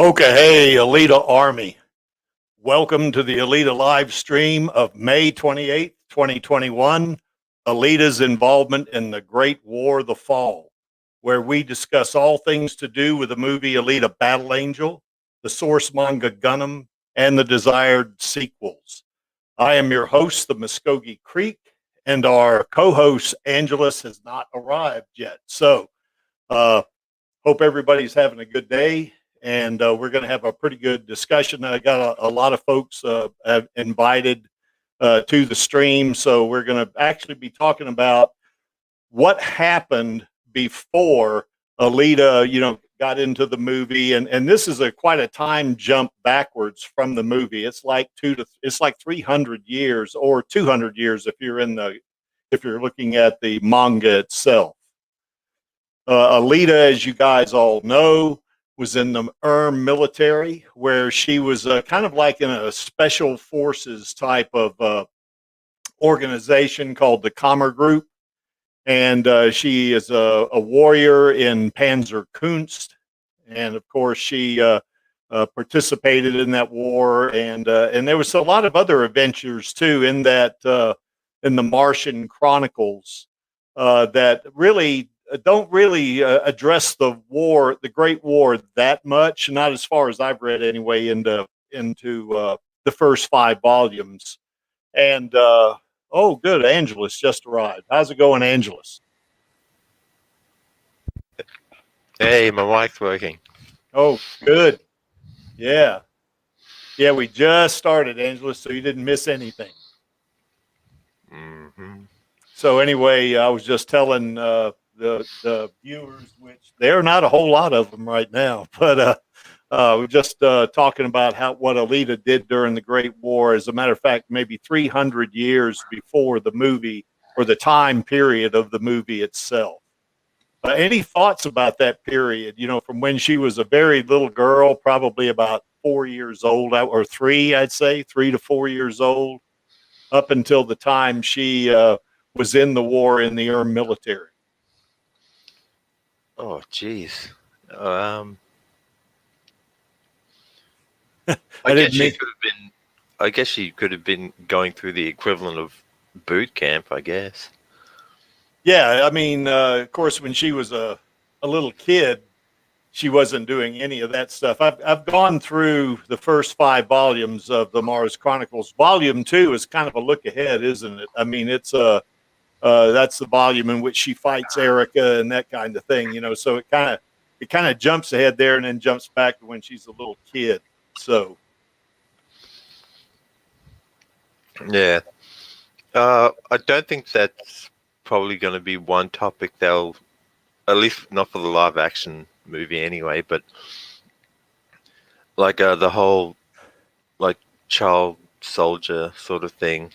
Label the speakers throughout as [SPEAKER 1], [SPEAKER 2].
[SPEAKER 1] Okay, hey, Alita Army. Welcome to the Alita Livestream of May 28th, 2021, Alita's involvement in the Great War, The Fall, where we discuss all things to do with the movie Alita Battle Angel, the source manga Gundam, and the desired sequels. I am your host, the Muskogee Creek, and our co-host, Angelus, has not arrived yet. So, hope everybody's having a good day. And we're going to have a pretty good discussion. I got a lot of folks have invited to the stream. So we're going to actually be talking about what happened before Alita, got into the movie. And this is quite a time jump backwards from the movie. It's like 300 years or 200 years if you're looking at the manga itself. Alita, as you guys all know, was in the military, where she was kind of like in a special forces type of organization called the Kammer Group. And she is a warrior in Panzerkunst. And of course, she participated in that war, and there was a lot of other adventures too in that in the Martian Chronicles that really don't really address the war, the Great War, that much. Not as far as I've read anyway. Into the first 5 volumes. And oh, good, Angelus just arrived. How's it going, Angelus?
[SPEAKER 2] Hey, my mic's working.
[SPEAKER 1] Oh, good. Yeah. Yeah, we just started, Angelus, so you didn't miss anything.
[SPEAKER 2] Mm-hmm.
[SPEAKER 1] So anyway, I was just telling the viewers, which there are not a whole lot of them right now, but we're just talking about what Alita did during the Great War. As a matter of fact, maybe 300 years before the movie or the time period of the movie itself. Any thoughts about that period? You know, from when she was a very little girl, probably about 4 years old, or 3, I'd say 3 to 4 years old, up until the time she was in the war in the armed military.
[SPEAKER 2] Oh, jeez. I
[SPEAKER 1] I
[SPEAKER 2] guess
[SPEAKER 1] didn't
[SPEAKER 2] she
[SPEAKER 1] mean.
[SPEAKER 2] could have been. I guess she could have been going through the equivalent of boot camp. I guess.
[SPEAKER 1] Yeah, I mean, of course, when she was a little kid, she wasn't doing any of that stuff. I've gone through the first 5 volumes of the Mars Chronicles. Volume 2 is kind of a look ahead, isn't it? I mean, it's that's the volume in which she fights Erica and that kind of thing, you know. So it kind of jumps ahead there and then jumps back to when she's a little kid. So
[SPEAKER 2] Yeah. I don't think that's probably going to be one topic they'll, at least not for the live action movie anyway. But like the whole like child soldier sort of thing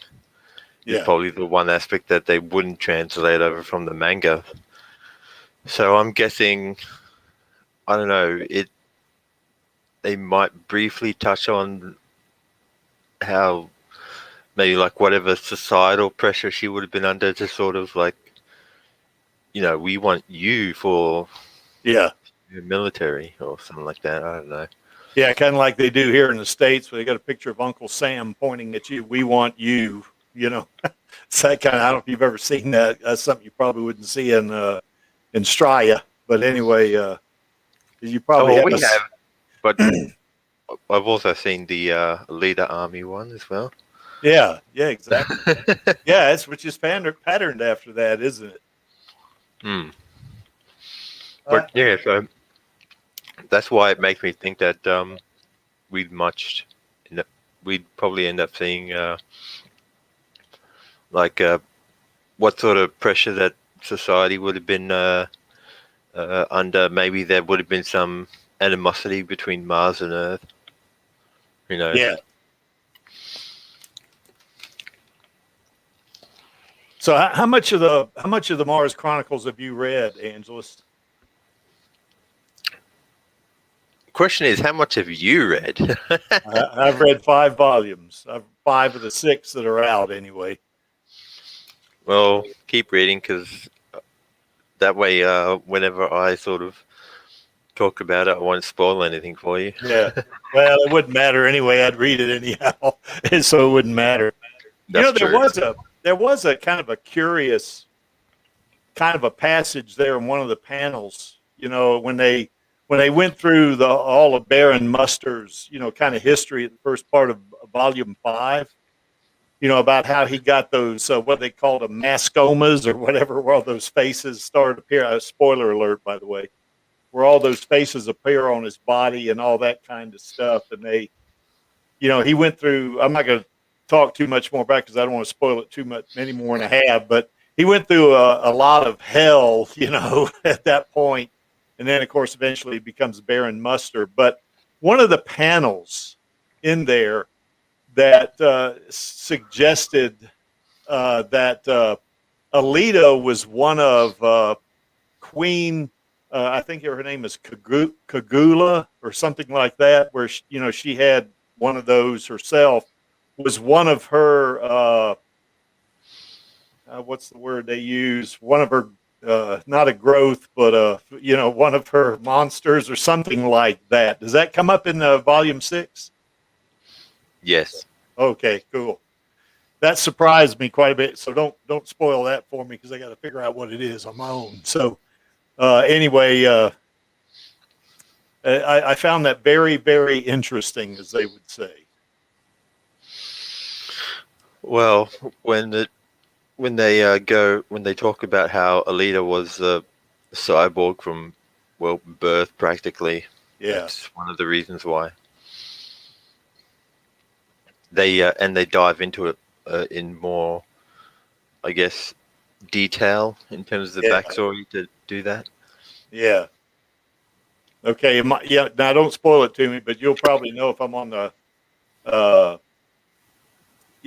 [SPEAKER 2] is
[SPEAKER 1] yeah,
[SPEAKER 2] probably the one aspect that they wouldn't translate over from the manga. So I'm guessing, I don't know, they might briefly touch on how maybe like whatever societal pressure she would have been under to sort of like, we want you for
[SPEAKER 1] yeah.
[SPEAKER 2] the military or something like that. I don't know.
[SPEAKER 1] Yeah, kind of like they do here in the States, where they got a picture of Uncle Sam pointing at you. We want you, you know. It's that kind of, I don't know if you've ever seen that. That's something you probably wouldn't see in Straya. But anyway, you probably
[SPEAKER 2] Oh,
[SPEAKER 1] have
[SPEAKER 2] we have, but I've also seen the Alita Army one as well.
[SPEAKER 1] Yeah, exactly. Yeah, it's which is patterned after that, isn't it?
[SPEAKER 2] Hmm. But yeah, so that's why it makes me think that we'd probably end up seeing like what sort of pressure that society would have been under. Maybe there would have been some animosity between Mars and Earth. Who knows?
[SPEAKER 1] Yeah. So how much of the Mars Chronicles have you read, Angelus?
[SPEAKER 2] Question is, how much have you read?
[SPEAKER 1] I've read 5 volumes. 5 of the 6 that are out, anyway.
[SPEAKER 2] Well, keep reading, because that way, whenever I sort of talk about it, I won't spoil anything for you.
[SPEAKER 1] Yeah. Well, it wouldn't matter anyway. I'd read it anyhow, so it wouldn't matter.
[SPEAKER 2] That's
[SPEAKER 1] There
[SPEAKER 2] true.
[SPEAKER 1] was a kind of a curious kind of a passage there in one of the panels. You know, when they went through all of Baron Muster's, kind of history at the first part of Volume 5. About how he got those, what they called them, mastomas or whatever, where all those faces started to appear. Spoiler alert, by the way, where all those faces appear on his body and all that kind of stuff. And they, he went through, I'm not going to talk too much more about it because I don't want to spoil it too much, any more than I have, but he went through a lot of hell, at that point. And then, of course, eventually he becomes Baron Muster. But one of the panels in there that suggested that Alita was one of Queen, I think her name is Kagula or something like that, where she had one of those herself, was one of her, what's the word they use? One of her not a growth, but one of her monsters or something like that. Does that come up in volume 6?
[SPEAKER 2] Yes.
[SPEAKER 1] Okay, cool. That surprised me quite a bit. So don't spoil that for me because I got to figure out what it is on my own. So anyway, I found that very, very interesting, as they would say.
[SPEAKER 2] Well, when they talk about how Alita was a cyborg from birth practically,
[SPEAKER 1] Yeah,
[SPEAKER 2] that's one of the reasons why they dive into it in more, I guess, detail in terms of the
[SPEAKER 1] yeah,
[SPEAKER 2] backstory to do that.
[SPEAKER 1] yeah. Okay, yeah. Now don't spoil it to me, but you'll probably know if I'm on the uh,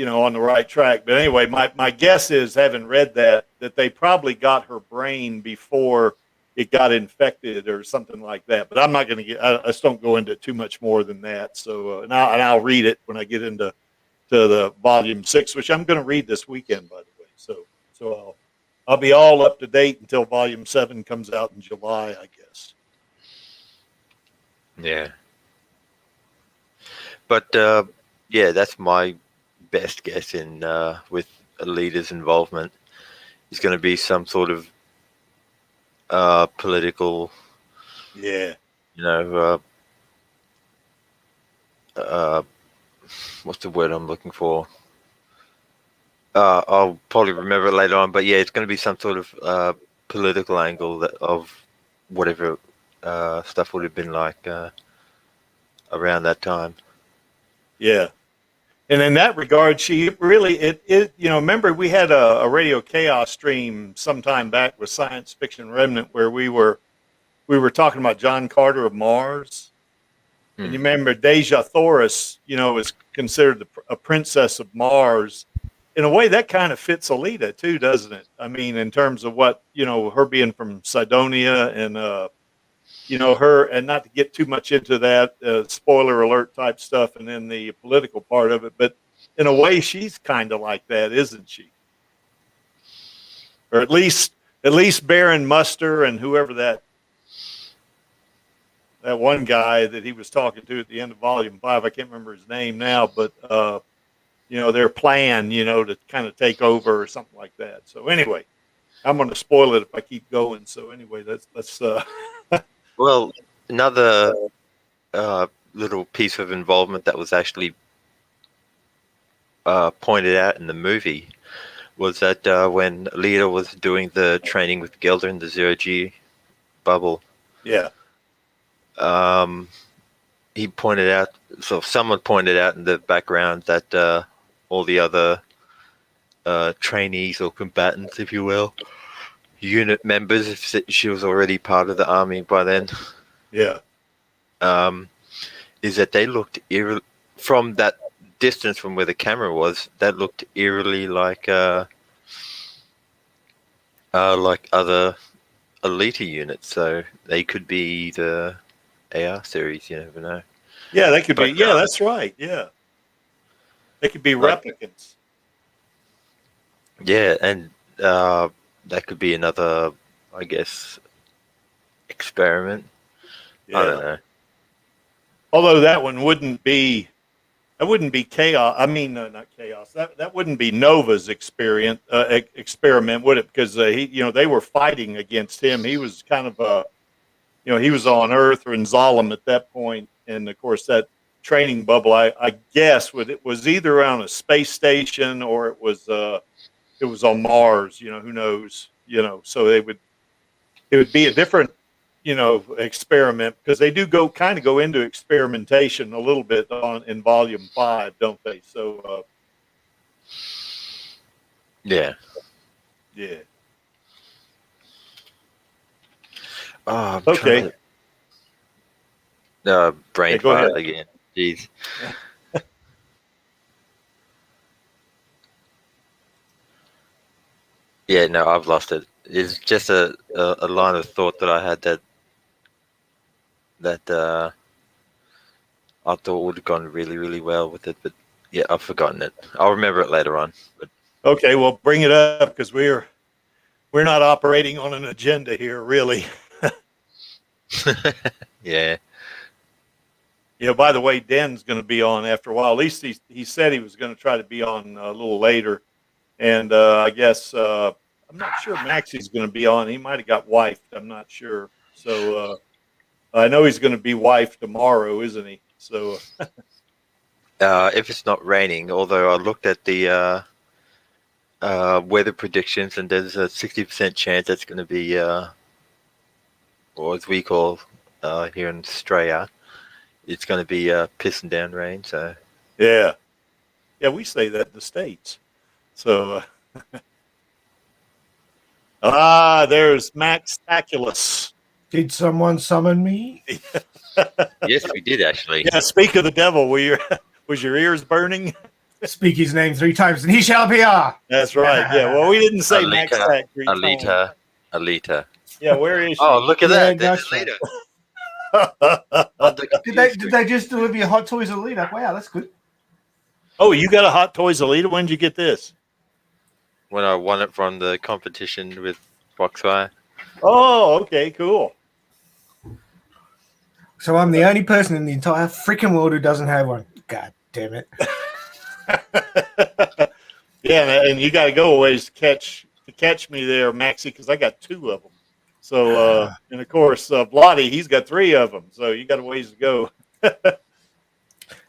[SPEAKER 1] on the right track. But anyway, my guess is, having read that they probably got her brain before it got infected or something like that. But I'm not going to I just don't go into too much more than that. So and I'll read it when I get into the volume 6, which I'm going to read this weekend, by the way. So I'll be all up to date until volume 7 comes out in July, I guess.
[SPEAKER 2] Yeah. But yeah, that's my best guess in with Alita's involvement. Is going to be some sort of political,
[SPEAKER 1] Yeah.
[SPEAKER 2] you know, what's the word I'm looking for? I'll probably remember it later on, but yeah, it's going to be some sort of political angle of whatever stuff would have been like around that time.
[SPEAKER 1] Yeah. And in that regard, she really, remember we had a Radio Chaos stream sometime back with Science Fiction Remnant where we were talking about John Carter of Mars. And you remember Deja Thoris, is considered a princess of Mars. In a way, that kind of fits Alita too, doesn't it? I mean, in terms of what, her being from Cydonia and, her, and not to get too much into that spoiler alert type stuff and then the political part of it, but in a way, she's kind of like that, isn't she? Or at least Baron Muster and whoever that one guy that he was talking to at the end of volume 5, I can't remember his name now, but their plan, to kind of take over or something like that. So anyway, I'm going to spoil it if I keep going. So anyway, let's
[SPEAKER 2] Well, another little piece of involvement that was actually pointed out in the movie was that when Alita was doing the training with Gelder in the zero-G bubble,
[SPEAKER 1] yeah,
[SPEAKER 2] he pointed out, so someone pointed out in the background that all the other trainees or combatants, if you will, unit members, if she was already part of the army by then,
[SPEAKER 1] yeah,
[SPEAKER 2] is that they looked from that distance from where the camera was, that looked eerily like other Alita units. So they could be the AR series. You never know.
[SPEAKER 1] yeah. They could be. Yeah, that's right. Yeah, they could be replicants.
[SPEAKER 2] Yeah, and that could be another, I guess, experiment.
[SPEAKER 1] Yeah.
[SPEAKER 2] I don't know.
[SPEAKER 1] Although that one wouldn't be chaos. I mean, not chaos. That wouldn't be Nova's experiment, would it? Because they were fighting against him. He was kind of he was on Earth or in Zalem at that point, and of course that training bubble, I guess, it was either on a space station or it was on Mars. Who knows? So it would be a different experiment, because they do go into experimentation a little bit in volume 5, don't they? So
[SPEAKER 2] Yeah. Oh, I'm
[SPEAKER 1] okay.
[SPEAKER 2] Brain fart again. Jeez. Yeah, no, I've lost it. It's just a line of thought that I had that I thought would have gone really, really well with it, but yeah, I've forgotten it. I'll remember it later on. But
[SPEAKER 1] Okay, well, bring it up, because we're We're not operating on an agenda here, really.
[SPEAKER 2] Yeah.
[SPEAKER 1] By the way, Den's going to be on after a while. At least he said he was going to try to be on a little later. And I guess I'm not sure Maxie's going to be on. He might have got wifed. I'm not sure. So I know he's going to be wifed tomorrow, isn't he? So
[SPEAKER 2] If it's not raining, although I looked at the weather predictions, and there's a 60% chance it's going to be, or as we call here in Australia, it's going to be pissing down rain. So
[SPEAKER 1] yeah, we say that in the States. So there's Max Taculus.
[SPEAKER 3] Did someone summon me?
[SPEAKER 2] yes, we did actually.
[SPEAKER 1] Yeah, speak of the devil. Was your ears burning?
[SPEAKER 3] Speak his name 3 times and he shall appear.
[SPEAKER 1] That's right. Yeah. Well, we didn't say Max Tac 3 times.
[SPEAKER 2] Alita.
[SPEAKER 1] Yeah, where is she?
[SPEAKER 2] Oh, look at
[SPEAKER 3] Yeah,
[SPEAKER 2] that. There's Alita.
[SPEAKER 3] Did they just deliver your Hot Toys Alita? Wow, that's good.
[SPEAKER 1] Oh, you got a Hot Toys Alita? When did you get this?
[SPEAKER 2] When I won it from the competition with Foxfire.
[SPEAKER 1] Oh, okay, cool.
[SPEAKER 3] So I'm the only person in the entire freaking world who doesn't have one. God damn it.
[SPEAKER 1] Yeah, and you got to go a ways to catch me there, Maxie, because I got 2 of them. So, and of course, Blotty, he's got 3 of them. So you got a ways to go.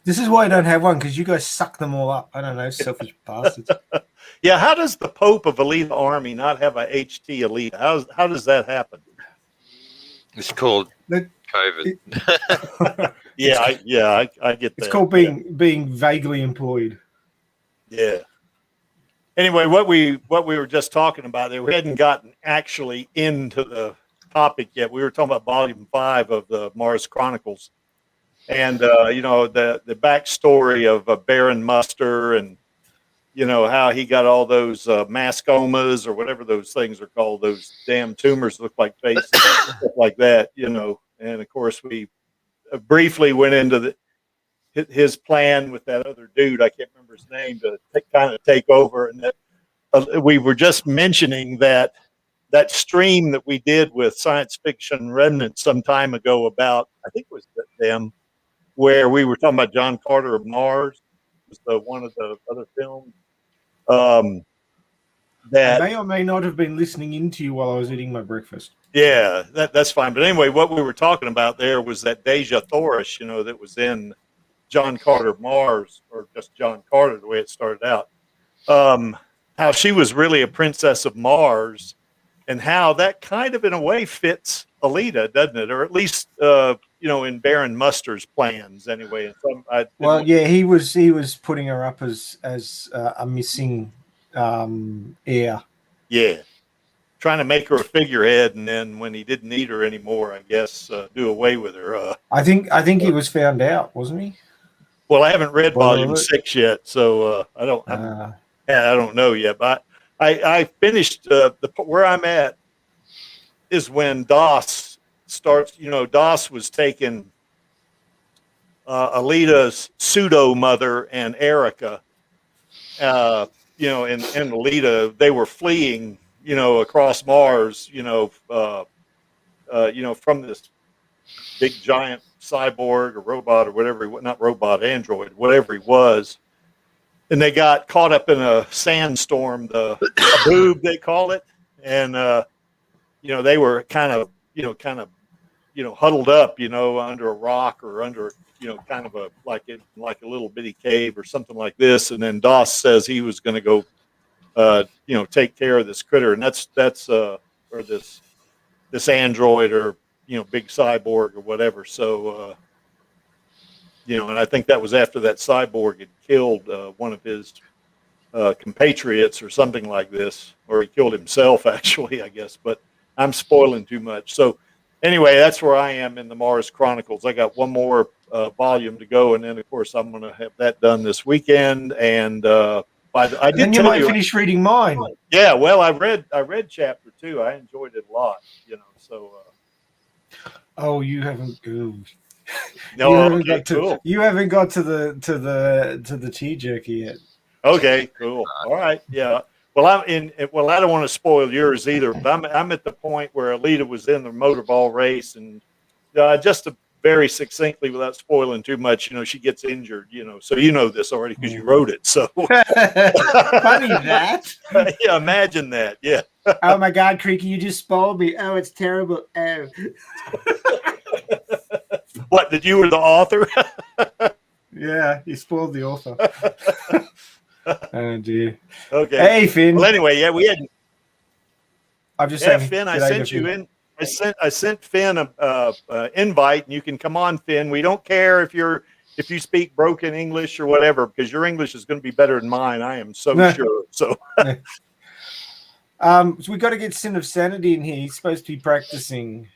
[SPEAKER 3] This is why I don't have one, because you guys suck them all up. I don't know, selfish bastards.
[SPEAKER 1] Yeah, how does the Pope of Alita Army not have a HT Alita? How does that happen?
[SPEAKER 2] It's called COVID.
[SPEAKER 1] I get that.
[SPEAKER 3] It's called being vaguely employed.
[SPEAKER 1] Yeah. Anyway, what we were just talking about there, we hadn't gotten actually into the topic yet. We were talking about Volume 5 of the Mars Chronicles, and the backstory of Baron Muster, and how he got all those mastomas or whatever those things are called, those damn tumors that look like faces, stuff like that. And of course we briefly went into his plan with that other dude, I can't remember his name, to kind of take over. And that we were just mentioning that stream that we did with Science Fiction Remnant some time ago about, I think it was them, where we were talking about John Carter of Mars, was one of the other films. That
[SPEAKER 3] I may or may not have been listening into you while I was eating my breakfast.
[SPEAKER 1] Yeah, that's fine. But anyway, what we were talking about there was that Deja Thoris, that was in John Carter of Mars, or just John Carter, the way it started out. How she was really a princess of Mars, and how that kind of, in a way, fits Alita, doesn't it? Or at least, in Baron Muster's plans, anyway.
[SPEAKER 3] He was putting her up as a missing heir.
[SPEAKER 1] Yeah. Trying to make her a figurehead, and then when he didn't need her anymore, I guess do away with her.
[SPEAKER 3] I think he was found out, wasn't he?
[SPEAKER 1] Well, I haven't read Volume 6 yet, so I don't know yet. But I finished where I'm at is when DOS starts. DOS was taking Alita's pseudo mother and Erica. And Alita, they were fleeing, across Mars, from this big giant cyborg or robot or whatever, not robot, android, whatever he was. And they got caught up in a sandstorm, the boob they call it. And, they were kind of huddled up, under a rock or under, kind of like a little bitty cave or something like this. And then DOS says he was going to go, take care of this critter, and that's or this android or big cyborg or whatever. So and I think that was after that cyborg had killed one of his compatriots or something like this, or he killed himself actually, I guess. But I'm spoiling too much. So anyway, that's where I am in the Mars Chronicles. I got one more volume to go, and then of course I'm going to have that done this weekend. And I did.
[SPEAKER 3] You might finish reading mine.
[SPEAKER 1] Yeah, well, I read chapter 2. I enjoyed it a lot. So.
[SPEAKER 3] Oh, you haven't.
[SPEAKER 1] No,
[SPEAKER 3] you haven't got to the tea jerky yet.
[SPEAKER 1] Okay, cool. All right, yeah. Well, I don't want to spoil yours either, but I'm at the point where Alita was in the motorball race, and just to very succinctly, without spoiling too much, she gets injured. So this already because you wrote it. So
[SPEAKER 3] Funny that.
[SPEAKER 1] yeah, imagine that. Yeah.
[SPEAKER 3] Oh my God, Creaky, you just spoiled me. Oh, it's terrible. Oh.
[SPEAKER 1] What, that you were the author?
[SPEAKER 3] Yeah, you spoiled the author. Oh dear.
[SPEAKER 1] Okay.
[SPEAKER 3] Hey, Finn.
[SPEAKER 1] Well, anyway, yeah, we had.
[SPEAKER 3] I'm just
[SPEAKER 1] Yeah,
[SPEAKER 3] saying.
[SPEAKER 1] Finn, I sent you in. I sent Finn a invite, and you can come on, Finn. We don't care if you speak broken English or whatever, because your English is going to be better than mine. I am so sure. So.
[SPEAKER 3] So we got to get Sin of Sanity in here. He's supposed to be practicing.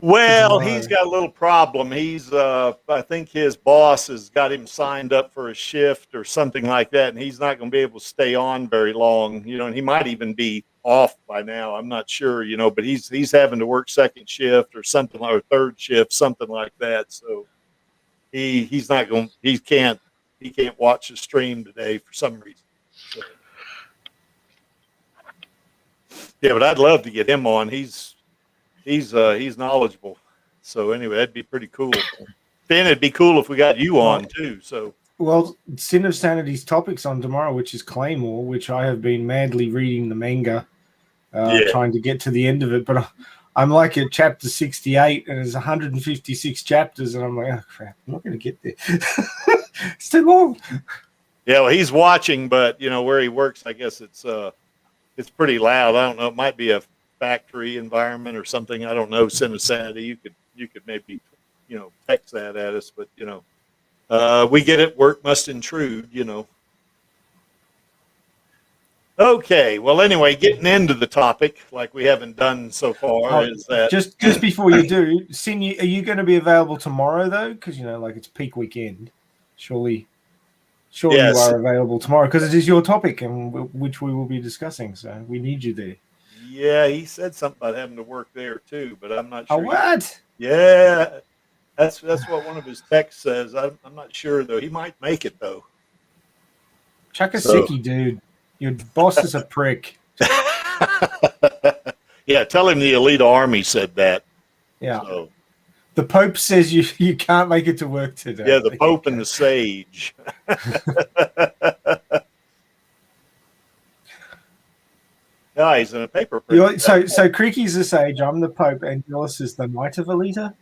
[SPEAKER 1] Well, he's got a little problem. He's, I think his boss has got him signed up for a shift or something like that, and he's not going to be able to stay on very long. And he might even be off by now. I'm not sure, but he's having to work second shift or something, or third shift, something like that. So he can't watch the stream today for some reason. So. Yeah, but I'd love to get him on. He's knowledgeable. So anyway, that'd be pretty cool. Finn, it'd be cool if we got you on too. So
[SPEAKER 3] Sin of Sanity's topics on tomorrow, which is Claymore, which I have been madly reading the manga, trying to get to the end of it. But I'm like at chapter 68, and there's 156 chapters, and I'm like, oh crap, I'm not going to get there. It's too long.
[SPEAKER 1] Yeah, well, he's watching, but where he works, I guess it's pretty loud. I don't know. It might be a factory environment or something. I don't know. Sin of Sanity. You could maybe text that at us, but we get it. Work must intrude. Okay. Well, anyway, getting into the topic like we haven't done so far is that
[SPEAKER 3] just before you do, Sin, are you going to be available tomorrow though? Because like it's peak weekend. Surely yes. You are available tomorrow because it is your topic and which we will be discussing. So we need you there.
[SPEAKER 1] Yeah, he said something about having to work there too, but I'm not sure.
[SPEAKER 3] Oh, what?
[SPEAKER 1] Yeah, that's what one of his texts says. I'm not sure though. He might make it though.
[SPEAKER 3] Chuck a sickie, dude. Your boss is a prick.
[SPEAKER 1] Yeah, tell him the Alita Army said that.
[SPEAKER 3] Yeah. So. The Pope says you can't make it to work today.
[SPEAKER 1] Yeah, the Pope and the Sage. Yeah, he's in a paper.
[SPEAKER 3] So Creaky's the Sage, I'm the Pope, and Gillis is the Knight of Alita?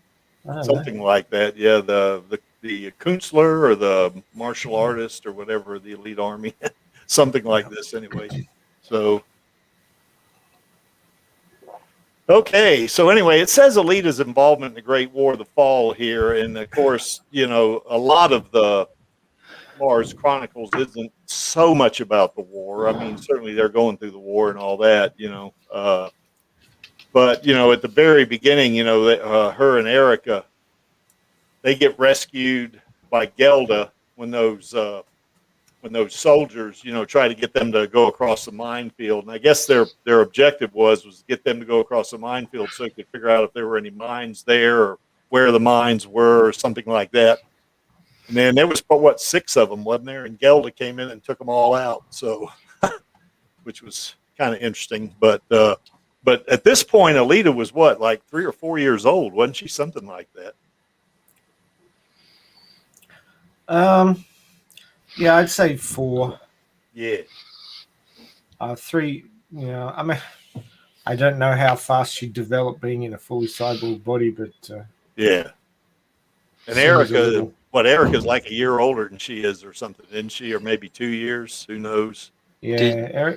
[SPEAKER 1] Something like that. Yeah, the Kunstler or the martial artist or whatever, the Elite Army. Something like this anyway. So okay, so anyway, it says Alita's involvement in the Great War of the Fall here, and of course, a lot of the Mars Chronicles isn't so much about the war. I mean, certainly they're going through the war and all that, but at the very beginning, her and Erica, they get rescued by Gelda when those soldiers, try to get them to go across the minefield. And I guess their objective was to get them to go across the minefield so they could figure out if there were any mines there or where the mines were or something like that. And then there was, 6 of them, wasn't there? And Gelda came in and took them all out. So, which was kind of interesting. But at this point, Alita was like 3 or 4 years old, wasn't she? Something like that.
[SPEAKER 3] Yeah, I'd say 4.
[SPEAKER 1] Yeah.
[SPEAKER 3] 3. I mean, I don't know how fast she developed being in a fully cyborg body, but
[SPEAKER 1] yeah. And Erica. Erica's like a year older than she is or something, isn't she? Or maybe 2 years. Who knows?
[SPEAKER 3] Yeah.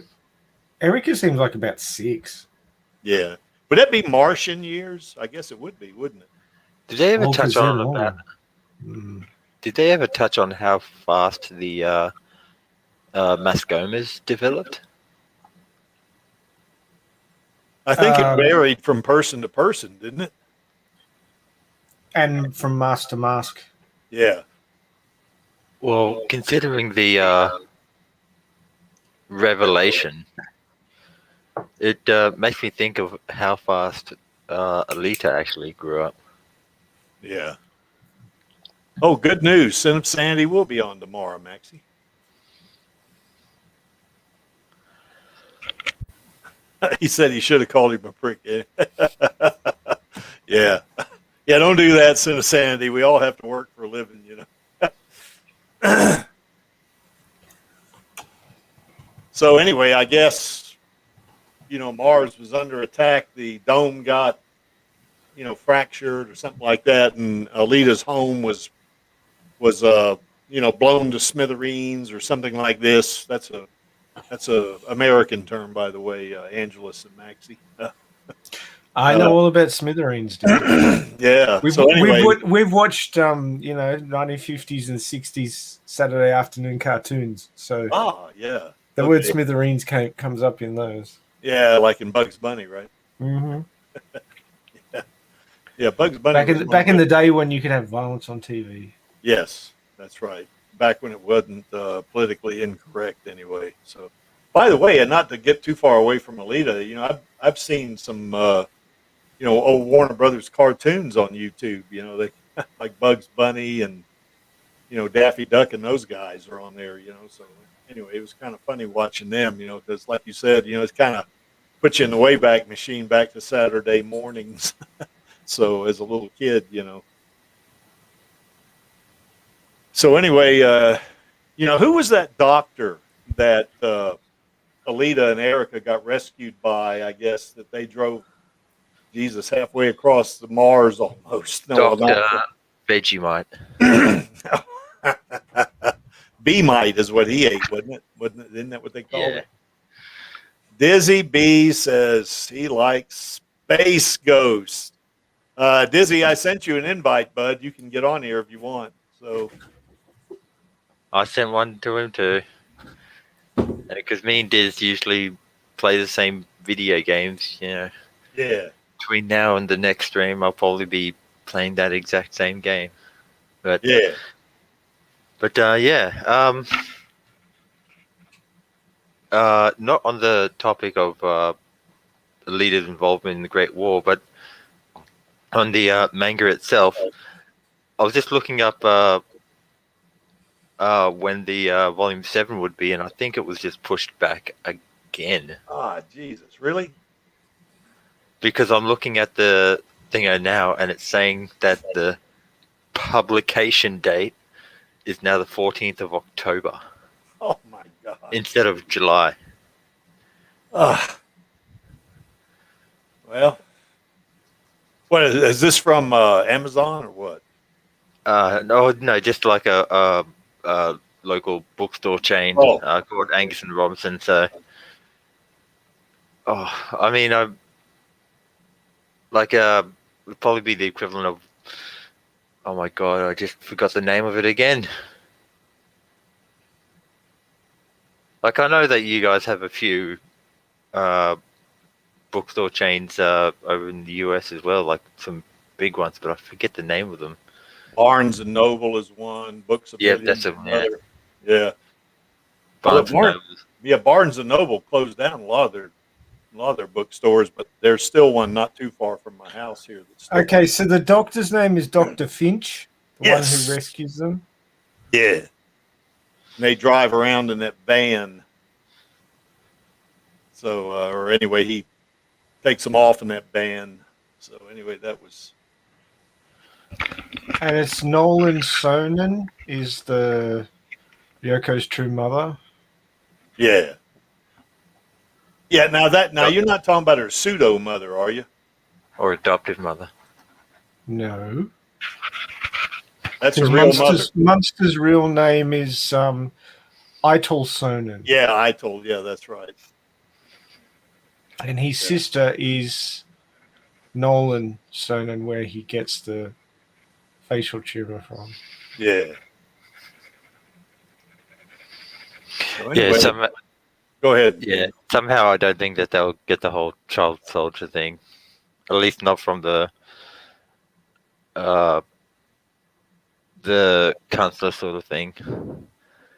[SPEAKER 3] Erica seems like about 6.
[SPEAKER 1] Yeah. Would that be Martian years? I guess it would be, wouldn't it?
[SPEAKER 2] Did they ever touch on that? Did they ever touch on how fast the Mascomas developed?
[SPEAKER 1] I think it varied from person to person, didn't it?
[SPEAKER 3] And from mask to mask.
[SPEAKER 1] Yeah.
[SPEAKER 2] Well, considering the revelation, it makes me think of how fast Alita actually grew up.
[SPEAKER 1] Yeah. Oh, good news. Sin of Sanity will be on tomorrow, Maxie. He said he should have called him a prick. Yeah. Yeah, don't do that, Sin of Sanity. We all have to work for a living, you know. So anyway, I guess, you know, Mars was under attack. The dome got, you know, fractured or something like that, and Alita's home was you know, blown to smithereens or something like this. That's a American term, by the way, Angelus and Maxie.
[SPEAKER 3] I know all about smithereens, dude.
[SPEAKER 1] Yeah. So anyway,
[SPEAKER 3] we've watched you know, 1950s and 60s Saturday afternoon cartoons. So
[SPEAKER 1] yeah,
[SPEAKER 3] the word smithereens comes up in those.
[SPEAKER 1] Yeah, like in Bugs Bunny, right?
[SPEAKER 3] Mm-hmm.
[SPEAKER 1] Yeah, Bugs Bunny.
[SPEAKER 3] Back in the day when you could have violence on TV.
[SPEAKER 1] Yes, that's right. Back when it wasn't politically incorrect, anyway. So, by the way, and not to get too far away from Alita, you know, I've seen some you know, old Warner Brothers cartoons on YouTube. You know, they like Bugs Bunny and, you know, Daffy Duck and those guys are on there. You know, so anyway, it was kind of funny watching them. You know, because like you said, you know, it's kind of puts you in the Wayback Machine back to Saturday mornings. So as a little kid, you know. So anyway, you know, who was that doctor that Alita and Erica got rescued by? I guess that they drove Jesus halfway across the Mars almost. No,
[SPEAKER 2] Dr. Vegemite.
[SPEAKER 1] B-mite is what he ate, wasn't it? Isn't that what they called it? Dizzy B says he likes Space Ghost. Dizzy, I sent you an invite, bud. You can get on here if you want. So
[SPEAKER 2] I sent one to him too. Because me and Diz usually play the same video games, you know.
[SPEAKER 1] Yeah.
[SPEAKER 2] Between now and the next stream, I'll probably be playing that exact same game. But
[SPEAKER 1] yeah.
[SPEAKER 2] But yeah. Not on the topic of Alita's involvement in the Great War, but on the manga itself. I was just looking up when the volume 7 would be, and I think it was just pushed back again.
[SPEAKER 1] Ah, Jesus, really?
[SPEAKER 2] Because I'm looking at the thing now, and it's saying that the publication date is now the 14th of October.
[SPEAKER 1] Oh my God!
[SPEAKER 2] Instead of July.
[SPEAKER 1] Well, what is this from Amazon or what?
[SPEAKER 2] No, just like a local bookstore chain called Angus and Robinson. So, I mean, would probably be the equivalent of. Oh my God! I just forgot the name of it again. Like, I know that you guys have a few bookstore chains over in the US as well, like some big ones, but I forget the name of them.
[SPEAKER 1] Barnes and Noble is one. Books of
[SPEAKER 2] that's
[SPEAKER 1] another. Yeah.
[SPEAKER 2] Barnes and Noble.
[SPEAKER 1] Yeah, Barnes and Noble closed down a lot of their bookstores, but there's still one not too far from my house here.
[SPEAKER 3] Okay, so the doctor's name is Dr. Finch, the one who rescues them.
[SPEAKER 1] Yeah. And they drive around in that van. So, or anyway, he takes them off in that van. So anyway, that was.
[SPEAKER 3] And it's Nolan Sonnen is the Yoko's true mother.
[SPEAKER 1] Yeah. Yeah. Now you're not talking about her pseudo mother, are you?
[SPEAKER 2] Or adoptive mother?
[SPEAKER 3] No.
[SPEAKER 1] That's her real mother.
[SPEAKER 3] Munster's real name is Eitel Sonnen.
[SPEAKER 1] Yeah, Eitel. Yeah, that's right.
[SPEAKER 3] And his sister is Nolan Sonnen, where he gets the facial tumor from.
[SPEAKER 1] Yeah. So anyway, go ahead.
[SPEAKER 2] Yeah, somehow I don't think that they'll get the whole child soldier thing. At least not from the counselor sort of thing.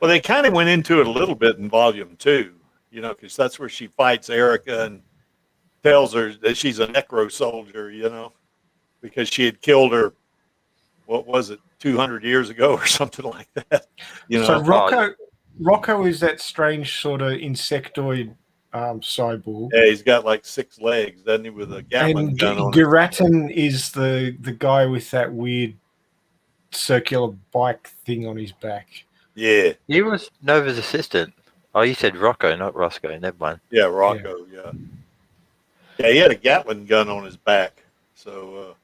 [SPEAKER 1] Well, they kind of went into it a little bit in volume 2, you know, because that's where she fights Erica and tells her that she's a necro soldier, you know, because she had killed her, what was it, 200 years ago or something like that. You know?
[SPEAKER 3] So Rocco is that strange sort of insectoid cyborg.
[SPEAKER 1] Yeah, he's got like 6 legs, doesn't he, with a Gatling
[SPEAKER 3] And
[SPEAKER 1] gun on his
[SPEAKER 3] Geratin is the guy with that weird circular bike thing on his back.
[SPEAKER 1] Yeah.
[SPEAKER 2] He was Nova's assistant. Oh, you said Rocco, not Roscoe. Never mind.
[SPEAKER 1] Yeah, Rocco, yeah. Yeah, he had a Gatling gun on his back. So,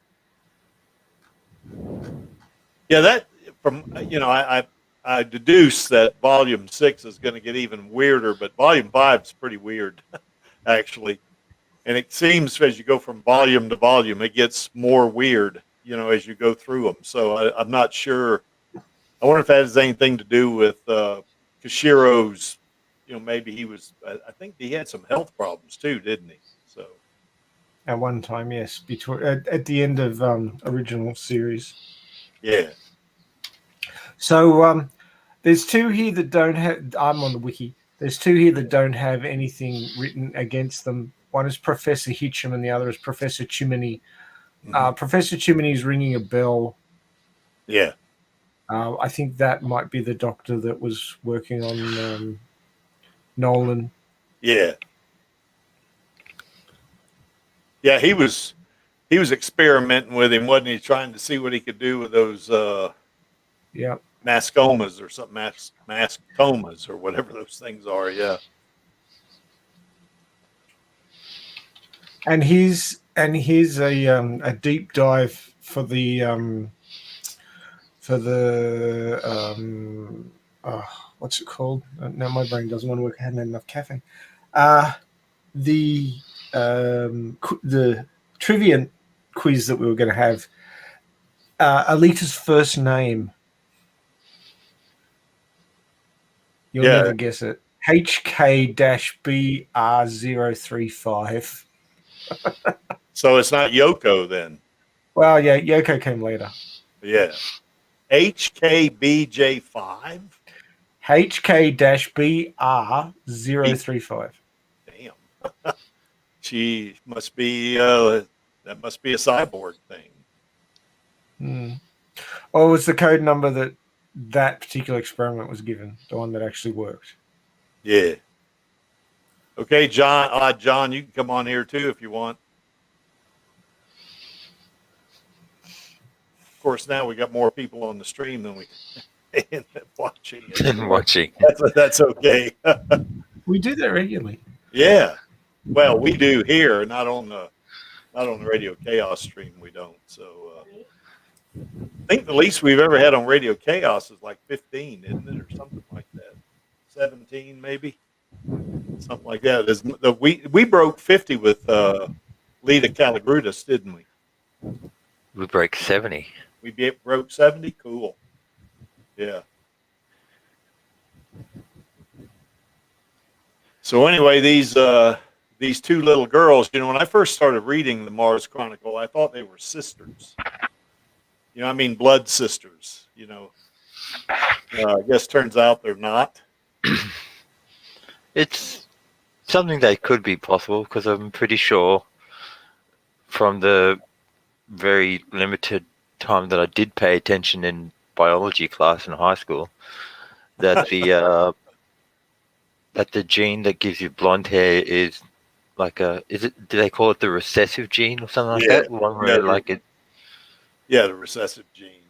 [SPEAKER 1] yeah, that from I deduce that Volume 6 is going to get even weirder, but Volume 5 is pretty weird, actually. And it seems as you go from volume to volume, it gets more weird, as you go through them. So I'm not sure. I wonder if that has anything to do with Kashiro's. Maybe he was. I think he had some health problems too, didn't he? So
[SPEAKER 3] At one time, yes, between at the end of original series.
[SPEAKER 1] yeah.
[SPEAKER 3] So there's 2 here that don't have. I'm on the wiki. There's 2 here that don't have anything written against them. One is Professor Hitchum, and the other is Professor Chimney.
[SPEAKER 1] Mhm.
[SPEAKER 3] Professor Chimney is ringing a bell.
[SPEAKER 1] Yeah.
[SPEAKER 3] I think that might be the doctor that was working on Nolan.
[SPEAKER 1] Yeah. Yeah, he was experimenting with him, wasn't he? Trying to see what he could do with those
[SPEAKER 3] Yeah.
[SPEAKER 1] mascomas or something, mascomas or whatever those things are. Yeah.
[SPEAKER 3] And here's a deep dive for the what's it called? Now my brain doesn't want to work. I hadn't had enough caffeine. The trivia quiz that we were going to have. Alita's first name. You'll never guess it. HK-BR035.
[SPEAKER 1] So it's not Yoko then.
[SPEAKER 3] Well, yeah, Yoko came later.
[SPEAKER 1] Yeah. HKBJ5.
[SPEAKER 3] HK-BR035.
[SPEAKER 1] Damn. She must be that must be a cyborg thing.
[SPEAKER 3] What was the code number that particular experiment was given? The one that actually worked.
[SPEAKER 1] Yeah. Okay, John. John, you can come on here too if you want. Of course, now we got more people on the stream than we end up watching.
[SPEAKER 2] Watching.
[SPEAKER 1] That's okay.
[SPEAKER 3] We do that regularly.
[SPEAKER 1] Yeah. Well, we do here, not on the Radio Chaos stream. We don't. So I think the least we've ever had on Radio Chaos is like 15, isn't it, or something like that? 17, maybe, something like that. We broke 50 with Lita Calagrudas, didn't we?
[SPEAKER 2] We broke 70.
[SPEAKER 1] We broke 70. Cool. Yeah. So anyway, these 2 little girls, when I first started reading the Mars Chronicle, I thought they were sisters. Blood sisters. I guess turns out they're not.
[SPEAKER 2] It's something that could be possible because I'm pretty sure from the very limited time that I did pay attention in biology class in high school that the gene that gives you blonde hair is like do they call it the recessive gene or something like that? One where
[SPEAKER 1] the recessive gene,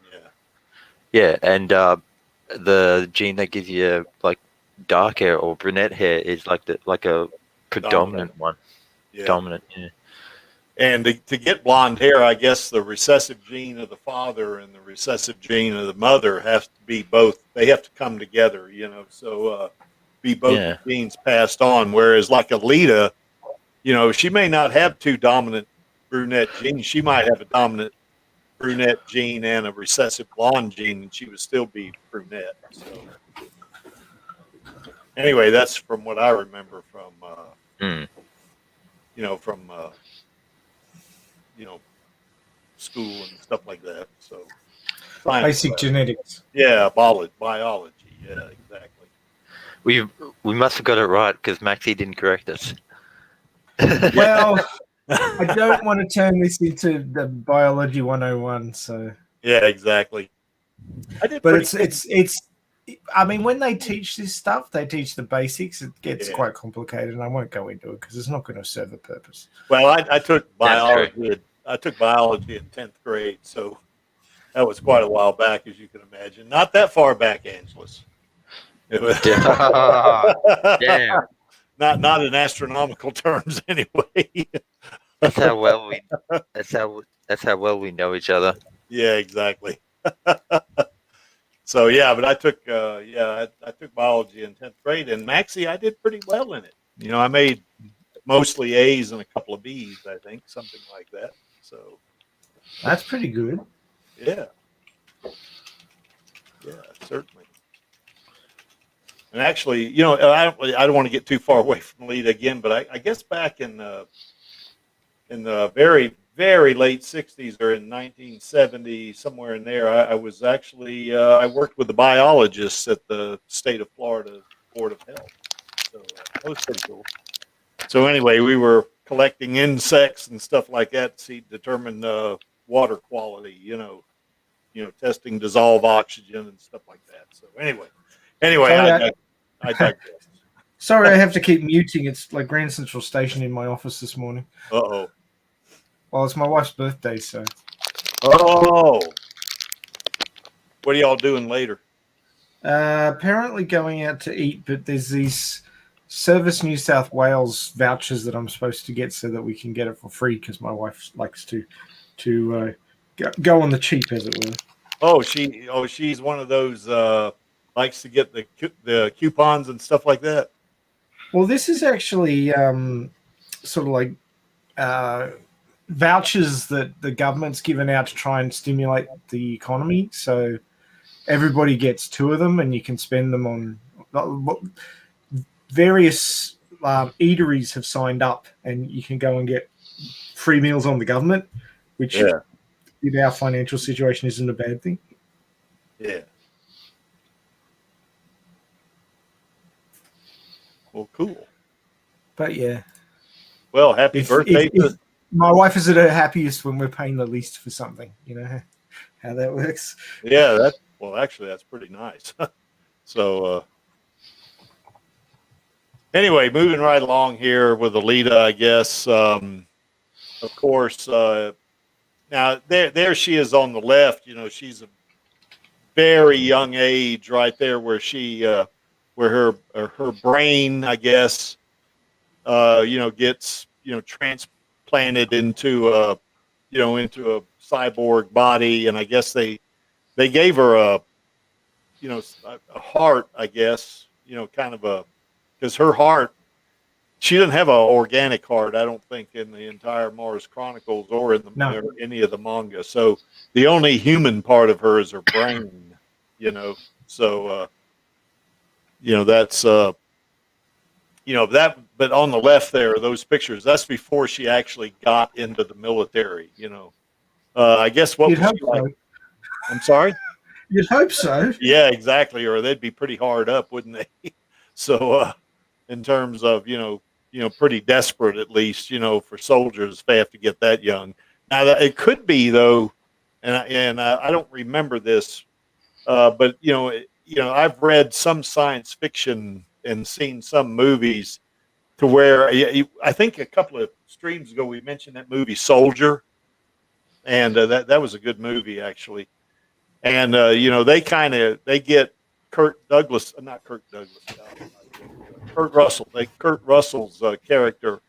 [SPEAKER 2] yeah, and the gene that gives you like dark hair or brunette hair is like a predominant one.
[SPEAKER 1] Yeah.
[SPEAKER 2] Dominant, yeah.
[SPEAKER 1] And to get blonde hair, I guess the recessive gene of the father and the recessive gene of the mother have to be both. They have to come together, so be both genes passed on. Whereas like Alita, she may not have 2 dominant brunette genes. She might have a dominant brunette gene and a recessive blonde gene, and she would still be brunette. So anyway, that's from what I remember from, school and stuff like that. So
[SPEAKER 3] basic genetics.
[SPEAKER 1] Yeah, biology. Yeah, exactly.
[SPEAKER 2] We must have got it right because Maxie didn't correct us.
[SPEAKER 3] Well, I don't want to turn this into the biology 101. So
[SPEAKER 1] yeah, exactly.
[SPEAKER 3] But it's I mean, when they teach this stuff, they teach the basics. It gets
[SPEAKER 1] Yeah.
[SPEAKER 3] quite complicated, and I won't go into it because it's not going to serve a purpose.
[SPEAKER 1] Well, I took
[SPEAKER 2] That's true.
[SPEAKER 1] biology. I took biology in 10th grade, so that was quite a while back, as you can imagine. Not that far back, Angeles. It was
[SPEAKER 2] Damn.
[SPEAKER 1] not in astronomical terms, anyway.
[SPEAKER 2] That's how well we. That's how well we know each other.
[SPEAKER 1] Yeah, exactly. So yeah, but I took I took biology in 10th grade, and Maxie, I did pretty well in it. You know, I made mostly A's and a couple of B's, I think, something like that. So
[SPEAKER 3] That's pretty good.
[SPEAKER 1] yeah, certainly. And actually, you know, I don't want to get too far away from Alita again, but I guess back in the very very late 60s or in 1970, somewhere in there, I was actually I worked with the biologists at the state of Florida Board of Health. So that was pretty cool. So anyway, we were collecting insects and stuff like that to determine water quality. You know, testing dissolved oxygen and stuff like that. So anyway,
[SPEAKER 3] Sorry,
[SPEAKER 1] I digress.
[SPEAKER 3] Sorry, I have to keep muting. It's like Grand Central Station in my office this morning.
[SPEAKER 1] Uh-oh.
[SPEAKER 3] Well, it's my wife's birthday, so.
[SPEAKER 1] Oh. What are y'all doing later?
[SPEAKER 3] Apparently going out to eat, but there's these Service New South Wales vouchers that I'm supposed to get so that we can get it for free because my wife likes to go on the cheap, as it were.
[SPEAKER 1] Oh, she's one of those likes to get the coupons and stuff like that.
[SPEAKER 3] Well, this is actually sort of like vouchers that the government's given out to try and stimulate the economy. So everybody gets 2 of them, and you can spend them on various eateries have signed up, and you can go and get free meals on the government, which in our financial situation isn't a bad thing.
[SPEAKER 1] Yeah. Well, cool.
[SPEAKER 3] But yeah.
[SPEAKER 1] Well, happy birthday.
[SPEAKER 3] My wife is at her happiest when we're paying the least for something. You know how that works.
[SPEAKER 1] Yeah, actually, that's pretty nice. So, anyway, moving right along here with Alita, I guess. Of course, now there she is on the left. You know, she's a very young age, right there, where she, where her brain, I guess, gets transplanted into into a cyborg body, and I guess they gave her a heart, I guess, kind of because her heart, she didn't have an organic heart, I don't think, in the entire Mars Chronicles or in or any of the manga. So the only human part of her is her brain, So that's that. But on the left there, those pictures, that's before she actually got into the military. I guess what
[SPEAKER 3] You'd
[SPEAKER 1] was
[SPEAKER 3] hope
[SPEAKER 1] she like?
[SPEAKER 3] so.
[SPEAKER 1] I'm sorry.
[SPEAKER 3] You'd hope so.
[SPEAKER 1] Yeah, exactly. Or they'd be pretty hard up, wouldn't they? So, in terms of pretty desperate, at least for soldiers, if they have to get that young. Now, it could be though, and I don't remember this, but I've read some science fiction and seen some movies to where I think a couple of streams ago we mentioned that movie Soldier, and that was a good movie actually. And they get Kurt Russell. Kurt Russell's character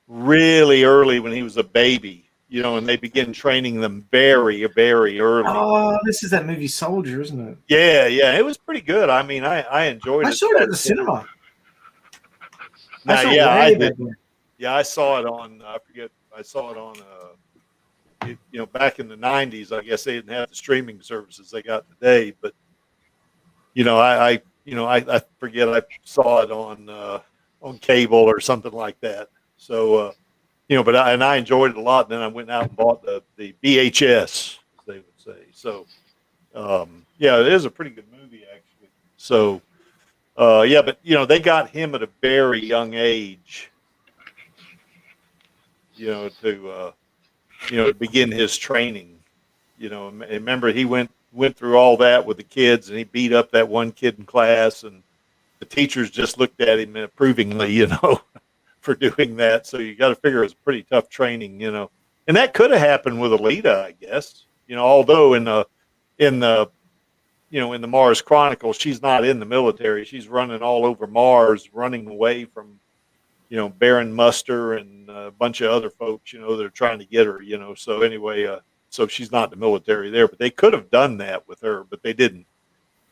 [SPEAKER 1] really early when he was a baby, and they begin training them very, very early.
[SPEAKER 3] Oh, this is that movie Soldier, isn't it?
[SPEAKER 1] Yeah, it was pretty good. I mean, I enjoyed it.
[SPEAKER 3] I saw it at the cinema.
[SPEAKER 1] Now, I did. Yeah, I saw it on. I forget. I saw it on. Back in the '90s, I guess they didn't have the streaming services they got today. But I forget. I saw it on cable or something like that. So but I enjoyed it a lot. And then I went out and bought the VHS, as they would say. So it is a pretty good movie actually. So but they got him at a very young age. To begin his training. Remember he went went through all that with the kids, and he beat up that one kid in class, and the teachers just looked at him approvingly, for doing that. So you got to figure it's pretty tough training, and that could have happened with Alita, I guess, although in the in the Mars Chronicles, she's not in the military. She's running all over Mars, running away from, Baron Muster and a bunch of other folks, that are trying to get her, So anyway, so she's not in the military there, but they could have done that with her, but they didn't.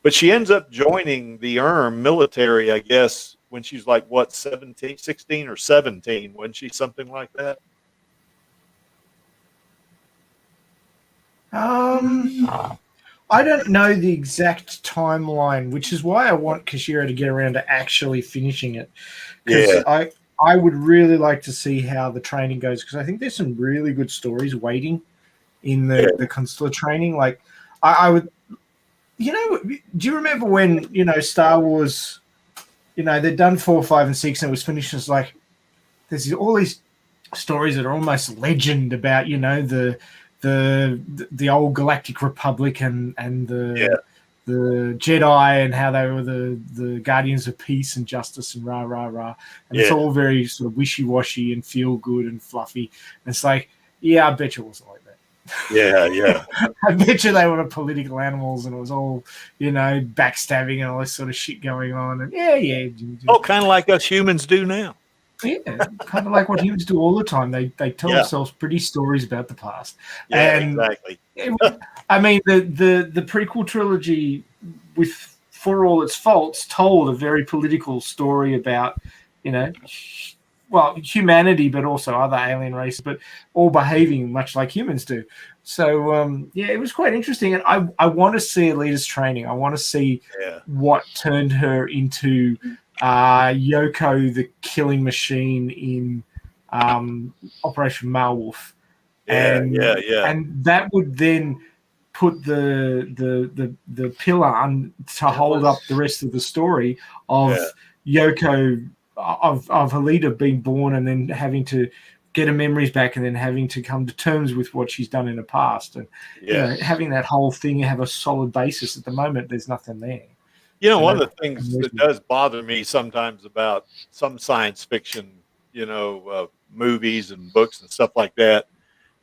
[SPEAKER 1] But she ends up joining the military, I guess, when she's like, what, 16 or 17? Wasn't she something like that?
[SPEAKER 3] I don't know the exact timeline, which is why I want Kashira to get around to actually finishing it. Because I would really like to see how the training goes, because I think there's some really good stories waiting in the consular training. Like, I would, do you remember when, Star Wars, they'd done 4, 5, and 6, and it was finished. It's like, there's all these stories that are almost legend about, the old Galactic Republic and the Jedi, and how they were the guardians of peace and justice and rah rah rah, and it's all very sort of wishy-washy and feel good and fluffy. And it's like, I bet you it wasn't like that.
[SPEAKER 1] Yeah.
[SPEAKER 3] I bet you they were political animals, and it was all, backstabbing and all this sort of shit going on. And
[SPEAKER 1] Oh, kind of like us humans do now.
[SPEAKER 3] Yeah, kind of like what humans do all the time. They tell themselves pretty stories about the past.
[SPEAKER 1] Yeah, exactly.
[SPEAKER 3] I mean, the prequel trilogy, for all its faults, told a very political story about, humanity, but also other alien races, but all behaving much like humans do. So, it was quite interesting. And I want to see Alita's training. I want to see what turned her into Yoko, the killing machine in Operation Malwolf. And that would then put the pillar on to hold up the rest of the story of Yoko, of Alita being born and then having to get her memories back and then having to come to terms with what she's done in the past. And having that whole thing have a solid basis. At the moment, there's nothing there.
[SPEAKER 1] One of the things that does bother me sometimes about some science fiction, movies and books and stuff like that,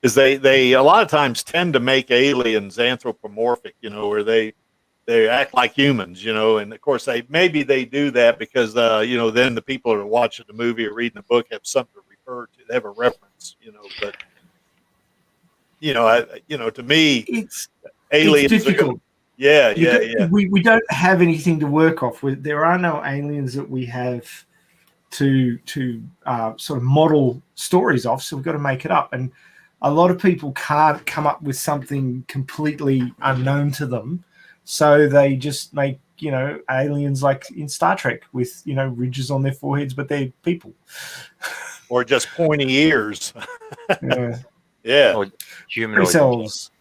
[SPEAKER 1] is they a lot of times tend to make aliens anthropomorphic, where they act like humans, and of course they do that because then the people that are watching the movie or reading the book have something to refer to, they have a reference, but to me, it's aliens
[SPEAKER 3] difficult. We don't have anything to work off with. There are no aliens that we have to sort of model stories off, so we've got to make it up. And a lot of people can't come up with something completely unknown to them, so they just make aliens like in Star Trek with ridges on their foreheads, but they're people,
[SPEAKER 1] or just pointy ears.
[SPEAKER 2] Or humanoids.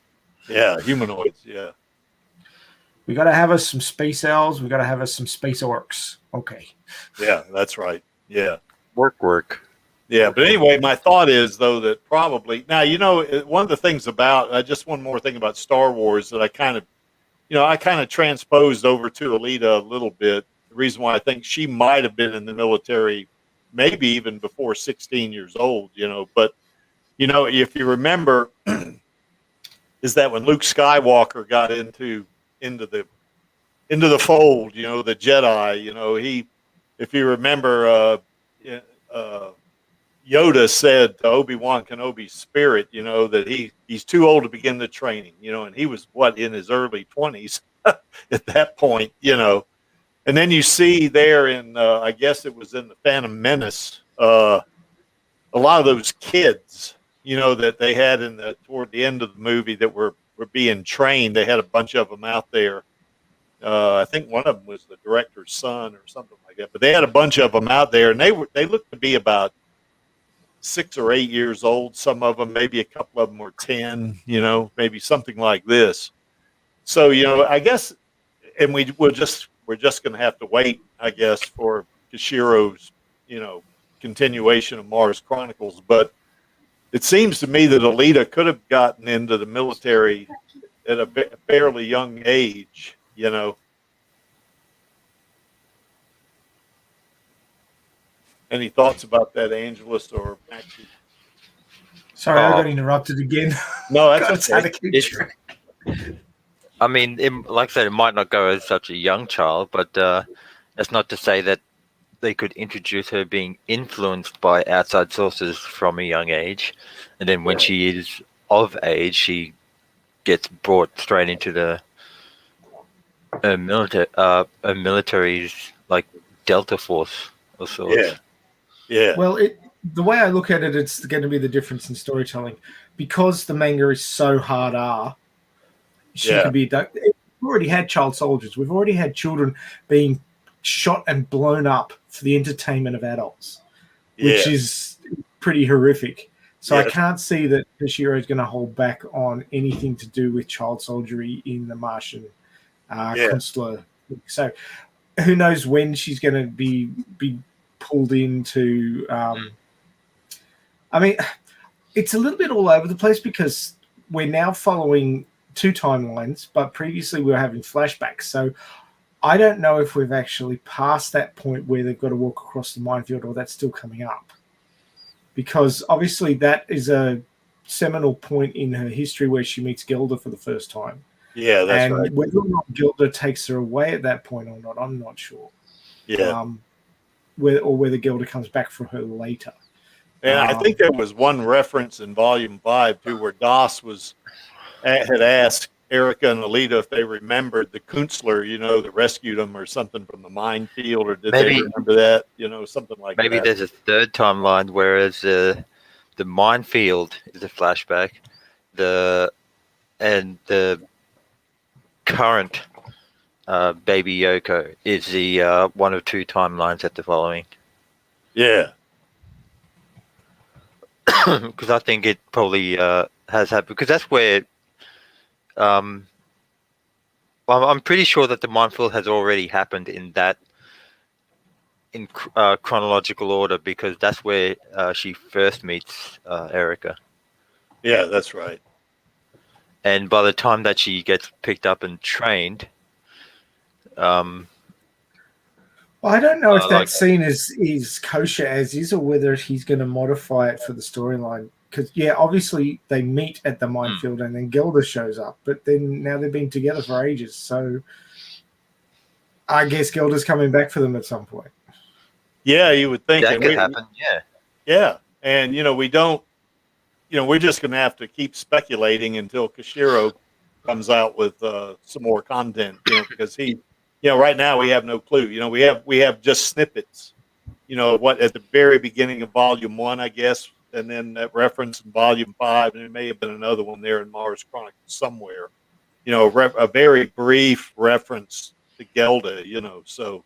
[SPEAKER 1] Humanoids. Yeah.
[SPEAKER 3] We got to have us some space elves. We got to have us some space orcs. Okay.
[SPEAKER 1] Yeah, that's right. Yeah.
[SPEAKER 2] Work.
[SPEAKER 1] Yeah, but anyway, my thought is, though, that probably now, one of the things about just one more thing about Star Wars that I kind of transposed over to Alita a little bit. The reason why I think she might have been in the military, maybe even before 16 years old, but if you remember, is that when Luke Skywalker got into the fold, the Jedi, he, if you remember, Yoda said to Obi-Wan Kenobi's spirit, that he's too old to begin the training, and he was in his early 20s at that point, and then you see there in, I guess it was in the Phantom Menace, a lot of those kids, that they had toward the end of the movie that were being trained. They had a bunch of them out there. I think one of them was the director's son or something like that. But they had a bunch of them out there, and they looked to be about 6 or 8 years old. Some of them, maybe a couple of them were 10. Maybe something like this. So I guess, and we're just going to have to wait, I guess, for Kishiro's continuation of Mars Chronicles. But it seems to me that Alita could have gotten into the military at a fairly young age, you know. Any thoughts about that, Angelus or Maxie?
[SPEAKER 3] Sorry, I
[SPEAKER 2] Oh.
[SPEAKER 3] got interrupted again.
[SPEAKER 1] No,
[SPEAKER 3] God,
[SPEAKER 1] that's
[SPEAKER 3] it's hard
[SPEAKER 1] okay.
[SPEAKER 3] to keep
[SPEAKER 2] It's-
[SPEAKER 3] track.
[SPEAKER 2] I mean, like I said, it might not go as such a young child, but that's not to say that they could introduce her being influenced by outside sources from a young age, and then when she is of age, she gets brought straight into the military's like Delta Force of sorts.
[SPEAKER 1] Yeah. Yeah.
[SPEAKER 3] Well, the way I look at it, it's going to be the difference in storytelling. Because the manga is so hard R, she could be... We've already had child soldiers. We've already had children being shot and blown up for the entertainment of adults, which is pretty horrific. So I can't see that Toshiro is going to hold back on anything to do with child soldiery in the Martian consular. So who knows when she's going to be pulled into... I mean, it's a little bit all over the place because we're now following two timelines, but previously we were having flashbacks. So I don't know if we've actually passed that point where they've got to walk across the minefield, or that's still coming up. Because obviously that is a seminal point in her history where she meets Gilda for the first time.
[SPEAKER 1] Yeah, that's right.
[SPEAKER 3] And whether or not Gilda takes her away at that point or not, I'm not sure.
[SPEAKER 1] Yeah.
[SPEAKER 3] Whether Gilda comes back for her later.
[SPEAKER 1] And I think there was one reference in Volume 5 too, where Das had asked Erica and Alita if they remembered the Kunstler, you know, that rescued them or something from the minefield, or did they remember that? You know, something like that.
[SPEAKER 2] Maybe there's a third timeline, whereas the minefield is a flashback, the current baby Yoko is the one of two timelines that they're following.
[SPEAKER 1] Yeah.
[SPEAKER 2] Because I think it probably has happened, because that's where I'm pretty sure that the minefield has already happened in chronological order, because that's where she first meets Erica.
[SPEAKER 1] Yeah, that's right.
[SPEAKER 2] And by the time that she gets picked up and trained,
[SPEAKER 3] well, I don't know if that scene is kosher as is, or whether he's going to modify it for the storyline. Because, obviously they meet at the minefield and then Gilda shows up, but then now they've been together for ages. So I guess Gilda's coming back for them at some point.
[SPEAKER 1] Yeah, you would think.
[SPEAKER 2] That could happen, yeah.
[SPEAKER 1] Yeah, and, we don't, we're just going to have to keep speculating until Koshiro comes out with some more content, because he... right now we have no clue. We have just snippets, what at the very beginning of Volume 1, I guess, and then that reference in Volume 5, and there may have been another one there in Mars Chronicles somewhere. A very brief reference to Gelda, so.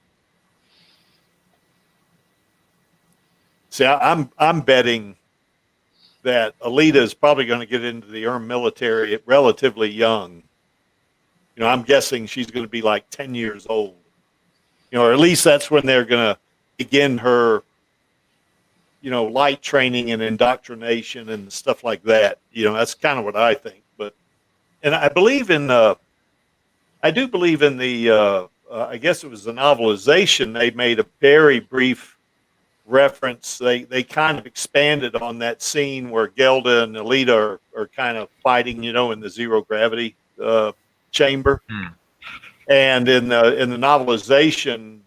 [SPEAKER 1] See, I'm betting that Alita is probably going to get into the armed military relatively young. I'm guessing she's going to be like 10 years old. Or at least that's when they're going to begin her, light training and indoctrination and stuff like that. That's kind of what I think. And I believe I do believe in the, I guess it was the novelization. They made a very brief reference. They kind of expanded on that scene where Gelda and Alita are kind of fighting, in the zero gravity chamber. And in the novelization,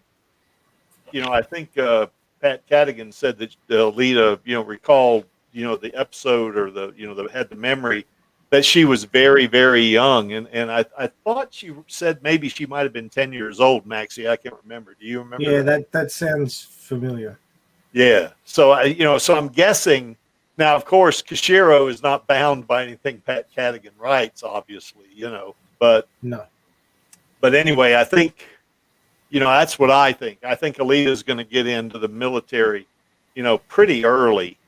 [SPEAKER 1] I think Pat Cadigan said that Alita, recalled, the episode, or that had the memory that she was very, very young. And I thought she said maybe she might have been 10 years old, Maxie. I can't remember. Do you remember?
[SPEAKER 3] Yeah, that sounds familiar.
[SPEAKER 1] Yeah. So, so I'm guessing now, of course, Koshiro is not bound by anything Pat Cadigan writes, obviously, but
[SPEAKER 3] no. But
[SPEAKER 1] anyway, I think, that's what I think. I think Alita is going to get into the military, pretty early.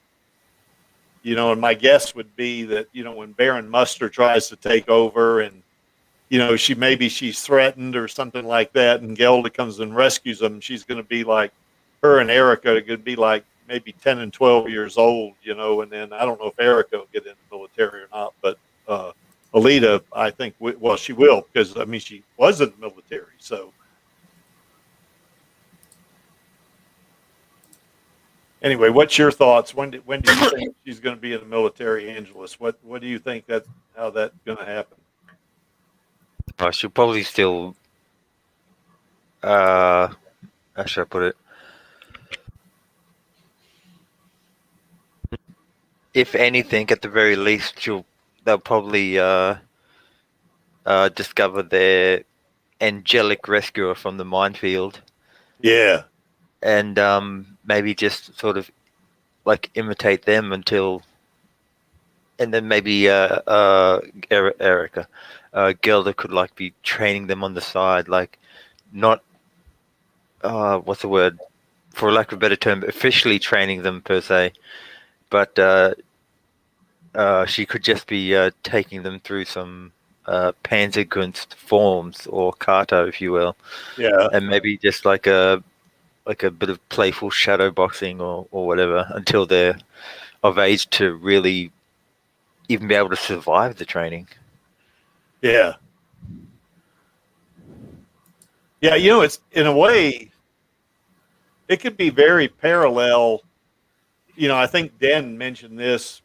[SPEAKER 1] And my guess would be that, when Baron Muster tries to take over and, she's threatened or something like that, and Gelda comes and rescues them, she's going to be like, her and Erica are going to be like maybe 10 and 12 years old, and then I don't know if Erica will get in the military or not, but Alita, I think, well, she will, because I mean, she was in the military. So anyway, what's your thoughts? When do you think she's going to be in the military, Angelus? What do you think how that's going to happen?
[SPEAKER 2] I should probably still. How should I put it? If anything, at the very least, they'll probably discover their angelic rescuer from the minefield.
[SPEAKER 1] Yeah.
[SPEAKER 2] And maybe just sort of like imitate them until, and then maybe Erica, Gelda could like be training them on the side, like not what's the word, for lack of a better term, officially training them per se, but she could just be taking them through some Panzerkunst forms or kata, if you will.
[SPEAKER 1] Yeah.
[SPEAKER 2] And maybe just like a bit of playful shadow boxing or whatever until they're of age to really even be able to survive the training.
[SPEAKER 1] Yeah. Yeah, it's in a way, it could be very parallel. I think Dan mentioned this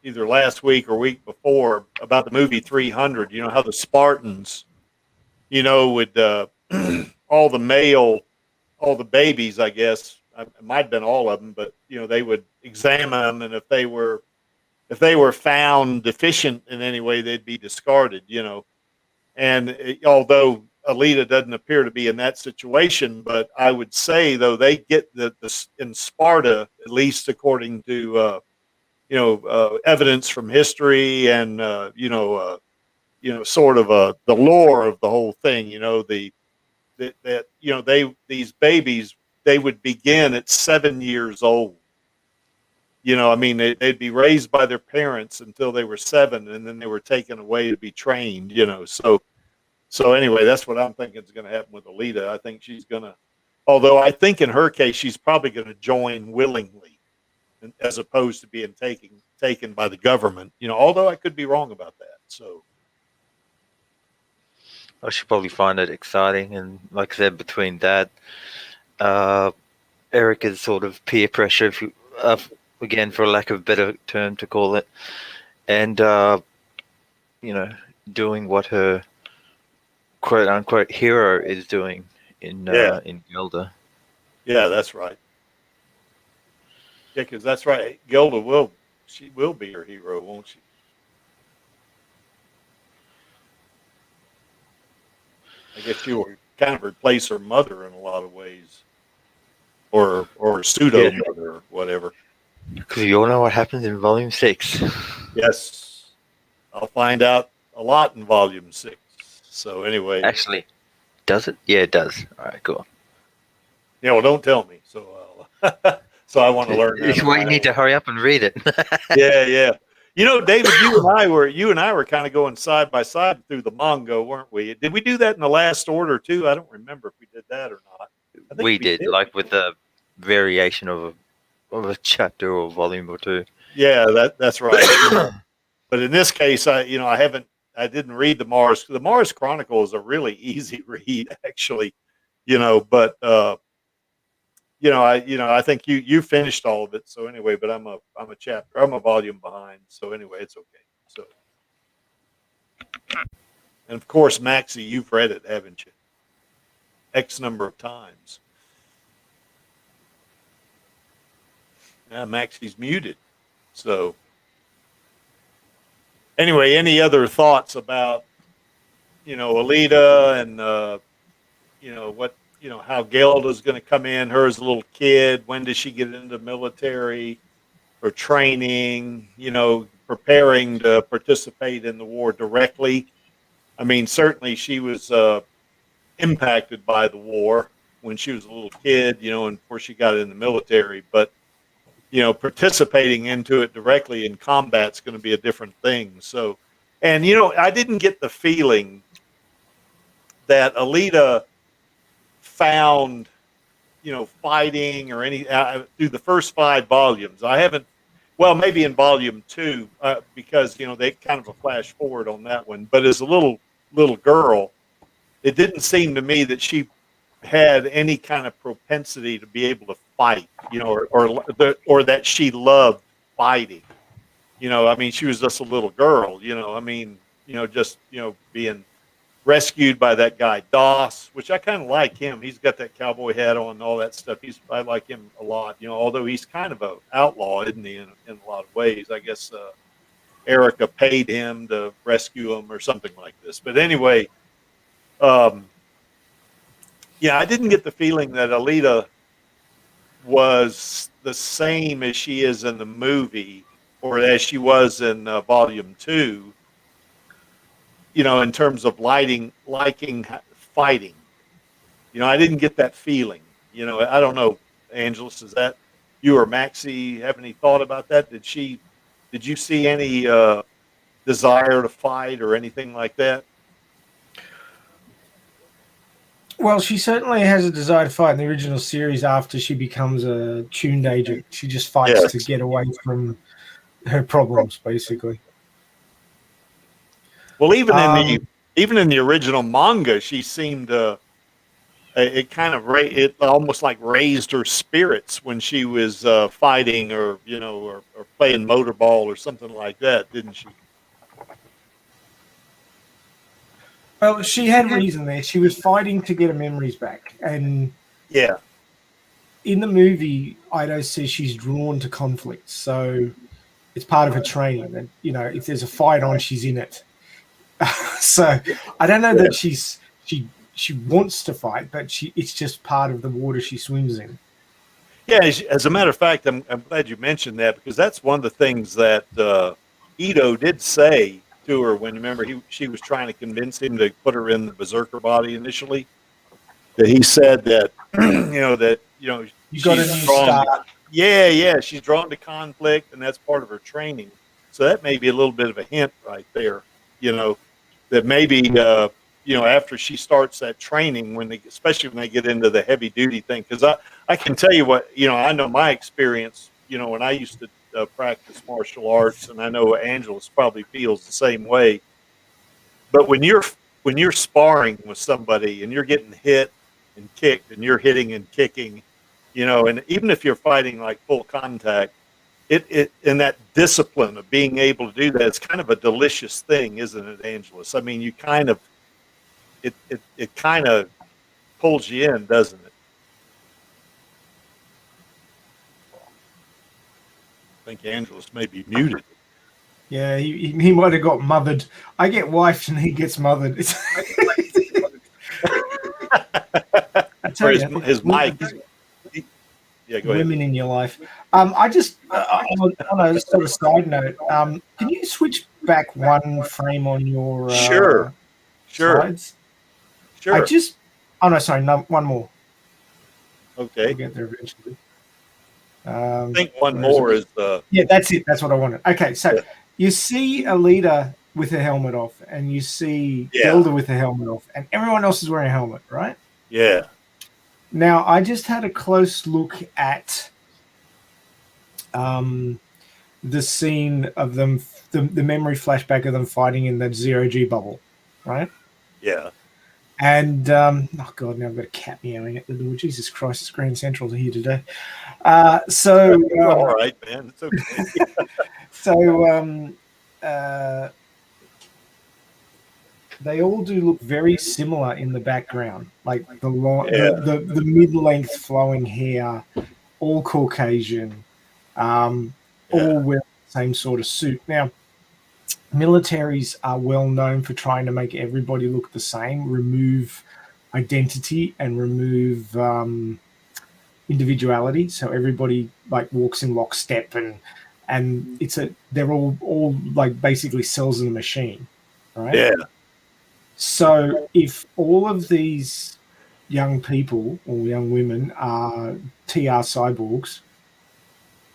[SPEAKER 1] either last week or week before about the movie 300. How the Spartans, would all the babies, I guess, it might have been all of them, but they would examine them, and if they were found deficient in any way, they'd be discarded. And although Alita doesn't appear to be in that situation, but I would say though they get the in Sparta, at least according to evidence from history and sort of the lore of the whole thing. These babies, they would begin at 7 years old. I mean, they'd be raised by their parents until they were 7, and then they were taken away to be trained. So anyway, that's what I'm thinking is going to happen with Alita. I think she's going to, although I think in her case, she's probably going to join willingly, as opposed to being taken by the government. Although I could be wrong about that. So
[SPEAKER 2] I should probably find it exciting, and like I said, between that, Erica's sort of peer pressure, if you, again, for lack of a better term to call it, and doing what her quote unquote hero is doing in Gelda.
[SPEAKER 1] Yeah, that's right. Yeah, because that's right. Gelda will be her hero, won't she? I guess she will kind of replace her mother in a lot of ways, or pseudo mother, or whatever.
[SPEAKER 2] Because you all know what happens in Volume 6.
[SPEAKER 1] Yes, I'll find out a lot in Volume 6. So anyway,
[SPEAKER 2] actually, does it? Yeah, it does. All right, cool.
[SPEAKER 1] Yeah, well, don't tell me. So, so I want to learn.
[SPEAKER 2] It's why you need to hurry up and read it.
[SPEAKER 1] Yeah. David, you and I were kind of going side by side through the manga, weren't we? Did we do that in the last order too? I don't remember if we did that or not. I think
[SPEAKER 2] we did, like with a variation of a chapter or volume or two.
[SPEAKER 1] Yeah, that's right. But in this case, I didn't read the Mars. The Mars Chronicle is a really easy read, actually. But I think you finished all of it. So anyway, but I'm a volume behind. So anyway, it's okay. So, and of course, Maxie, you've read it, haven't you? X number of times. Now Maxie's muted. So anyway, any other thoughts about Alita and what how Gelda's going to come in? Her as a little kid. When does she get into the military or training? Preparing to participate in the war directly. I mean, certainly she was impacted by the war when she was a little kid. And before she got in the military, but participating into it directly in combat is going to be a different thing. So, and I didn't get the feeling that Alita found, fighting or any through the first 5 volumes. I haven't. Well, maybe in volume 2, because they kind of a flash forward on that one. But as a little girl, it didn't seem to me that she had any kind of propensity to be able to fight, or that she loved fighting. I mean, she was just a little girl. I mean, just being rescued by that guy Doss, which I kind of like him. He's got that cowboy hat on and all that stuff. I like him a lot. Although he's kind of an outlaw, isn't he? In a lot of ways, I guess Erica paid him to rescue him or something like this. But anyway, yeah, I didn't get the feeling that Alita was the same as she is in the movie, or as she was in volume 2. In terms of liking fighting. I didn't get that feeling. I don't know, Angelus, is that you or Maxie have any thought about that? Did you see any desire to fight or anything like that?
[SPEAKER 3] Well, she certainly has a desire to fight in the original series after she becomes a tuned agent. She just fights to get away from her problems, basically.
[SPEAKER 1] Well, even in the original manga, she seemed it almost like raised her spirits when she was fighting or playing motorball or something like that, didn't she?
[SPEAKER 3] Well, she had reason there. She was fighting to get her memories back, and
[SPEAKER 1] yeah,
[SPEAKER 3] in the movie, Ido says she's drawn to conflict, so it's part of her training. And if there's a fight on, she's in it. So I don't know that she wants to fight, but it's just part of the water she swims in.
[SPEAKER 1] Yeah, as a matter of fact, I'm glad you mentioned that, because that's one of the things that Ito did say to her when, remember, she was trying to convince him to put her in the berserker body initially. That he said that
[SPEAKER 3] you got a new start.
[SPEAKER 1] Yeah, she's drawn to conflict, and that's part of her training. So that may be a little bit of a hint right there. That maybe after she starts that training, especially when they get into the heavy duty thing, because I can tell you what, I know my experience, when I used to practice martial arts, and I know Angelus probably feels the same way. But when you're sparring with somebody and you're getting hit and kicked and you're hitting and kicking, and even if you're fighting like full contact, it in that discipline of being able to do that, it's kind of a delicious thing, isn't it, Angelus? I mean, you kind of it kind of pulls you in, doesn't it? I think Angelus may be muted.
[SPEAKER 3] Yeah, he might have got mothered. I get wifed and he gets mothered. I tell you,
[SPEAKER 1] his mic. Yeah, go ahead.
[SPEAKER 3] Women in your life. I just on a sort of side note, can you switch back one frame on your
[SPEAKER 1] sure
[SPEAKER 3] slides?
[SPEAKER 1] Sure.
[SPEAKER 3] One more.
[SPEAKER 1] Okay.
[SPEAKER 3] We'll get there eventually.
[SPEAKER 1] I think one more is the.
[SPEAKER 3] Yeah, that's it. That's what I wanted. Okay, so you see Alita with her helmet off, and you see Zelda with her helmet off, and everyone else is wearing a helmet, right?
[SPEAKER 1] Yeah.
[SPEAKER 3] Now, I just had a close look at the scene of them, the memory flashback of them fighting in that zero-G bubble, right?
[SPEAKER 1] Yeah.
[SPEAKER 3] And, oh, God, now I've got a cat meowing at the door. Jesus Christ, it's Grand Central here today. All
[SPEAKER 1] right, man. It's okay.
[SPEAKER 3] They all do look very similar in the background, like the mid-length flowing hair, all Caucasian, all wearing the same sort of suit. Now, militaries are well known for trying to make everybody look the same, remove identity and remove individuality, so everybody like walks in lockstep, and they're all like basically cells in a machine, right?
[SPEAKER 1] Yeah.
[SPEAKER 3] So if all of these young people or young women are TR cyborgs,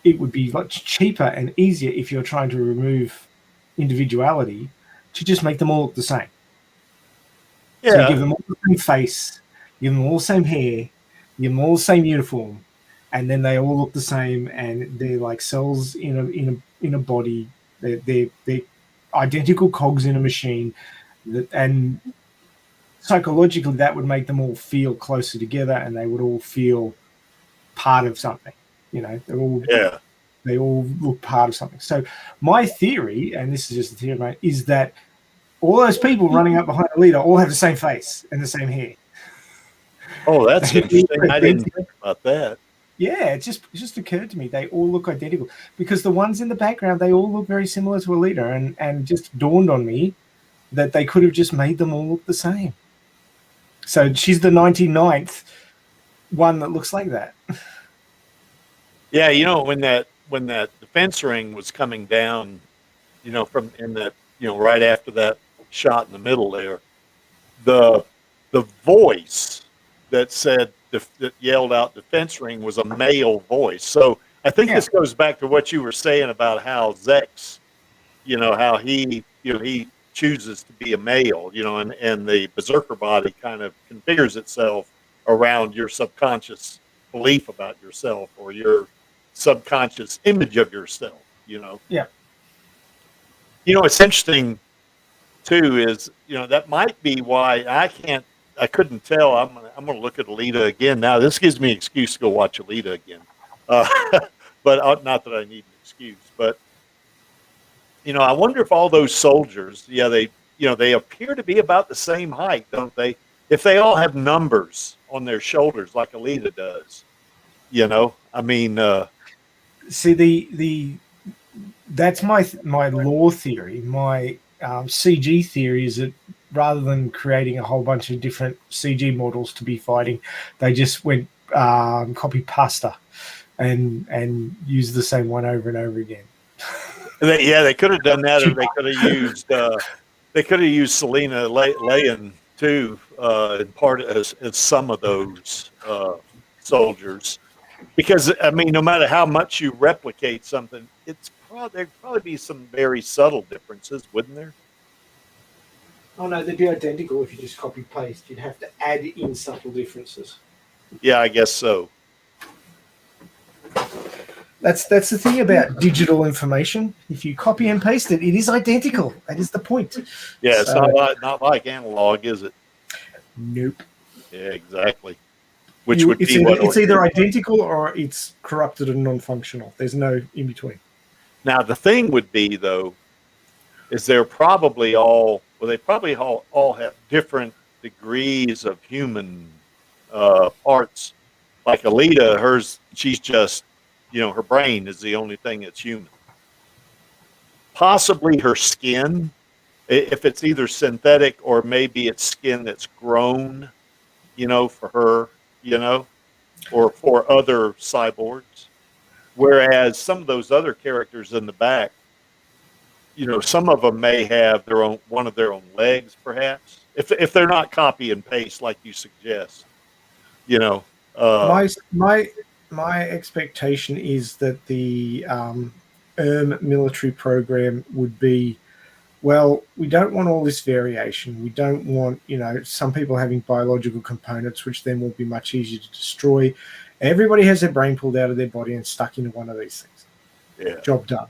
[SPEAKER 3] it would be much cheaper and easier if you're trying to remove individuality to just make them all look the same. Yeah. So you give them all the same face, give them all the same hair, give them all the same uniform, and then they all look the same, and they're like cells in a body. They're identical cogs in a machine, and psychologically that would make them all feel closer together, and they would all feel part of something. They all look part of something. So my theory, and this is just a theory, mate, is that all those people running up behind Alita all have the same face and the same hair.
[SPEAKER 1] Oh, that's interesting. I didn't think about that.
[SPEAKER 3] Yeah, it just occurred to me. They all look identical because the ones in the background, they all look very similar to Alita, and just dawned on me that they could have just made them all look the same. So she's the 99th one that looks like that.
[SPEAKER 1] Yeah, when that defense ring was coming down, from in that, right after that shot in the middle there, the voice that said that yelled out defense ring was a male voice. So I think this goes back to what you were saying about how Zex, how he chooses to be a male, and the berserker body kind of configures itself around your subconscious belief about yourself or your subconscious image of yourself,
[SPEAKER 3] Yeah.
[SPEAKER 1] It's interesting too is, that might be why I couldn't tell. I'm going to look at Alita again now. This gives me an excuse to go watch Alita again. But not that I need an excuse, but I wonder if all those soldiers, they appear to be about the same height, don't they? If they all have numbers on their shoulders like Alita does, I mean,
[SPEAKER 3] see that's my lore theory. My CG theory is that rather than creating a whole bunch of different CG models to be fighting, they just went copy pasta and used the same one over and over again.
[SPEAKER 1] They could have done that, or they could have used Selena Leyen too, in part as some of those soldiers, because I mean, no matter how much you replicate something, there'd probably be some very subtle differences, wouldn't there?
[SPEAKER 3] Oh no, they'd be identical if you just copy paste. You'd have to add in subtle differences.
[SPEAKER 1] Yeah, I guess so.
[SPEAKER 3] That's the thing about digital information. If you copy and paste it, it is identical. That is the point.
[SPEAKER 1] Yeah, it's not like analog, is it?
[SPEAKER 3] Nope.
[SPEAKER 1] Yeah, exactly. It's
[SPEAKER 3] either identical or it's corrupted and non-functional. There's no in between.
[SPEAKER 1] Now the thing would be though, is they probably all have different degrees of human parts. Like Alita, she's just, her brain is the only thing that's human. Possibly her skin, if it's either synthetic or maybe it's skin that's grown, for her, or for other cyborgs. Whereas some of those other characters in the back, some of them may have one of their own legs, perhaps, if they're not copy and paste like you suggest.
[SPEAKER 3] My expectation is that the military program would be, well, we don't want all this variation. We don't want, some people having biological components, which then will be much easier to destroy. Everybody has their brain pulled out of their body and stuck into one of these things.
[SPEAKER 1] Yeah.
[SPEAKER 3] Job done.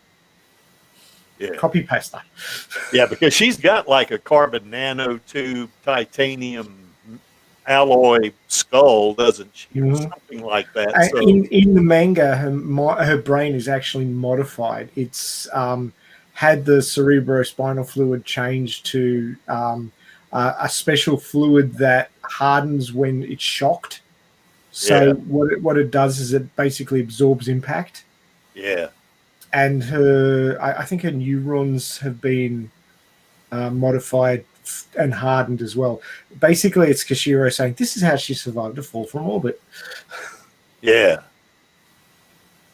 [SPEAKER 1] Yeah.
[SPEAKER 3] Copy paste that.
[SPEAKER 1] Yeah, because she's got like a carbon nanotube, titanium alloy skull, doesn't she?
[SPEAKER 3] Mm-hmm.
[SPEAKER 1] Something like that. So.
[SPEAKER 3] In the manga, her brain is actually modified. It's had the cerebrospinal fluid changed to a special fluid that hardens when it's shocked. So what it does is it basically absorbs impact.
[SPEAKER 1] Yeah.
[SPEAKER 3] And I think her neurons have been modified and hardened as well. Basically, it's Kishiro saying this is how she survived a fall from orbit.
[SPEAKER 1] Yeah.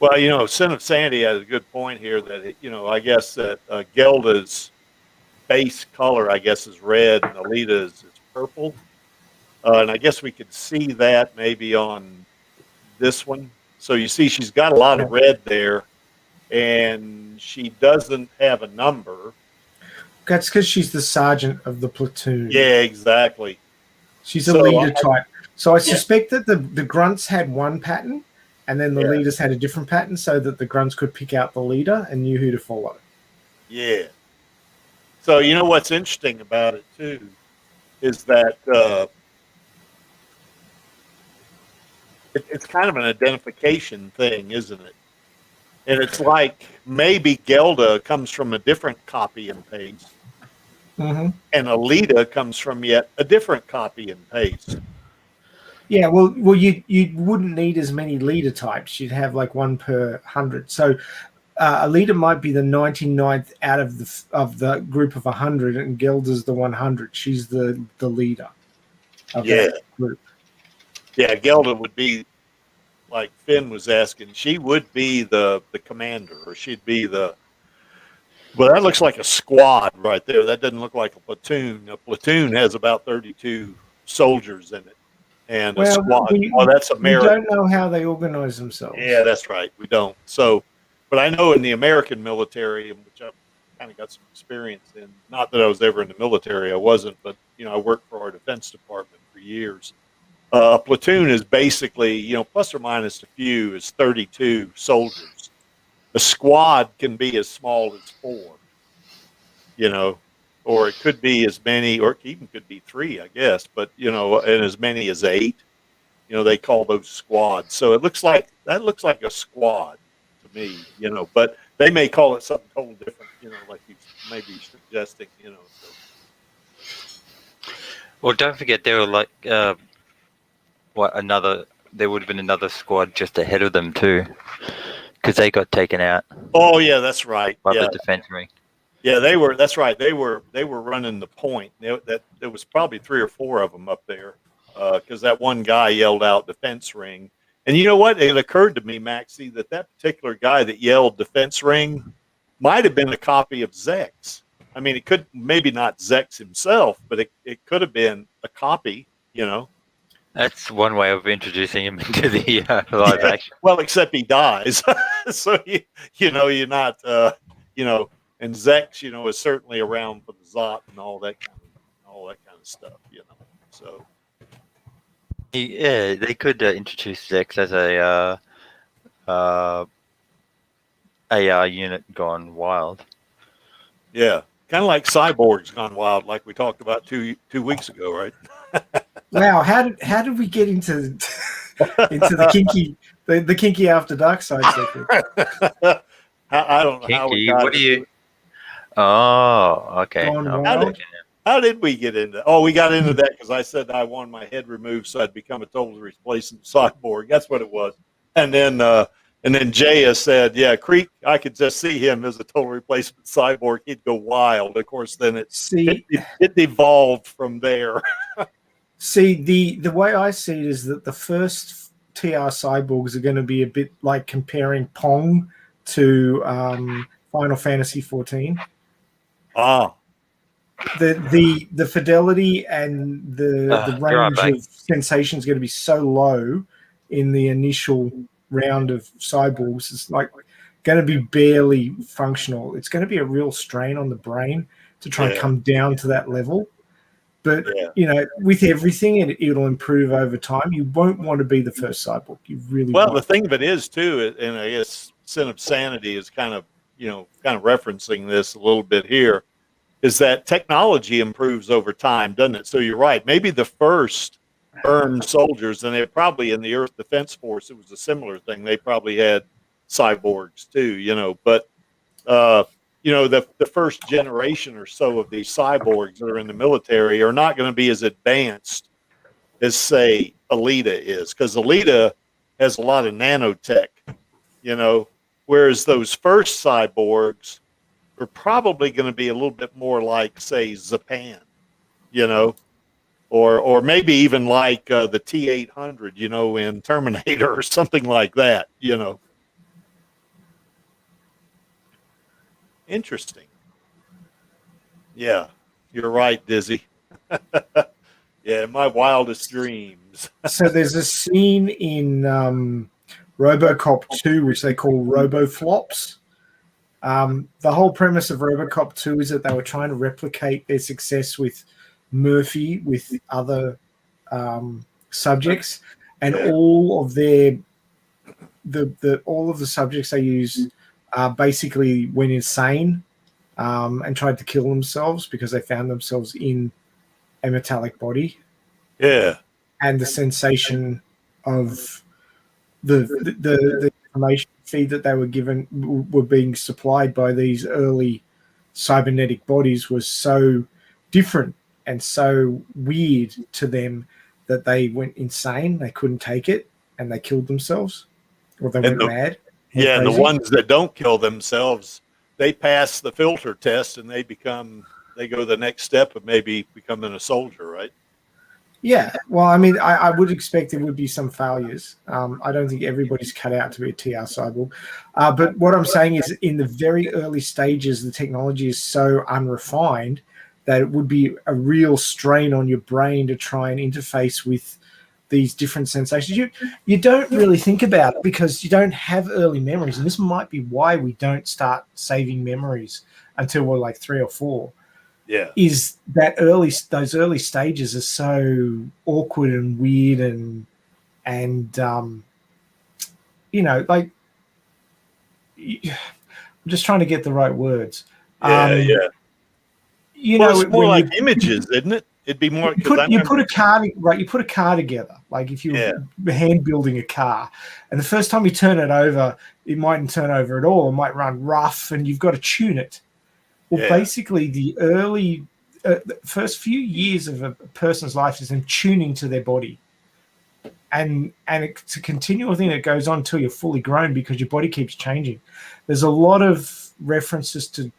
[SPEAKER 1] Well, Son of Sandy has a good point here that, I guess that Gelda's base color, I guess, is red and Alita's is purple. And I guess we could see that maybe on this one. So you see she's got a lot of red there, and she doesn't have a number.
[SPEAKER 3] That's because she's the sergeant of the platoon.
[SPEAKER 1] Yeah, exactly.
[SPEAKER 3] She's a leader type. So I suspect that the grunts had one pattern, and then the
[SPEAKER 1] Yeah.
[SPEAKER 3] leaders had a different pattern so that the grunts could pick out the leader and knew who to follow.
[SPEAKER 1] Yeah. So you know what's interesting about it too is that it's kind of an identification thing, isn't it? And it's like maybe Gelda comes from a different copy and paste,
[SPEAKER 3] Mm-hmm.
[SPEAKER 1] and Alita comes from yet a different copy and paste.
[SPEAKER 3] Yeah, well, you wouldn't need as many leader types. You'd have like one per 100. So a leader might be the 99th out of the group of 100, and Gelda's the 100. She's the leader of that group.
[SPEAKER 1] Yeah, Gelda would be, like Finn was asking, she would be the commander, or she'd be the. Well, that looks like a squad right there. That doesn't look like a platoon. A platoon has about 32 soldiers in it, and a squad. That's American.
[SPEAKER 3] We don't know how they organize themselves.
[SPEAKER 1] Yeah, that's right. We don't. So, but I know in the American military, which I've kind of got some experience in. Not that I was ever in the military. I wasn't, but I worked for our Defense Department for years. A platoon is basically, plus or minus a few, is 32 soldiers. A squad can be as small as 4, or it could be as many, or it even could be 3, I guess, but, and as many as 8. They call those squads. So that looks like a squad to me, but they may call it something totally different, like you may be suggesting, So.
[SPEAKER 2] Well, don't forget there were like, there would have been another squad just ahead of them too, because they got taken out.
[SPEAKER 1] Oh yeah, that's right.
[SPEAKER 2] By the defense ring.
[SPEAKER 1] Yeah, they were. That's right. They were running the point. There was probably 3 or 4 of them up there, because that one guy yelled out defense ring. And you know what? It occurred to me, Maxie, that particular guy that yelled defense ring might have been a copy of Zex. I mean, it could maybe not Zex himself, but it could have been a copy.
[SPEAKER 2] That's one way of introducing him into the live action.
[SPEAKER 1] Well, except he dies, so you're not, and Zex, is certainly around for the Zot and all that kind of stuff, So
[SPEAKER 2] yeah, they could introduce Zex as a AR unit gone wild.
[SPEAKER 1] Yeah, kind of like Cyborgs gone wild, like we talked about two weeks ago, right?
[SPEAKER 3] Wow, how did we get into the kinky after dark side segment?
[SPEAKER 1] I don't know
[SPEAKER 2] kinky,
[SPEAKER 1] how we got
[SPEAKER 2] what do you? Oh, okay.
[SPEAKER 1] How did we get into? Oh, we got into that because I said I wanted my head removed so I'd become a total replacement cyborg. That's what it was. And then Jaya said, "Yeah, Creek. I could just see him as a total replacement cyborg. He'd go wild." Of course, then it evolved from there.
[SPEAKER 3] See, the way I see it is that the first TR cyborgs are going to be a bit like comparing Pong to Final Fantasy 14.
[SPEAKER 1] Ah.
[SPEAKER 3] The fidelity and the range of sensation is going to be so low in the initial round of cyborgs. It's like going to be barely functional. It's going to be a real strain on the brain to try and come down to that level. But, with everything, it'll improve over time. You won't want to be the first cyborg. You really won't.
[SPEAKER 1] The thing of it is, too, and I guess Sin of Sanity is kind of referencing this a little bit here, is that technology improves over time, doesn't it? So you're right. Maybe the first earned soldiers, and they probably in the Earth Defense Force, it was a similar thing. They probably had cyborgs, too, but... the first generation or so of these cyborgs that are in the military are not going to be as advanced as, say, Alita is, because Alita has a lot of nanotech, whereas those first cyborgs are probably going to be a little bit more like, say, Zapan, or maybe even like the T-800, in Terminator or something like that, Interesting. Yeah, you're right, Dizzy. Yeah, my wildest dreams.
[SPEAKER 3] So there's a scene in RoboCop 2, which they call RoboFlops. The whole premise of RoboCop 2 is that they were trying to replicate their success with Murphy with other subjects, and all of their all of the subjects they use basically went insane and tried to kill themselves because they found themselves in a metallic body.
[SPEAKER 1] Yeah.
[SPEAKER 3] And the sensation of the information feed that they were given were being supplied by these early cybernetic bodies was so different and so weird to them that they went insane. They couldn't take it and they killed themselves, or they went mad.
[SPEAKER 1] Yeah, and the ones that don't kill themselves, they pass the filter test and they go the next step of maybe becoming a soldier, right?
[SPEAKER 3] Yeah, well, I mean, I would expect there would be some failures. I don't think everybody's cut out to be a TR cyborg. But what I'm saying is in the very early stages, the technology is so unrefined that it would be a real strain on your brain to try and interface with these different sensations. You don't really think about it because you don't have early memories. And this might be why we don't start saving memories until we're like 3 or 4.
[SPEAKER 1] Yeah,
[SPEAKER 3] is that those early stages are so awkward and weird and like I'm just trying to get the right words.
[SPEAKER 1] Yeah. It's more like images, isn't it? It'd be more.
[SPEAKER 3] You put a car together. Like if you're hand building a car, and the first time you turn it over, it mightn't turn over at all. It might run rough, and you've got to tune it. Well, basically, the early the first few years of a person's life is them tuning to their body, and it's a continual thing that goes on until you're fully grown because your body keeps changing. There's a lot of references to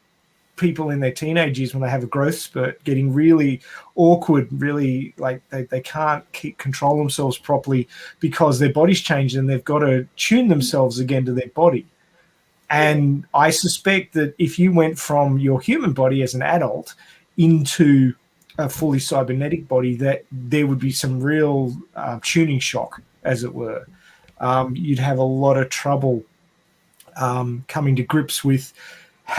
[SPEAKER 3] people in their teenage years when they have a growth spurt getting really awkward, really like they can't control themselves properly because their body's changed and they've got to tune themselves again to their body. And I suspect that if you went from your human body as an adult into a fully cybernetic body, that there would be some real tuning shock, as it were. You'd have a lot of trouble coming to grips with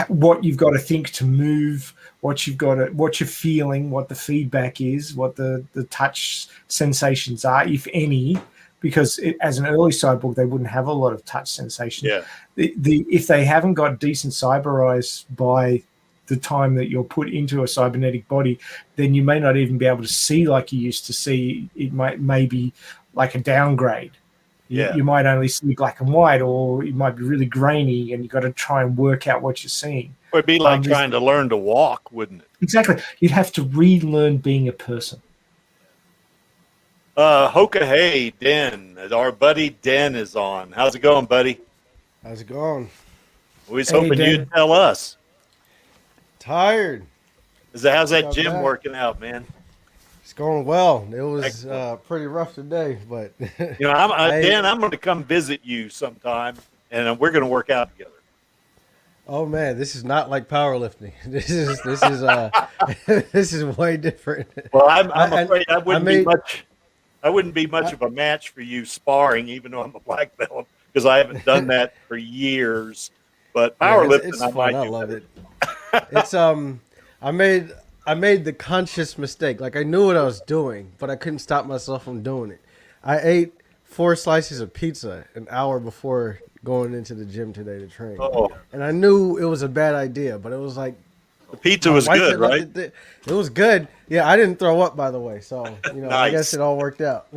[SPEAKER 3] what you've got to think to move, what you're feeling, what the feedback is, what the touch sensations are, if any. Because as an early cyborg, they wouldn't have a lot of touch sensation.
[SPEAKER 1] Yeah.
[SPEAKER 3] If they haven't got decent cyber eyes by the time that you're put into a cybernetic body, then you may not even be able to see like you used to see. It may be like a downgrade. You might only see black and white, or it might be really grainy, and you've got to try and work out what you're seeing.
[SPEAKER 1] Or it'd be like trying to learn to walk, wouldn't it?
[SPEAKER 3] Exactly. You'd have to relearn being a person.
[SPEAKER 1] Hoka Hey, Den, our buddy Den is on. How's it going, buddy?
[SPEAKER 4] How's it going?
[SPEAKER 1] We was hoping you'd tell us.
[SPEAKER 4] Tired.
[SPEAKER 1] How's that gym working out, man?
[SPEAKER 4] It's going well. It was pretty rough today, but
[SPEAKER 1] Dan, I'm going to come visit you sometime, and we're going to work out together.
[SPEAKER 4] Oh man, this is not like powerlifting. This is this is way different.
[SPEAKER 1] Well, I'm afraid I wouldn't be much of a match for you sparring, even though I'm a black belt, because I haven't done that for years. But powerlifting,
[SPEAKER 4] it's fun. I love it. It's I made the conscious mistake. Like I knew what I was doing, but I couldn't stop myself from doing it. I ate 4 slices of pizza an hour before going into the gym today to train. And I knew it was a bad idea, but it was like
[SPEAKER 1] the pizza was good, right?
[SPEAKER 4] It was good. Yeah, I didn't throw up, by the way, so
[SPEAKER 1] Nice.
[SPEAKER 4] I guess it all worked out.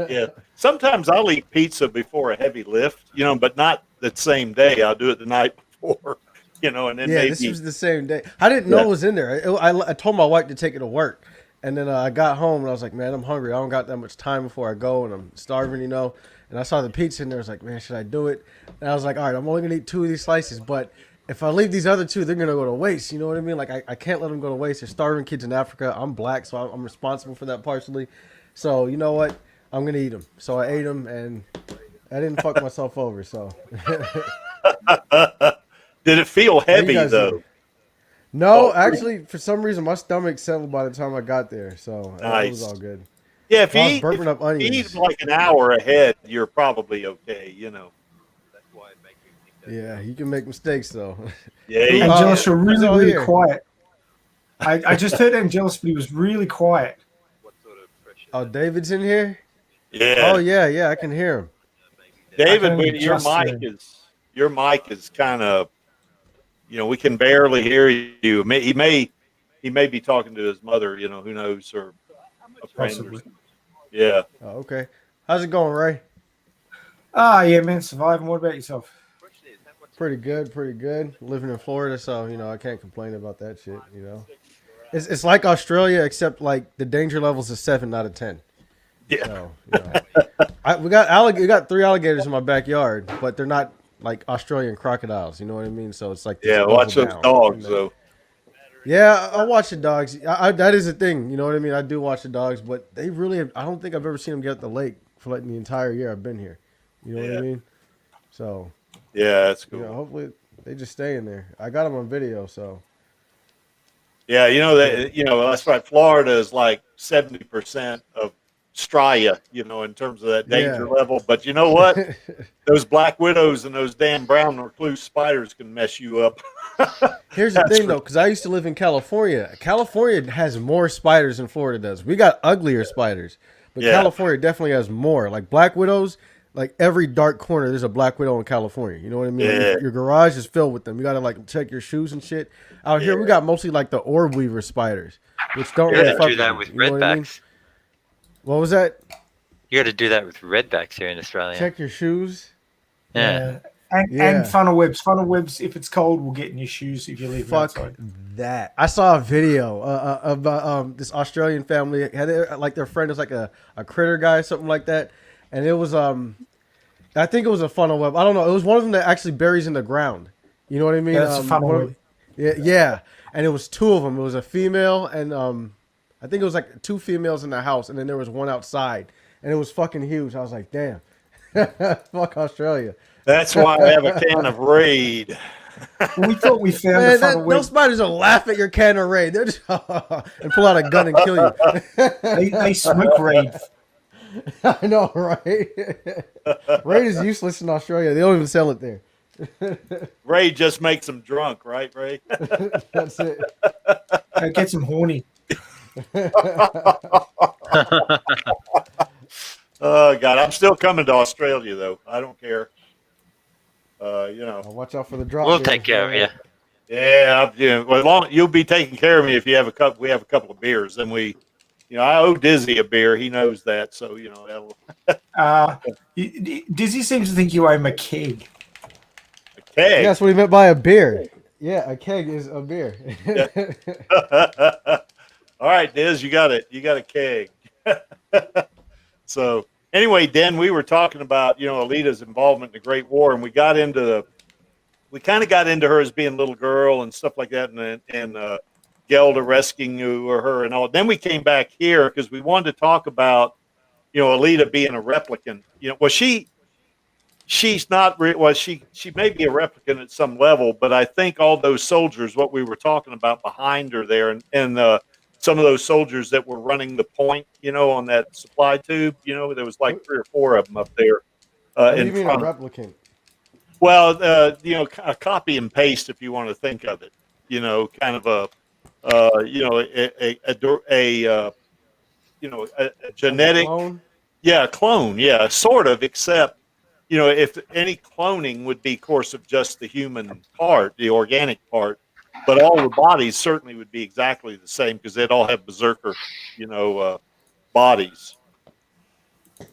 [SPEAKER 1] Yeah, sometimes I'll eat pizza before a heavy lift, but not the same day. I'll do it the night before, and then maybe.
[SPEAKER 4] This was the same day. I didn't know it was in there. I told my wife to take it to work, and then I got home and I was like, man, I'm hungry. I don't got that much time before I go, and I'm starving, And I saw the pizza in there. I was like, man, should I do it? And I was like, all right, I'm only gonna eat 2 of these slices, but if I leave these other 2, they're gonna go to waste. You know what I mean? Like I can't let them go to waste. There's starving kids in Africa. I'm black, so I'm responsible for that partially. So you know what? I'm gonna eat them. So I ate them, and I didn't fuck myself over. So.
[SPEAKER 1] Did it feel heavy though?
[SPEAKER 4] No, actually, for some reason, my stomach settled by the time I got there, so
[SPEAKER 1] nice.
[SPEAKER 4] It was all good.
[SPEAKER 1] Yeah, if you eat like an hour ahead, you're probably okay. That's why it makes me think that.
[SPEAKER 4] Yeah, you can make mistakes though.
[SPEAKER 3] Yeah, Angelus, you're really quiet. I just heard Angelus, but he was really quiet.
[SPEAKER 4] What sort of pressure? Oh, David's in here?
[SPEAKER 1] Yeah.
[SPEAKER 4] Oh, yeah, I can hear him.
[SPEAKER 1] David,
[SPEAKER 3] only
[SPEAKER 1] your
[SPEAKER 3] just
[SPEAKER 1] mic
[SPEAKER 3] hear.
[SPEAKER 1] is kind of, we can barely hear you. He may be talking to his mother. Who knows, or a friend or
[SPEAKER 3] Possibly.
[SPEAKER 1] something. Yeah.
[SPEAKER 4] Oh, okay. How's it going, Ray?
[SPEAKER 3] Yeah, man, surviving. What about yourself?
[SPEAKER 4] Pretty good, pretty good. Living in Florida, so I can't complain about that shit. It's like Australia, except like the danger level's a 7 out of 10.
[SPEAKER 1] Yeah.
[SPEAKER 4] So we got 3 alligators in my backyard, but they're not like Australian crocodiles. You know what I mean? So it's like this
[SPEAKER 1] Yeah. Watch
[SPEAKER 4] level
[SPEAKER 1] those
[SPEAKER 4] down,
[SPEAKER 1] dogs, though.
[SPEAKER 4] Yeah, I watch the dogs. That is a thing. You know what I mean? I do watch the dogs, but they really, I don't think I've ever seen them get at the lake for like the entire year I've been here. You know what I mean? So,
[SPEAKER 1] Yeah, that's cool.
[SPEAKER 4] Hopefully they just stay in there. I got them on video, so.
[SPEAKER 1] Yeah, that's right. Florida is like 70% of Australia, in terms of that danger level. But you know what? Those black widows and those damn brown recluse spiders can mess you up.
[SPEAKER 4] Here's the thing, though, because I used to live in California. California has more spiders than Florida does. We got uglier spiders, but California definitely has more. Like black widows, like every dark corner, there's a black widow in California. You know what I mean?
[SPEAKER 1] Yeah.
[SPEAKER 4] Like your garage is filled with them. You got to like check your shoes and shit. Out here, we got mostly like the orb weaver spiders, which don't really fuck
[SPEAKER 2] do that with redbacks.
[SPEAKER 4] I mean? What was that?
[SPEAKER 2] You got to do that with redbacks here in Australia.
[SPEAKER 4] Check your shoes.
[SPEAKER 2] Yeah.
[SPEAKER 3] And funnel webs. Funnel webs, if it's cold, will get in your shoes if you leave them outside.
[SPEAKER 4] That. I saw a video of this Australian family. Like their friend was like a critter guy, something like that. And it was, I think it was a funnel web. I don't know. It was one of them that actually buries in the ground. You know what I mean?
[SPEAKER 3] Yeah, that's a funnel web.
[SPEAKER 4] Yeah. And it was 2 of them. It was a female and I think it was like 2 females in the house. And then there was one outside. And it was fucking huge. I was like, damn. Fuck Australia.
[SPEAKER 1] That's why I have a can of Raid.
[SPEAKER 3] We thought we found the funnel web.
[SPEAKER 4] Those spiders will laugh at your can of Raid. They're just and pull out a gun and kill you.
[SPEAKER 3] They smoke Raid.
[SPEAKER 4] I know, right? Raid is useless in Australia. They don't even sell it there.
[SPEAKER 1] Ray just makes them drunk, right, Ray?
[SPEAKER 4] That's it.
[SPEAKER 3] It gets them horny.
[SPEAKER 1] Oh, God. I'm still coming to Australia, though. I don't care.
[SPEAKER 4] Watch out for the drop.
[SPEAKER 2] We'll take care of you.
[SPEAKER 1] Yeah. Well, you'll be taking care of me if you have a cup. We have a couple of beers. Then I owe Dizzy a beer. He knows that. So,
[SPEAKER 3] Dizzy seems to think you owe him a keg.
[SPEAKER 1] A keg?
[SPEAKER 4] Yeah, that's what he meant by a beer. Yeah, a keg is a beer.
[SPEAKER 1] All right, Diz, you got it. You got a keg. So, anyway, Dan, we were talking about, Alita's involvement in the Great War, and we kind of got into her as being a little girl and stuff like that, and Gelda rescuing her and all. Then we came back here because we wanted to talk about, Alita being a replicant. She's not. She may be a replicant at some level, but I think all those soldiers, what we were talking about behind her there, and some of those soldiers that were running the point, on that supply tube, there was like 3 or 4 of them up there.
[SPEAKER 4] What do you mean a replicant?
[SPEAKER 1] Well, a copy and paste, if you want to think of it, kind of a genetic,
[SPEAKER 4] clone?
[SPEAKER 1] Yeah, a clone, yeah, sort of, except, if any cloning would be, of course, of just the human part, the organic part, but all the bodies certainly would be exactly the same because they'd all have berserker, bodies.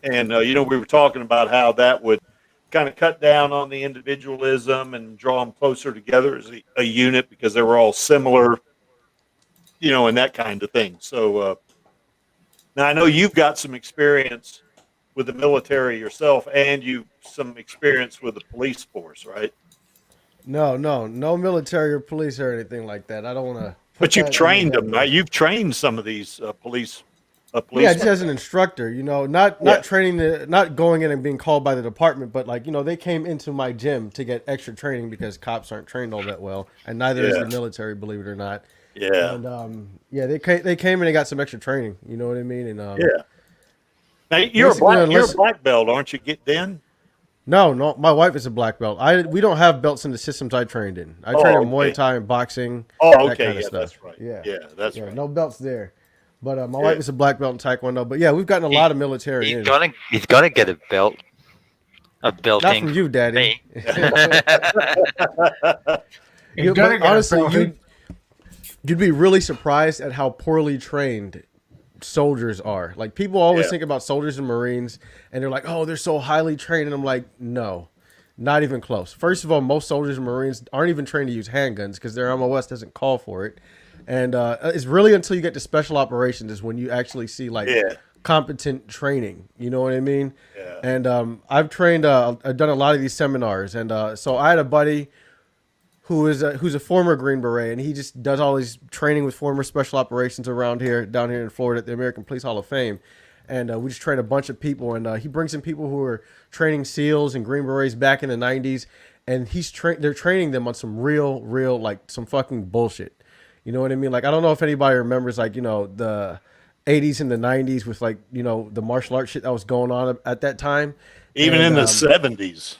[SPEAKER 1] And, we were talking about how that would kind of cut down on the individualism and draw them closer together as a unit because they were all similar, and that kind of thing. So now I know you've got some experience with the military yourself and some experience with the police force, right?
[SPEAKER 4] No military or police or anything like that. I don't want to.
[SPEAKER 1] But you've trained them, right? You've trained some of these police.
[SPEAKER 4] Yeah, just as an instructor, not training, not going in and being called by the department, but like, they came into my gym to get extra training because cops aren't trained all that well, and neither is the military, believe it or not.
[SPEAKER 1] Yeah.
[SPEAKER 4] And they came and they got some extra training. You know what I mean? And
[SPEAKER 1] Now you're a black belt, aren't you? Dan?
[SPEAKER 4] No, my wife is a black belt. We don't have belts in the systems I trained in. I trained in Muay Thai and boxing.
[SPEAKER 1] Oh, okay,
[SPEAKER 4] that kind of stuff.
[SPEAKER 1] That's right. Yeah, that's right.
[SPEAKER 4] No belts there. But my wife is a black belt in Taekwondo. But yeah, we've gotten a lot of military.
[SPEAKER 2] He's gonna get a belt.
[SPEAKER 5] A
[SPEAKER 4] Not
[SPEAKER 5] building.
[SPEAKER 4] from you, Daddy.
[SPEAKER 5] Me.
[SPEAKER 3] You're
[SPEAKER 4] But
[SPEAKER 3] gonna get
[SPEAKER 4] honestly,
[SPEAKER 3] probably.
[SPEAKER 4] you'd be really surprised at how poorly trained soldiers are. Like people always
[SPEAKER 1] Yeah.
[SPEAKER 4] think about soldiers and Marines, and they're like, "Oh, they're so highly trained," and I'm like, "No, not even close." First of all, most soldiers and Marines aren't even trained to use handguns because their MOS doesn't call for it, and it's really until you get to special operations is when you actually see like
[SPEAKER 1] Yeah.
[SPEAKER 4] competent training. You know what I mean?
[SPEAKER 1] Yeah.
[SPEAKER 4] And I've trained. I've done a lot of these seminars, and so I had a buddy who's a former Green Beret, and he just does all these training with former special operations around here, down here in Florida at the American Police Hall of Fame. And we just train a bunch of people, and he brings in people who are training SEALs and Green Berets back in the 90s, and they're training them on some real, like some fucking bullshit. You know what I mean? Like, I don't know if anybody remembers, like, you know, the 80s and the 90s with, like, you know, the martial arts shit that was going on at that time.
[SPEAKER 1] Even
[SPEAKER 4] And,
[SPEAKER 1] in the 70s.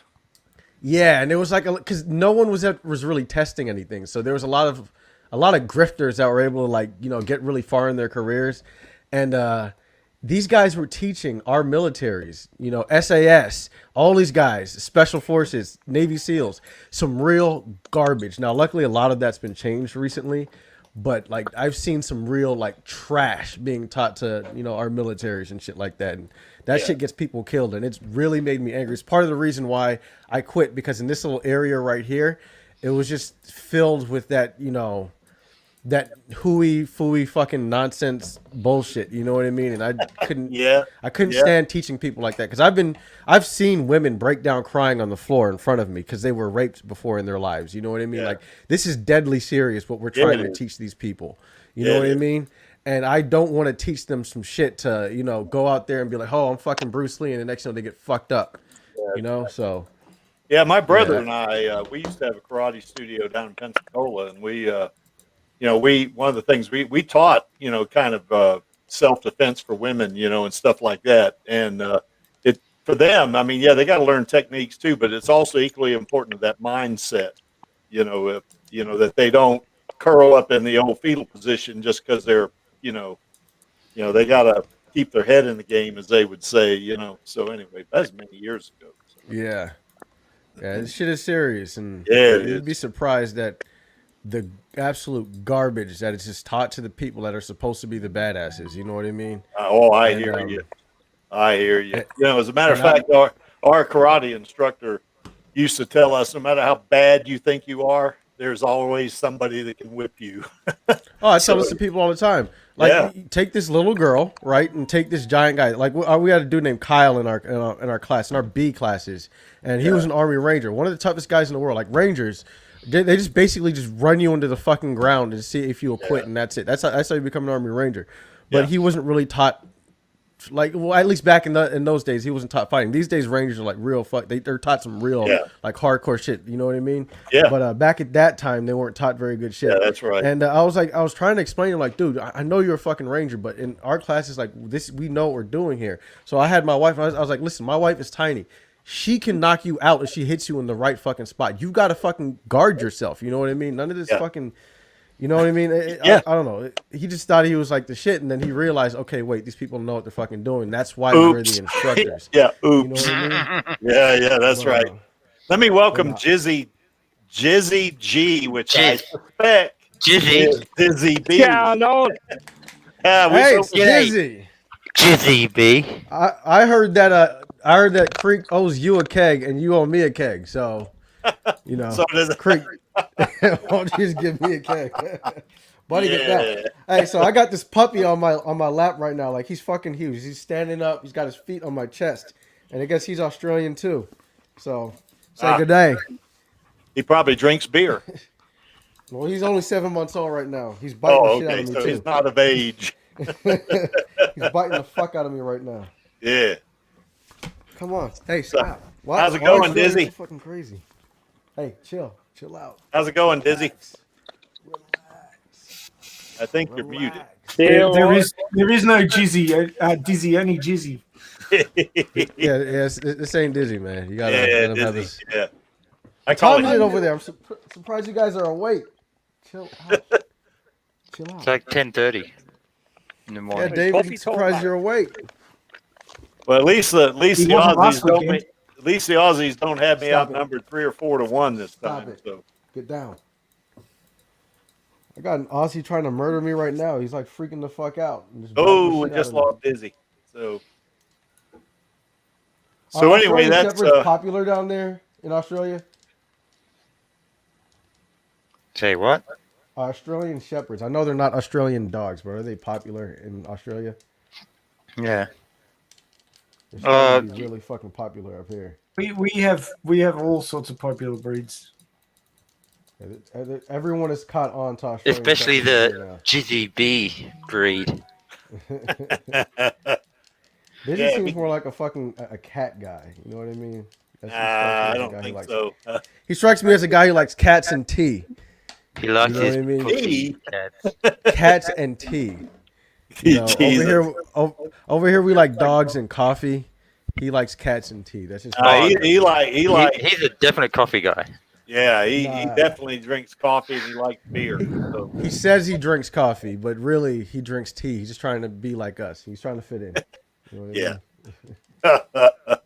[SPEAKER 4] yeah, and it was like because no one was really testing anything, so there was a lot of grifters that were able to, like, you know, get really far in their careers, and these guys were teaching our militaries, you know, SAS, all these guys, Special Forces, Navy SEALs, some real garbage. Now, luckily, a lot of that's been changed recently, but like I've seen some real like trash being taught to, you know, our militaries and shit like that, and that shit gets people killed, and it's really made me angry. It's part of the reason why I quit, because in this little area right here, it was just filled with that, you know, that hooey fooey fucking nonsense bullshit. You know what I mean? And I couldn't stand teaching people like that, because I've seen women break down crying on the floor in front of me because they were raped before in their lives. You know what I mean? Like, this is deadly serious what we're trying to teach these people. You know what I mean? And I don't want to teach them some shit to, you know, go out there and be like, oh, I'm fucking Bruce Lee, and the next thing they get fucked up. You know, so.
[SPEAKER 1] Yeah, my brother and I, we used to have a karate studio down in Pensacola, and we, you know, one of the things we taught, you know, kind of self-defense for women, you know, and stuff like that. And it for them, I mean, yeah, they got to learn techniques too, but it's also equally important to that mindset, you know, that they don't curl up in the old fetal position just because they're, you know, they got to keep their head in the game, as they would say, you know. So anyway, that's many years ago. So.
[SPEAKER 4] Yeah, this shit is serious, and
[SPEAKER 1] you'd
[SPEAKER 4] be surprised that the absolute garbage that is just taught to the people that are supposed to be the badasses. You know what I mean?
[SPEAKER 1] Oh, I hear you. I hear you. You know, as a matter of fact, our karate instructor used to tell us, no matter how bad you think you are, there's always somebody that can whip you.
[SPEAKER 4] Oh, I tell this to people all the time. Like, take this little girl, right, and take this giant guy. Like, we had a dude named Kyle in our class, in our B classes, and he was an Army Ranger, one of the toughest guys in the world. Like, Rangers, they just basically just run you into the fucking ground and see if you'll quit, and that's it. That's how you become an Army Ranger. But he wasn't really taught. Like, well, at least back in those days, he wasn't taught fighting. These days, Rangers are like real they're taught some real like hardcore shit. You know what I mean?
[SPEAKER 1] Yeah.
[SPEAKER 4] But back at that time, they weren't taught very good shit.
[SPEAKER 1] Yeah, that's right.
[SPEAKER 4] And I was trying to explain to him, like, dude, I know you're a fucking Ranger, but in our classes, like this, we know what we're doing here. So I had my wife. I was like, listen, my wife is tiny. She can knock you out if she hits you in the right fucking spot. You got to fucking guard yourself. You know what I mean? None of this fucking. You know what I mean? I don't know. He just thought he was like the shit, and then he realized, okay, wait, these people know what they're fucking doing. That's why we're the instructors.
[SPEAKER 1] Oops.
[SPEAKER 4] You know what I mean?
[SPEAKER 1] Yeah, that's right. Let me welcome Jizzy G, which I suspect is Dizzy B.
[SPEAKER 5] Yeah, no.
[SPEAKER 4] Hey, Jizzy.
[SPEAKER 5] Jizzy B.
[SPEAKER 4] I heard that Creek owes you a keg, and you owe me a keg. So, you know,
[SPEAKER 1] So does
[SPEAKER 4] Creek. Why don't you just give me a keg? Buddy, get that. Hey, so I got this puppy on my lap right now. Like, he's fucking huge. He's standing up. He's got his feet on my chest. And I guess he's Australian too. So, say good day.
[SPEAKER 1] He probably drinks beer.
[SPEAKER 4] Well, he's only 7 months old right now. He's biting the shit out of me
[SPEAKER 1] so
[SPEAKER 4] too.
[SPEAKER 1] he's not of age.
[SPEAKER 4] He's biting the fuck out of me right now.
[SPEAKER 1] Yeah.
[SPEAKER 4] Come on. Hey, stop.
[SPEAKER 1] How's it going, Dizzy?
[SPEAKER 4] So fucking crazy. Hey, chill out.
[SPEAKER 1] How's it going, Dizzy?
[SPEAKER 4] Relax.
[SPEAKER 1] I think you're muted.
[SPEAKER 3] There is no Jizzy, Dizzy, only Jizzy.
[SPEAKER 4] Yeah, this ain't Dizzy, man. You gotta let him have this.
[SPEAKER 1] Yeah. I call
[SPEAKER 4] it over there. I'm surprised you guys are awake. Chill out.
[SPEAKER 5] It's like 10:30 in the morning.
[SPEAKER 4] Yeah, David, I'm surprised you're awake.
[SPEAKER 1] Well, at least the
[SPEAKER 3] He wasn't last
[SPEAKER 1] Aussies don't
[SPEAKER 3] weekend.
[SPEAKER 1] At least the Aussies don't have me
[SPEAKER 4] Stop it.
[SPEAKER 1] outnumbered 3 or 4 to 1 this
[SPEAKER 4] Stop
[SPEAKER 1] time.
[SPEAKER 4] it.
[SPEAKER 1] So
[SPEAKER 4] Get down. I got an Aussie trying to murder me right now. He's like freaking the fuck out. And just biting the
[SPEAKER 1] oh,
[SPEAKER 4] shit
[SPEAKER 1] we
[SPEAKER 4] out
[SPEAKER 1] just
[SPEAKER 4] of me.
[SPEAKER 1] lost Dizzy. So
[SPEAKER 4] Are
[SPEAKER 1] anyway,
[SPEAKER 4] Australian
[SPEAKER 1] that's
[SPEAKER 4] Shepherds popular down there in Australia?
[SPEAKER 5] Say what?
[SPEAKER 4] Australian Shepherds. I know they're not Australian dogs, but are they popular in Australia?
[SPEAKER 5] Yeah.
[SPEAKER 4] They're starting to be really fucking popular up here.
[SPEAKER 3] We have all sorts of popular breeds.
[SPEAKER 4] Everyone is caught on to Australian
[SPEAKER 5] Especially
[SPEAKER 4] Shepherds
[SPEAKER 5] the
[SPEAKER 4] right
[SPEAKER 5] Jizzy B breed.
[SPEAKER 4] now. This
[SPEAKER 1] Yeah,
[SPEAKER 4] seems more like a fucking a cat guy. You know what I mean? That's
[SPEAKER 1] I don't think so.
[SPEAKER 4] He strikes me as a guy who likes cats and tea.
[SPEAKER 5] He likes
[SPEAKER 4] You know
[SPEAKER 5] his
[SPEAKER 4] what I mean?
[SPEAKER 5] pussy cats.
[SPEAKER 4] Cats and tea. You know, over here we like dogs and coffee. He likes cats and tea. That's just
[SPEAKER 1] he like
[SPEAKER 5] He's a definite coffee guy.
[SPEAKER 1] yeah, he
[SPEAKER 4] Nah.
[SPEAKER 1] definitely drinks coffee and he likes beer. So.
[SPEAKER 4] he says he drinks coffee, but really he drinks tea. He's just trying to be like us. He's trying to fit in. You know what I mean?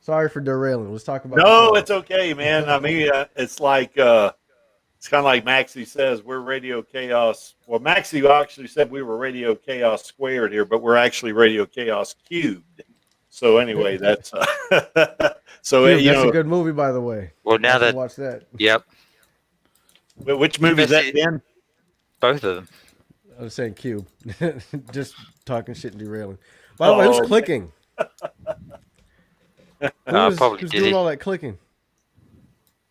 [SPEAKER 4] Sorry for derailing. Let's talk about.
[SPEAKER 1] No, it's okay, man. I mean, it's like it's kind of like Maxie says, we're Radio Chaos. Well, Maxie actually said we were Radio Chaos squared here, but we're actually Radio Chaos cubed. So anyway, that's so
[SPEAKER 4] Cube,
[SPEAKER 1] you
[SPEAKER 4] that's
[SPEAKER 1] know
[SPEAKER 4] a good movie, by the way.
[SPEAKER 5] Well, now that
[SPEAKER 4] Watch that.
[SPEAKER 5] yep,
[SPEAKER 1] which movie is that again?
[SPEAKER 5] both of them.
[SPEAKER 4] I was saying Cube. Just talking shit and derailing. By the way, who's clicking?
[SPEAKER 5] Probably
[SPEAKER 4] who's
[SPEAKER 5] Dizzy.
[SPEAKER 4] doing all that clicking?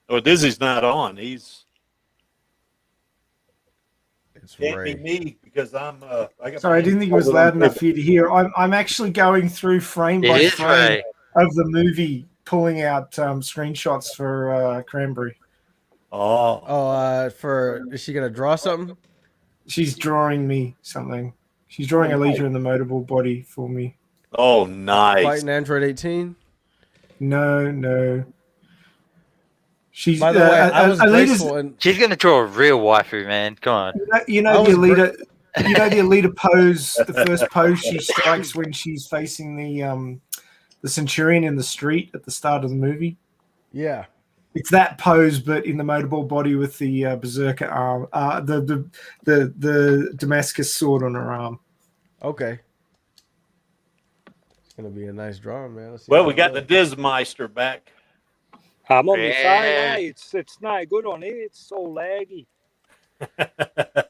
[SPEAKER 1] Oh, Dizzy's not on. It's can't
[SPEAKER 4] Ray.
[SPEAKER 1] be me because I'm. I got
[SPEAKER 3] Sorry, I didn't think it was loud enough for you to hear. I'm actually going through frame by
[SPEAKER 5] It is
[SPEAKER 3] frame
[SPEAKER 5] Ray.
[SPEAKER 3] of the movie, pulling out screenshots for Cranberry.
[SPEAKER 1] Oh,
[SPEAKER 4] Is she gonna draw something?
[SPEAKER 3] She's drawing me something. She's drawing Alita in the motorable body for me.
[SPEAKER 1] oh, nice.
[SPEAKER 4] Fighting Android 18.
[SPEAKER 3] No. She's
[SPEAKER 4] By the way, I was grateful and
[SPEAKER 5] She's gonna draw a real waifu, man. Come on.
[SPEAKER 3] You know the Alita. You know the Alita pose. The first pose she strikes when she's facing the Centurion in the street at the start of the movie.
[SPEAKER 4] yeah.
[SPEAKER 3] It's that pose, but in the motorball body with the berserker arm, the Damascus sword on her arm.
[SPEAKER 4] Okay. It's gonna be a nice drawing, man. Let's see
[SPEAKER 1] Well,
[SPEAKER 4] how
[SPEAKER 1] we
[SPEAKER 4] it
[SPEAKER 1] got the
[SPEAKER 4] goes.
[SPEAKER 1] Dizmeister back.
[SPEAKER 6] I'm on the
[SPEAKER 5] Yeah.
[SPEAKER 6] side. It's not good on it. It's so laggy.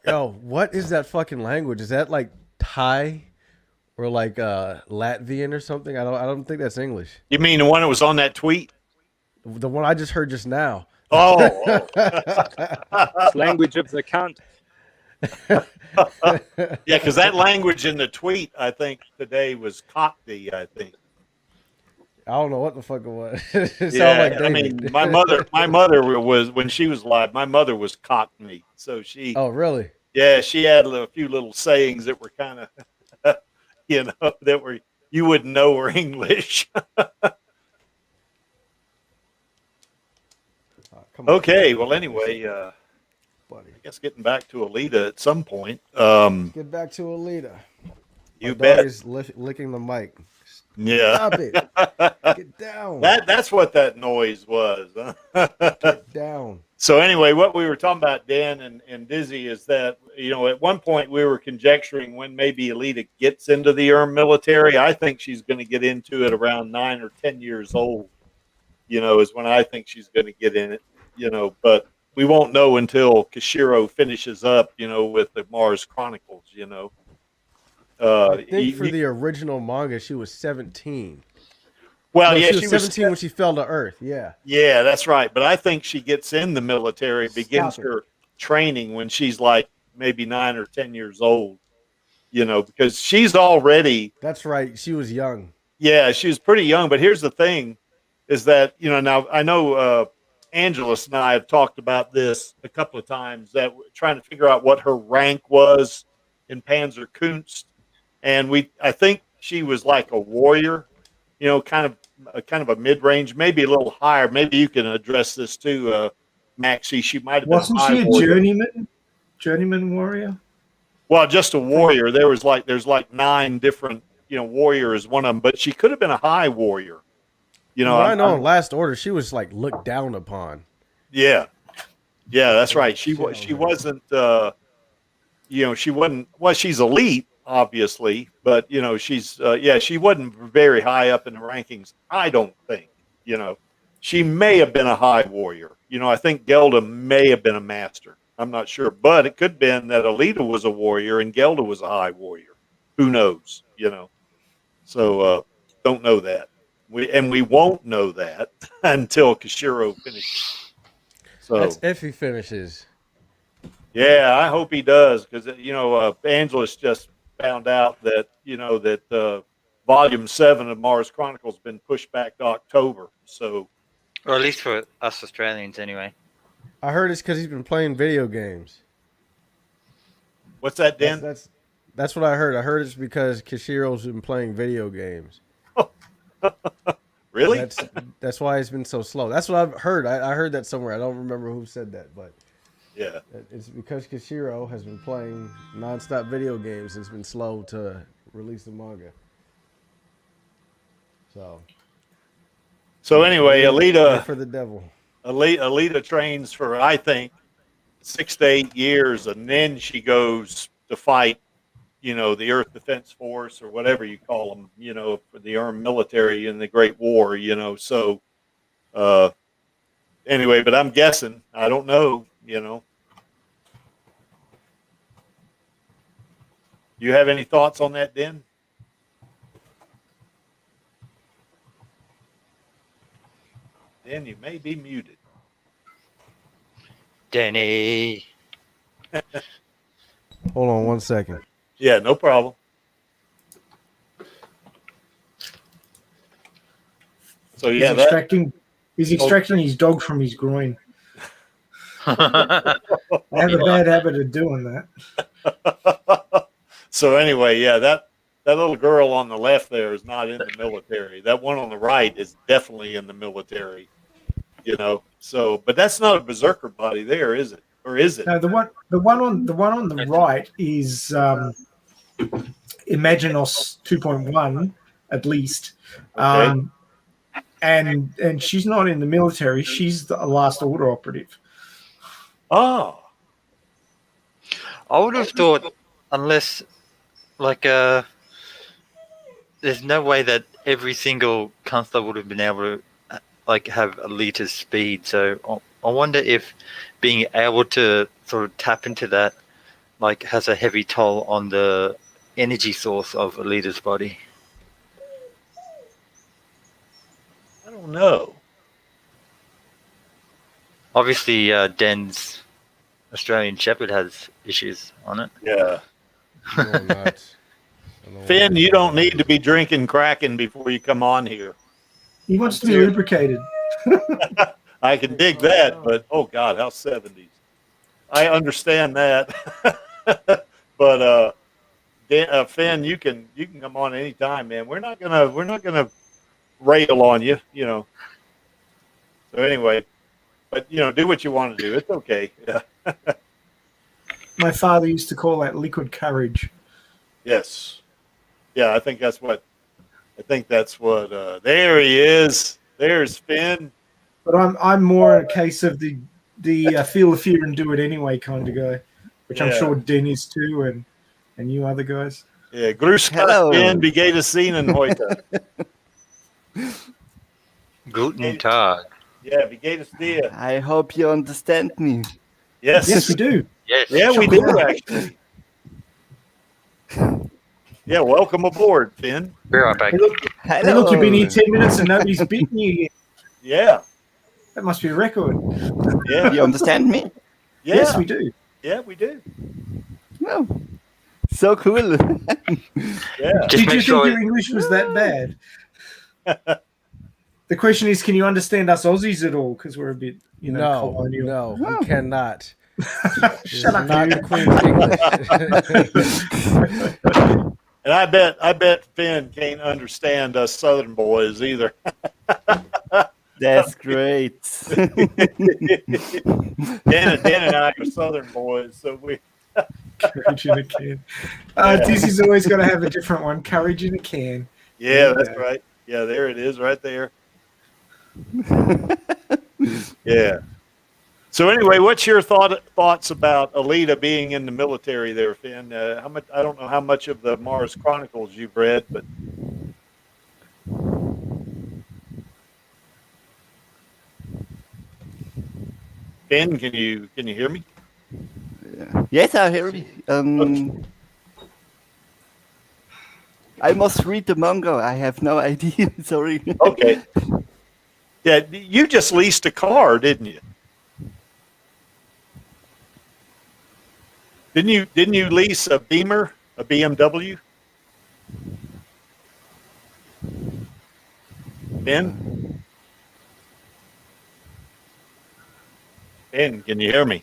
[SPEAKER 4] Yo, what is that fucking language? Is that like Thai or like Latvian or something? I don't think that's English.
[SPEAKER 1] You mean the one that was on that tweet?
[SPEAKER 4] The one I just heard just now.
[SPEAKER 1] Oh,
[SPEAKER 6] It's language of the cunt.
[SPEAKER 1] yeah, because that language in the tweet, I think today was Cockney. I think.
[SPEAKER 4] I don't know what the fuck it was. It sounded
[SPEAKER 1] Yeah,
[SPEAKER 4] like
[SPEAKER 1] I
[SPEAKER 4] David.
[SPEAKER 1] mean, my mother was when she was alive. My mother was Cockney, so she,
[SPEAKER 4] Oh, really?
[SPEAKER 1] yeah, she had a few little sayings that were kind of, that were you wouldn't know were English.
[SPEAKER 4] Come on,
[SPEAKER 1] Okay, well, anyway,
[SPEAKER 4] buddy.
[SPEAKER 1] I guess getting back to Alita at some point.
[SPEAKER 4] Get back to Alita.
[SPEAKER 1] You
[SPEAKER 4] My
[SPEAKER 1] bet.
[SPEAKER 4] dog is licking the mic.
[SPEAKER 1] Yeah.
[SPEAKER 4] Stop it. Get down.
[SPEAKER 1] That's what that noise was.
[SPEAKER 4] Get down.
[SPEAKER 1] So anyway, what we were talking about, Dan and Dizzy, is that, at one point we were conjecturing when maybe Alita gets into the military. I think she's going to get into it around 9 or 10 years old, is when I think she's going to get in it, but we won't know until Kishiro finishes up, with the Mars Chronicles,
[SPEAKER 4] I think for the original manga, she was 17.
[SPEAKER 1] Well,
[SPEAKER 4] No,
[SPEAKER 1] yeah,
[SPEAKER 4] she was 17 when she fell to Earth. Yeah.
[SPEAKER 1] Yeah, that's right. But I think she gets in the military, begins
[SPEAKER 4] Stop it.
[SPEAKER 1] her training when she's like maybe 9 or 10 years old, because she's already,
[SPEAKER 4] That's right. She was young.
[SPEAKER 1] yeah, she was pretty young. But here's the thing is that, now I know Angelus and I have talked about this a couple of times, that we're trying to figure out what her rank was in Panzerkunst. And I think she was like a warrior, kind of a mid-range, maybe a little higher. Maybe you can address this too, Maxie. She might have been
[SPEAKER 3] Wasn't she a journeyman warrior?
[SPEAKER 1] Well, just a warrior. There's like 9 different, warrior is one of them, but she could have been a high warrior. You know,
[SPEAKER 4] I know in Last Order she was like looked down upon.
[SPEAKER 1] Yeah, that's right. She wasn't. She wasn't. Well, she's elite, obviously, but she's. She wasn't very high up in the rankings. I don't think. She may have been a high warrior. I think Gelda may have been a master. I'm not sure, but it could have been that Alita was a warrior and Gelda was a high warrior. Who knows? So don't know that. We won't know that until Kishiro finishes. So
[SPEAKER 4] That's if he finishes.
[SPEAKER 1] yeah, I hope he does because Angelus just found out that that Volume 7 of Mars Chronicles has been pushed back to October. So,
[SPEAKER 5] Or at least for us Australians, anyway.
[SPEAKER 4] I heard it's because he's been playing video games.
[SPEAKER 1] what's that, Dan?
[SPEAKER 4] That's what I heard. I heard it's because Kishiro's been playing video games.
[SPEAKER 1] Really?
[SPEAKER 4] That's why it's been so slow. That's what I've heard. I heard that somewhere. I don't remember who said that, but
[SPEAKER 1] Yeah.
[SPEAKER 4] it's because Kishiro has been playing nonstop video games. It's been slow to release the manga.
[SPEAKER 1] So anyway, Alita
[SPEAKER 4] for the devil.
[SPEAKER 1] Alita trains for, I think, 6 to 8 years, and then she goes to fight, the Earth Defense Force or whatever you call them, for the armed military in the Great War, So, anyway, but I'm guessing. I don't know, You have any thoughts on that, Den? Den, you may be muted.
[SPEAKER 5] Denny.
[SPEAKER 4] Hold on 1 second.
[SPEAKER 1] Yeah, no problem. So
[SPEAKER 3] He's
[SPEAKER 1] yeah,
[SPEAKER 3] extracting his dog from his groin. I have a bad habit of doing that.
[SPEAKER 1] So anyway, yeah, that little girl on the left there is not in the military. That one on the right is definitely in the military. So, but that's not a berserker body there, is it? Or is it?
[SPEAKER 3] No, the one on the right is Imaginos 2.1 at least.
[SPEAKER 1] Okay.
[SPEAKER 3] And she's not in the military. She's the last order operative.
[SPEAKER 1] Oh,
[SPEAKER 5] I would have thought, unless, there's no way that every single constable would have been able to, have Alita's speed. So I wonder if being able to sort of tap into that, has a heavy toll on the energy source of Alita's body.
[SPEAKER 1] I don't know.
[SPEAKER 5] Obviously, Den's Australian Shepherd has issues on it.
[SPEAKER 1] Yeah.
[SPEAKER 4] I'm going nuts.
[SPEAKER 1] Finn, you don't need to be drinking Kraken before you come on here.
[SPEAKER 3] He wants to be lubricated.
[SPEAKER 1] I can dig that, but oh God, how 70s. I understand that. But Finn, you can come on anytime, man. We're not gonna rail on you, So anyway, but do what you want to do. It's okay. Yeah.
[SPEAKER 3] My father used to call that liquid courage.
[SPEAKER 1] Yes. Yeah, I think that's what. There he is. There's Finn.
[SPEAKER 3] But I'm more a case of the feel the fear and do it anyway kind of guy, which I'm sure Den is too, and you other guys.
[SPEAKER 1] Yeah, grüß Gott, Finn, wie geht es Ihnen heute?
[SPEAKER 5] Guten Tag.
[SPEAKER 1] Yeah, wie geht es dir?
[SPEAKER 7] I hope you understand me.
[SPEAKER 1] Yes.
[SPEAKER 3] Yes, we do.
[SPEAKER 5] Yes.
[SPEAKER 1] Yeah, we do actually. Yeah, welcome aboard, Finn.
[SPEAKER 5] Be right back.
[SPEAKER 3] Hey, look, you've been here 10 minutes and nobody's beaten you yet.
[SPEAKER 1] Yeah.
[SPEAKER 3] That must be a record.
[SPEAKER 1] Yeah.
[SPEAKER 7] You understand me?
[SPEAKER 1] Yeah.
[SPEAKER 3] Yes, we do.
[SPEAKER 1] Yeah, we do.
[SPEAKER 7] Oh, so cool.
[SPEAKER 1] Yeah.
[SPEAKER 5] Just
[SPEAKER 3] Did you
[SPEAKER 5] make
[SPEAKER 3] think
[SPEAKER 5] sure.
[SPEAKER 3] your English was that bad? The question is, can you understand us Aussies at all? Because we're a bit, colonial.
[SPEAKER 4] No, we cannot.
[SPEAKER 3] Shut up,
[SPEAKER 4] Not
[SPEAKER 3] you.
[SPEAKER 4] the Queen's English.
[SPEAKER 1] And I bet Finn can't understand us Southern boys either.
[SPEAKER 7] That's great.
[SPEAKER 1] Dan and I are Southern boys, so we.
[SPEAKER 3] Courage in a can. Dizzy's always got to have a different one. Courage in a can.
[SPEAKER 1] Yeah, that's right. Yeah, there it is, right there. Yeah. So anyway, what's your thoughts about Alita being in the military there, Finn? How much? I don't know how much of the Mars Chronicles you've read, but Finn, can you hear me?
[SPEAKER 7] Yes, I hear you. I must read the manga. I have no idea. Sorry.
[SPEAKER 1] Okay. Yeah, you just leased a car, didn't you? Didn't you lease a Beamer, a BMW? Ben? Ben, can you hear me?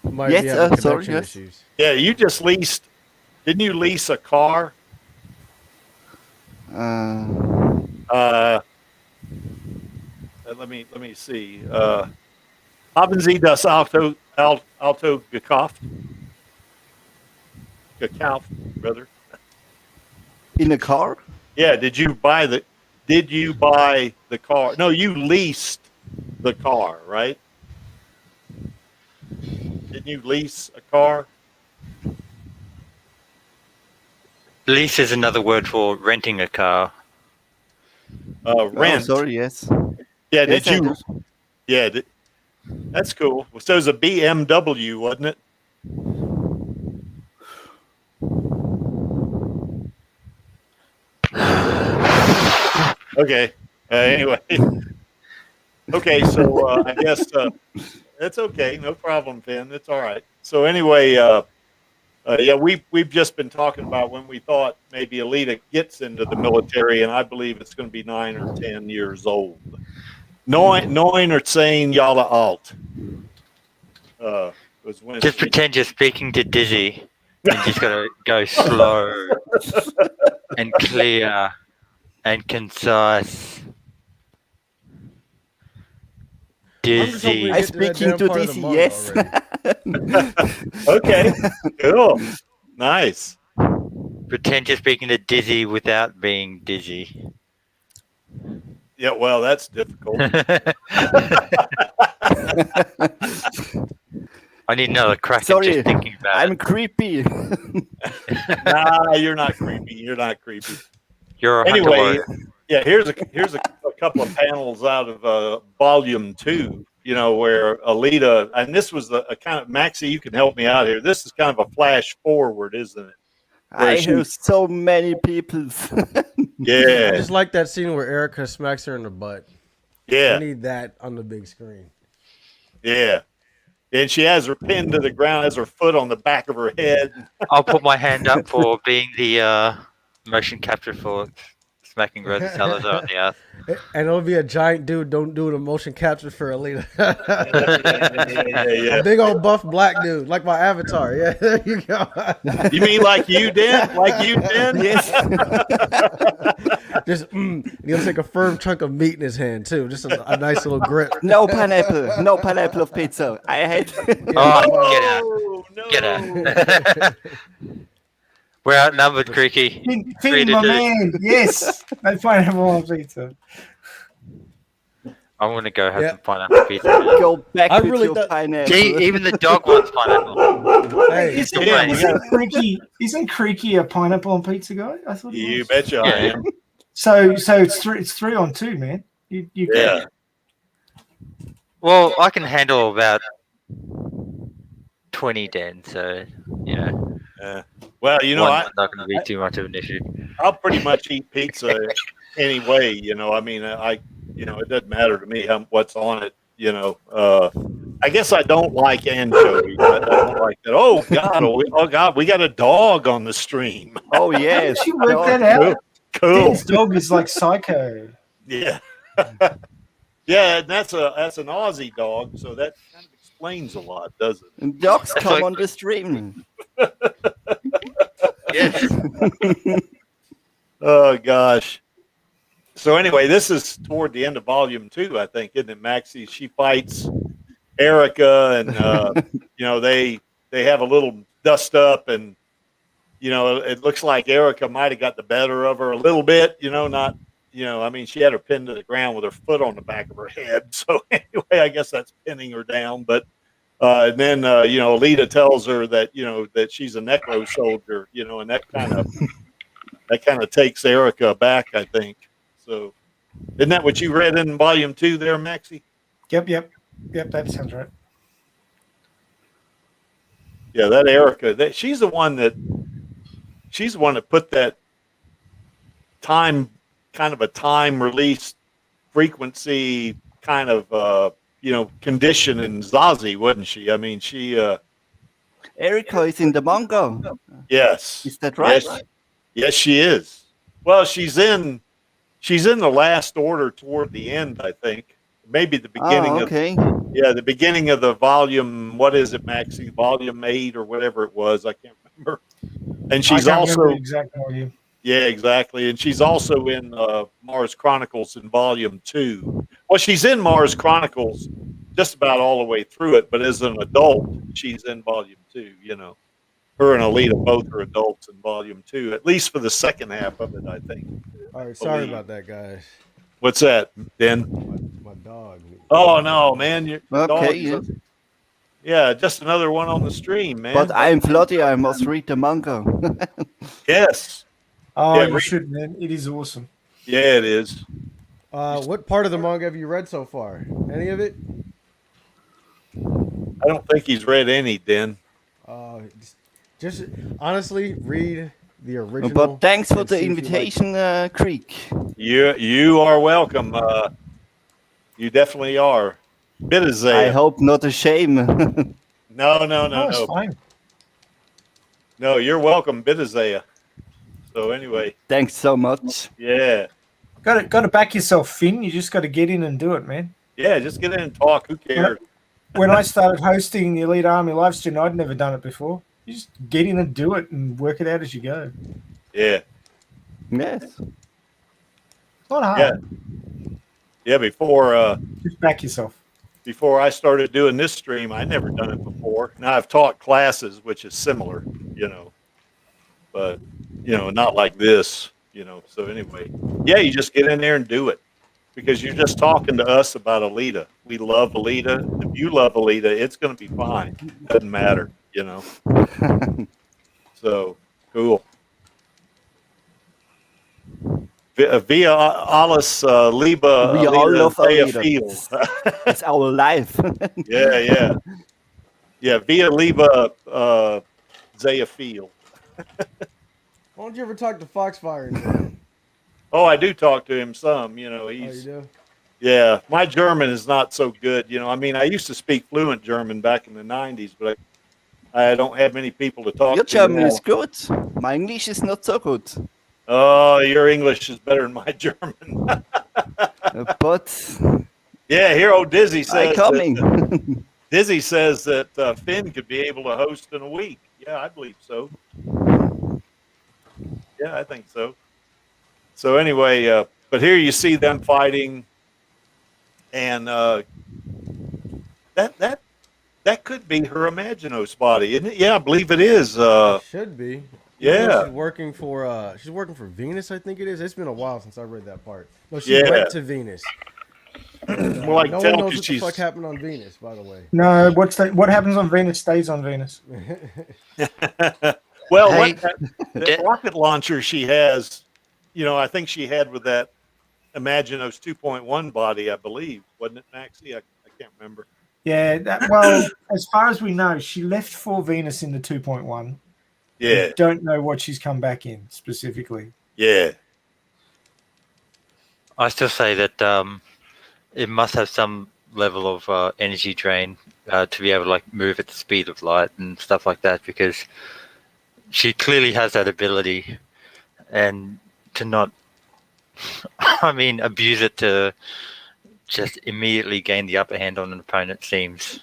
[SPEAKER 4] Might
[SPEAKER 7] Yes,
[SPEAKER 4] be having
[SPEAKER 7] sorry,
[SPEAKER 4] connection
[SPEAKER 7] yes.
[SPEAKER 4] issues.
[SPEAKER 1] Yeah, you just leased. Didn't you lease a car? Let me see. Haben Sie das Auto gekauft? Gekauft, brother.
[SPEAKER 7] In a car?
[SPEAKER 1] Yeah. Did you buy the car? No, you leased the car, right? Didn't you lease a car?
[SPEAKER 5] Lease is another word for renting a car.
[SPEAKER 1] Rent.
[SPEAKER 7] Oh, sorry, yes.
[SPEAKER 1] Yeah.
[SPEAKER 7] Yes,
[SPEAKER 1] Did
[SPEAKER 7] I
[SPEAKER 1] you?
[SPEAKER 7] do.
[SPEAKER 1] Yeah. That's cool. So it was a BMW, wasn't it? Okay. Anyway. Okay. So I guess that's okay. No problem, Finn. It's all right. So anyway, yeah, we've just been talking about when we thought maybe Alita gets into the military, and I believe it's going to be 9 or 10 years old. 9 or 10 Jahre alt. Was when
[SPEAKER 5] Just pretend you're speaking to Dizzy. And just gotta go slow and clear and concise.
[SPEAKER 4] I'm just hoping we
[SPEAKER 5] Dizzy.
[SPEAKER 7] I'm
[SPEAKER 4] get to that
[SPEAKER 7] speaking
[SPEAKER 4] damn
[SPEAKER 7] to
[SPEAKER 4] part of the
[SPEAKER 7] DC,
[SPEAKER 4] manga
[SPEAKER 7] yes.
[SPEAKER 4] already.
[SPEAKER 1] Okay, cool, nice.
[SPEAKER 5] Pretend you're speaking to Dizzy without being dizzy.
[SPEAKER 1] Yeah, well, that's difficult.
[SPEAKER 5] I need another crack at
[SPEAKER 7] Sorry,
[SPEAKER 5] just thinking about
[SPEAKER 7] I'm
[SPEAKER 5] it.
[SPEAKER 7] creepy.
[SPEAKER 1] Nah, you're not creepy. You're not creepy.
[SPEAKER 5] You're a hunter
[SPEAKER 1] Anyway,
[SPEAKER 5] warrior.
[SPEAKER 1] yeah, here's a couple of panels out of volume 2. You know, where Alita, and this was a kind of Maxie. You can help me out here. This is kind of a flash forward, isn't it?
[SPEAKER 7] I hear so many people.
[SPEAKER 4] I
[SPEAKER 1] Yeah,
[SPEAKER 4] just like that scene where Erica smacks her in the butt. I
[SPEAKER 1] yeah,
[SPEAKER 4] need that on the big screen.
[SPEAKER 1] yeah. And she has her pinned to the ground, has her foot on the back of her head.
[SPEAKER 5] I'll put my hand up for being the motion capture for smacking Rosa Salazar on the ass.
[SPEAKER 4] And it'll be a giant dude. Don't do the motion capture for Alita.
[SPEAKER 1] Yeah.
[SPEAKER 4] A big old buff black dude, like my avatar. Yeah, there you go.
[SPEAKER 1] You mean like you did? Like you did?
[SPEAKER 7] Yes.
[SPEAKER 4] Just he'll take a firm chunk of meat in his hand too. Just a nice little grip.
[SPEAKER 7] No pineapple. No pineapple of pizza. I hate.
[SPEAKER 5] Oh,
[SPEAKER 1] no.
[SPEAKER 5] get out. We're outnumbered, Creaky.
[SPEAKER 3] Finn, my man. Yes. No pineapple on pizza.
[SPEAKER 5] I'm going to go have
[SPEAKER 4] Yeah.
[SPEAKER 5] some pineapple pizza.
[SPEAKER 7] Go back
[SPEAKER 4] I
[SPEAKER 7] with
[SPEAKER 4] really
[SPEAKER 7] your
[SPEAKER 4] thought-
[SPEAKER 7] pineapple.
[SPEAKER 5] Gee, even the dog wants pineapple.
[SPEAKER 4] Hey,
[SPEAKER 3] Isn't,
[SPEAKER 1] Yeah, we
[SPEAKER 3] isn't Creaky a pineapple on pizza guy? I thought he
[SPEAKER 1] You
[SPEAKER 3] was.
[SPEAKER 1] betcha I
[SPEAKER 5] Yeah.
[SPEAKER 1] am.
[SPEAKER 3] So it's 3 on 2, man. You
[SPEAKER 1] Yeah.
[SPEAKER 5] Well, I can handle about 20 Den, so, you know.
[SPEAKER 1] Well, you know,
[SPEAKER 5] One's not going to be too much of an issue.
[SPEAKER 1] I'll pretty much eat pizza anyway. You know, I mean, you know, it doesn't matter to me what's on it. You know, I guess I don't like anchovies. I don't like that. Oh God, we got a dog on the stream.
[SPEAKER 7] Oh yes.
[SPEAKER 3] Did you work that out?
[SPEAKER 1] Cool.
[SPEAKER 3] Dan's dog is like psycho.
[SPEAKER 1] Yeah. Yeah, and that's an Aussie dog, so that kind of explains a lot, doesn't it?
[SPEAKER 7] And dogs
[SPEAKER 5] That's
[SPEAKER 7] come
[SPEAKER 5] like-
[SPEAKER 7] on the stream.
[SPEAKER 5] Yes.
[SPEAKER 1] Oh gosh. So anyway, this is toward the end of volume 2, I think, isn't it, Maxie? She fights Erica, and you know, they have a little dust up, and you know, it looks like Erica might have got the better of her a little bit. You know, not you know, I mean, she had her pinned to the ground with her foot on the back of her head. So anyway, I guess that's pinning her down. But and then you know, Alita tells her that you know that she's a necro soldier, you know, and that kind of takes Erica back, I think. So isn't that what you read in volume 2 there, Maxie?
[SPEAKER 3] Yep. That sounds right.
[SPEAKER 1] Yeah, that Erica, she's the one that put that time release frequency kind of you know condition in Zazie, wasn't she? I mean, she
[SPEAKER 7] Erica is in the manga.
[SPEAKER 1] yes,
[SPEAKER 7] Is that right?
[SPEAKER 1] Yes, she is. Well, she's in the last order toward the end, I think. Maybe the beginning
[SPEAKER 7] okay.
[SPEAKER 1] the beginning of the volume. What is it, Maxie? Volume 8 or whatever it was. I can't remember. And she's also
[SPEAKER 3] exactly.
[SPEAKER 1] yeah, exactly. And she's also in Mars Chronicles in volume 2. Well, she's in Mars Chronicles just about all the way through it, but as an adult, she's in volume 2. You know, her and Alita both are adults in volume 2, at least for the second half of it, I think.
[SPEAKER 4] All right, sorry about that, guys.
[SPEAKER 1] What's that, Ben?
[SPEAKER 4] My dog.
[SPEAKER 1] Oh no, man! Your
[SPEAKER 7] Okay.
[SPEAKER 1] dog yeah, just another one on the stream, man.
[SPEAKER 7] But I'm Floody. I must read the manga.
[SPEAKER 1] Yes.
[SPEAKER 3] Oh,
[SPEAKER 1] Yeah,
[SPEAKER 3] you should, man. It is awesome.
[SPEAKER 1] Yeah, it is.
[SPEAKER 4] What part of the manga have you read so far? Any of it?
[SPEAKER 1] I don't think he's read any, Den.
[SPEAKER 4] Just honestly, read the original.
[SPEAKER 7] But thanks for
[SPEAKER 4] and
[SPEAKER 7] the
[SPEAKER 4] see if you like
[SPEAKER 7] invitation, Creek.
[SPEAKER 1] You are welcome. You definitely are. Bitazay.
[SPEAKER 7] I hope not a shame.
[SPEAKER 1] No.
[SPEAKER 3] It's fine.
[SPEAKER 1] No, you're welcome, Bitazaya. So anyway,
[SPEAKER 7] Thanks so much.
[SPEAKER 1] yeah.
[SPEAKER 3] Got to back yourself, Finn. You just got to get in and do it, man.
[SPEAKER 1] Yeah, just get in and talk. Who cares?
[SPEAKER 3] When I started hosting the Elite Army live stream, I'd never done it before. You just get in and do it and work it out as you go.
[SPEAKER 1] Yeah.
[SPEAKER 7] Yes.
[SPEAKER 3] It's not hard.
[SPEAKER 1] Yeah, before
[SPEAKER 3] Just back yourself.
[SPEAKER 1] I started doing this stream, I never done it before. Now I've taught classes, which is similar, you know, but you know, not like this, you know. So anyway, yeah, you just get in there and do it because you're just talking to us about Alita. We love Alita. If you love Alita, it's going to be fine. Doesn't matter, you know. So cool. Via Alice Liba,
[SPEAKER 7] We all love Alita.
[SPEAKER 1] Field.
[SPEAKER 7] It's our life.
[SPEAKER 1] Yeah. Via Liba Zaya Field.
[SPEAKER 4] Why don't you ever talk to Foxfire?
[SPEAKER 1] Oh, I do talk to him some. You know,
[SPEAKER 4] You do?
[SPEAKER 1] yeah. My German is not so good. You know, I mean, I used to speak fluent German back in the '90s, but I don't have many people to talk
[SPEAKER 7] Your
[SPEAKER 1] to.
[SPEAKER 7] German
[SPEAKER 1] now.
[SPEAKER 7] is good. My English is not so good.
[SPEAKER 1] Oh, your English is better than my German.
[SPEAKER 7] But
[SPEAKER 1] Yeah, here old Dizzy says.
[SPEAKER 7] I'm coming.
[SPEAKER 1] Dizzy says that Finn could be able to host in a week. Yeah, I believe so. Yeah, I think so. So anyway, but here you see them fighting, and that could be her Imaginos body, isn't it? Yeah, I believe it is.
[SPEAKER 4] Should be.
[SPEAKER 1] Yeah.
[SPEAKER 4] She's working for Venus, I think it is. It's been a while since I read that part. No, she went to Venus.
[SPEAKER 1] Well, I can
[SPEAKER 4] No
[SPEAKER 1] tell
[SPEAKER 4] one knows
[SPEAKER 1] 'cause
[SPEAKER 4] what the fuck happened on Venus, by the way.
[SPEAKER 3] No, what happens on Venus stays on Venus.
[SPEAKER 1] Well,
[SPEAKER 5] Hey,
[SPEAKER 1] that rocket launcher she has, you know, I think she had with that Imaginos 2.1 body, I believe, wasn't it, Maxie? I can't remember.
[SPEAKER 3] Yeah, well, as far as we know, she left for Venus in the 2.1.
[SPEAKER 1] Yeah,
[SPEAKER 3] We don't know what she's come back in specifically.
[SPEAKER 1] yeah.
[SPEAKER 5] I still say that it must have some level of energy drain to be able to like move at the speed of light and stuff like that, because she clearly has that ability, and to not, I mean, abuse it to just immediately gain the upper hand on an opponent seems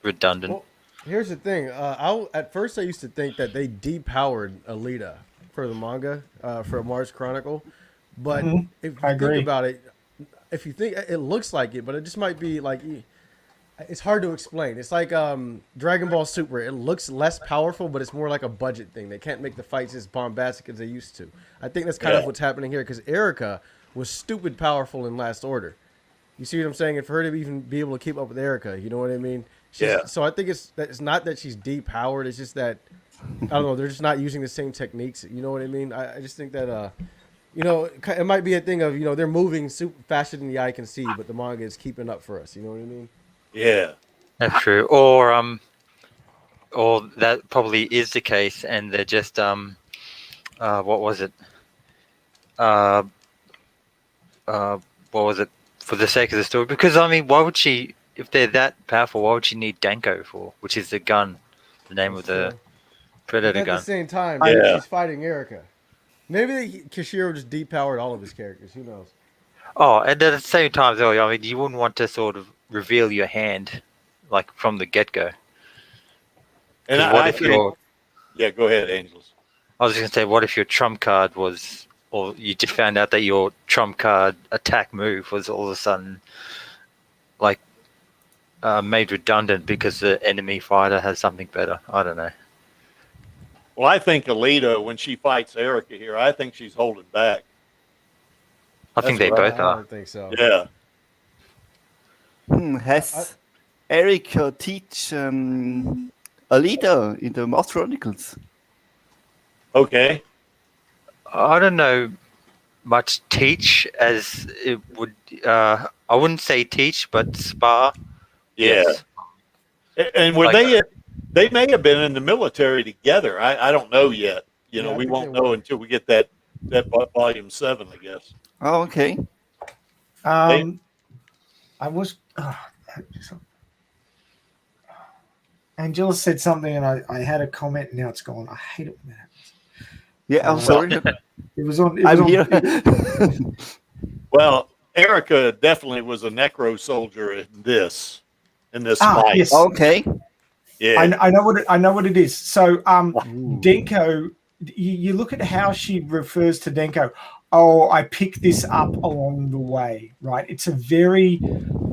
[SPEAKER 5] redundant.
[SPEAKER 4] Well, here's the thing. At first I used to think that they depowered Alita for the manga, for Mars Chronicle. But if you think about it, if you think it looks like it, but it just might be like, it's hard to explain. It's like Dragon Ball Super. It looks less powerful, but it's more like a budget thing. They can't make the fights as bombastic as they used to. I think that's kind of what's happening here, because Erica was stupid powerful in Last Order. You see what I'm saying? And for her to even be able to keep up with Erica, you know what I mean?
[SPEAKER 1] Yeah.
[SPEAKER 4] So I think it's not that she's depowered. It's just that I don't know. They're just not using the same techniques. You know what I mean? I just think that you know, it might be a thing of, you know, they're moving super faster than the eye can see, but the manga is keeping up for us. You know what I mean?
[SPEAKER 1] Yeah.
[SPEAKER 5] That's true. Or that probably is the case, and they're just what was it? What was it? For the sake of the story, because I mean, why would she? If they're that powerful, why would she need Danko for? Which is the gun, the name of the Predator
[SPEAKER 4] At
[SPEAKER 5] gun.
[SPEAKER 4] the same time,
[SPEAKER 1] Yeah.
[SPEAKER 4] she's fighting Erica. Maybe Kishiro just depowered all of his characters. Who knows?
[SPEAKER 5] Oh, and at the same time, though, I mean, you wouldn't want to sort of reveal your hand, like from the get-go.
[SPEAKER 1] And
[SPEAKER 5] What
[SPEAKER 1] I
[SPEAKER 5] if
[SPEAKER 1] think,
[SPEAKER 5] your?
[SPEAKER 1] yeah, go ahead, Angels.
[SPEAKER 5] I was just gonna say, what if your trump card was, or you just found out that your trump card attack move was all of a sudden, like, made redundant because the enemy fighter has something better. I don't know.
[SPEAKER 1] Well, I think Alita, when she fights Erica here, I think she's holding back.
[SPEAKER 5] I think
[SPEAKER 1] That's
[SPEAKER 5] they
[SPEAKER 1] right.
[SPEAKER 5] both
[SPEAKER 4] I
[SPEAKER 5] are.
[SPEAKER 4] don't think so.
[SPEAKER 1] Yeah.
[SPEAKER 7] Has Erica teach Alita in the Mouse Chronicles?
[SPEAKER 1] Okay.
[SPEAKER 5] I don't know much teach as it would. I wouldn't say teach, but spar.
[SPEAKER 1] Yeah.
[SPEAKER 5] Yes.
[SPEAKER 1] And were
[SPEAKER 5] Like-
[SPEAKER 1] they may have been in the military together. I don't know yet. You know,
[SPEAKER 4] Yeah, I
[SPEAKER 1] we
[SPEAKER 4] think
[SPEAKER 1] won't
[SPEAKER 4] they
[SPEAKER 1] know
[SPEAKER 4] were.
[SPEAKER 1] until we get that volume 7, I guess.
[SPEAKER 7] Oh, okay.
[SPEAKER 3] I was. Angela said something, and I had a comment. And now it's gone. I hate it when that happens.
[SPEAKER 7] Yeah, I'm sorry.
[SPEAKER 3] It was on.
[SPEAKER 7] I'm here.
[SPEAKER 1] Well, Erica definitely was a necro soldier in this fight.
[SPEAKER 3] Yes.
[SPEAKER 7] Okay.
[SPEAKER 1] Yeah.
[SPEAKER 3] I know what it is. So Denko, you look at how she refers to Denko. Oh, I picked this up along the way, right? It's a very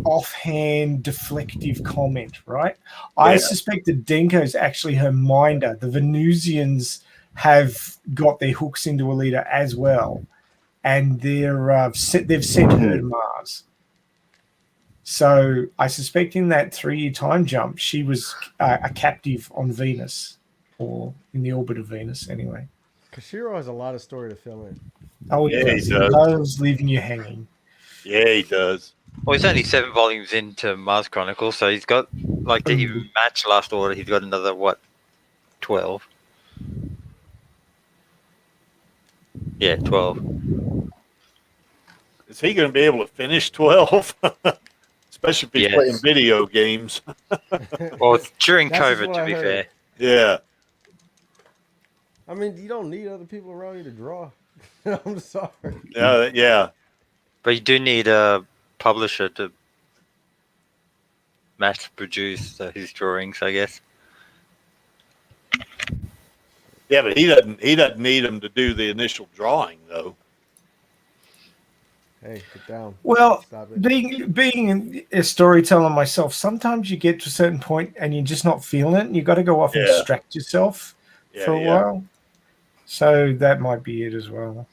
[SPEAKER 3] offhand, deflective comment, right? I suspect that Denko's actually her minder. The Venusians have got their hooks into Alita as well, and they've sent her to Mars. So I suspect in that 3-year time jump, she was a captive on Venus, or in the orbit of Venus, anyway.
[SPEAKER 4] Kishiro has a lot of story to fill in.
[SPEAKER 3] Oh,
[SPEAKER 1] Yeah,
[SPEAKER 3] yeah,
[SPEAKER 1] he
[SPEAKER 3] he
[SPEAKER 1] does.
[SPEAKER 3] does, leaving you hanging.
[SPEAKER 1] Yeah, he does.
[SPEAKER 5] Well, he's only 7 volumes into Mars Chronicles, so he's got, like, to even match Last Order, he's got another, 12? Yeah, 12.
[SPEAKER 1] Is he going to be able to finish 12? Especially if he's
[SPEAKER 5] Yes.
[SPEAKER 1] playing video games.
[SPEAKER 5] Well, it's during
[SPEAKER 4] That's just
[SPEAKER 5] COVID,
[SPEAKER 4] what
[SPEAKER 5] to
[SPEAKER 4] I
[SPEAKER 5] be
[SPEAKER 4] heard.
[SPEAKER 5] fair.
[SPEAKER 1] Yeah.
[SPEAKER 4] I mean, you don't need other people around you to draw. I'm sorry.
[SPEAKER 1] Yeah.
[SPEAKER 5] But you do need a publisher to mass produce his drawings, I guess.
[SPEAKER 1] Yeah, but he doesn't need him to do the initial drawing, though.
[SPEAKER 4] Hey, get down.
[SPEAKER 3] Well,
[SPEAKER 4] Stop it.
[SPEAKER 3] being a storyteller myself, sometimes you get to a certain point and you're just not feeling it, and you've got to go off and
[SPEAKER 1] Yeah.
[SPEAKER 3] distract yourself
[SPEAKER 1] Yeah,
[SPEAKER 3] for a while. So that might be it as well.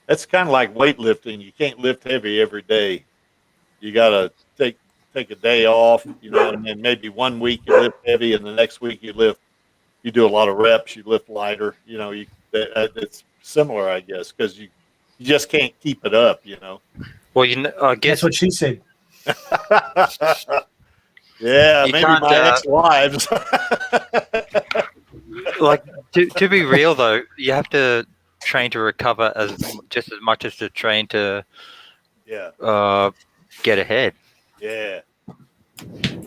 [SPEAKER 1] That's kind of like weightlifting. You can't lift heavy every day. You got to take a day off, and then maybe one week you lift heavy, and the next week you do a lot of reps, you lift lighter. It's similar, I guess, because you just can't keep it up.
[SPEAKER 5] Well, I guess
[SPEAKER 3] That's what she said.
[SPEAKER 1] Yeah,
[SPEAKER 5] You
[SPEAKER 1] maybe
[SPEAKER 5] can't,
[SPEAKER 1] my ex-wives.
[SPEAKER 5] like to be real though, you have to train to recover just as much as to train to
[SPEAKER 1] Yeah,
[SPEAKER 5] get ahead.
[SPEAKER 1] yeah,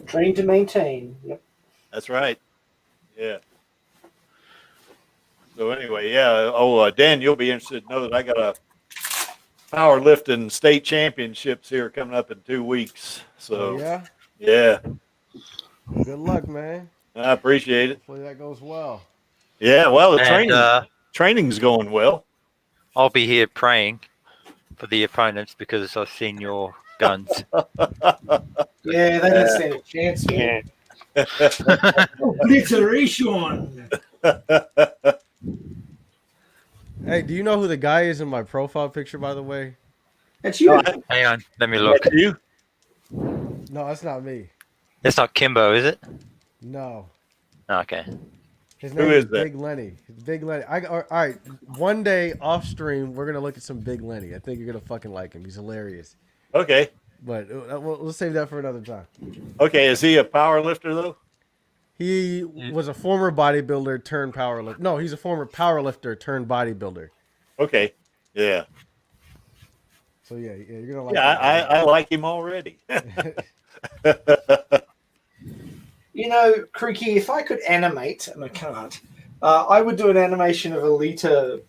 [SPEAKER 3] Train to maintain. Yep.
[SPEAKER 1] that's right. Yeah. So anyway, yeah. Oh, Dan, you'll be interested to know that I got a powerlifting state championships here coming up in 2 weeks. So
[SPEAKER 4] Yeah.
[SPEAKER 1] yeah,
[SPEAKER 4] Good luck, man.
[SPEAKER 1] I appreciate it.
[SPEAKER 4] Hopefully that goes well.
[SPEAKER 1] Yeah, well, the
[SPEAKER 5] And
[SPEAKER 1] training's going well.
[SPEAKER 5] I'll be here praying for the opponents because I've seen your guns.
[SPEAKER 3] Yeah, they didn't stand a chance, man. Obliteration.
[SPEAKER 4] Hey, do you know who the guy is in my profile picture, by the way?
[SPEAKER 3] That's you.
[SPEAKER 5] Hang on, let me look.
[SPEAKER 1] You?
[SPEAKER 4] No, that's not me.
[SPEAKER 5] It's not Kimbo, is it?
[SPEAKER 4] No.
[SPEAKER 5] Okay.
[SPEAKER 4] His
[SPEAKER 1] Who
[SPEAKER 4] name
[SPEAKER 1] is
[SPEAKER 4] is
[SPEAKER 1] that?
[SPEAKER 4] Big Lenny. Big Lenny. All right. One day off stream, we're gonna look at some Big Lenny. I think you're gonna fucking like him. He's hilarious.
[SPEAKER 1] Okay.
[SPEAKER 4] But we'll save that for another time.
[SPEAKER 1] Okay. Is he a power lifter though?
[SPEAKER 4] He was a former bodybuilder turned powerlifter. No, he's a former powerlifter turned bodybuilder.
[SPEAKER 1] Okay. Yeah.
[SPEAKER 4] So yeah, you're gonna like.
[SPEAKER 1] Yeah,
[SPEAKER 4] him.
[SPEAKER 1] I like him already.
[SPEAKER 3] You know, Creaky, if I could animate, and I can't, I would do an animation of Alita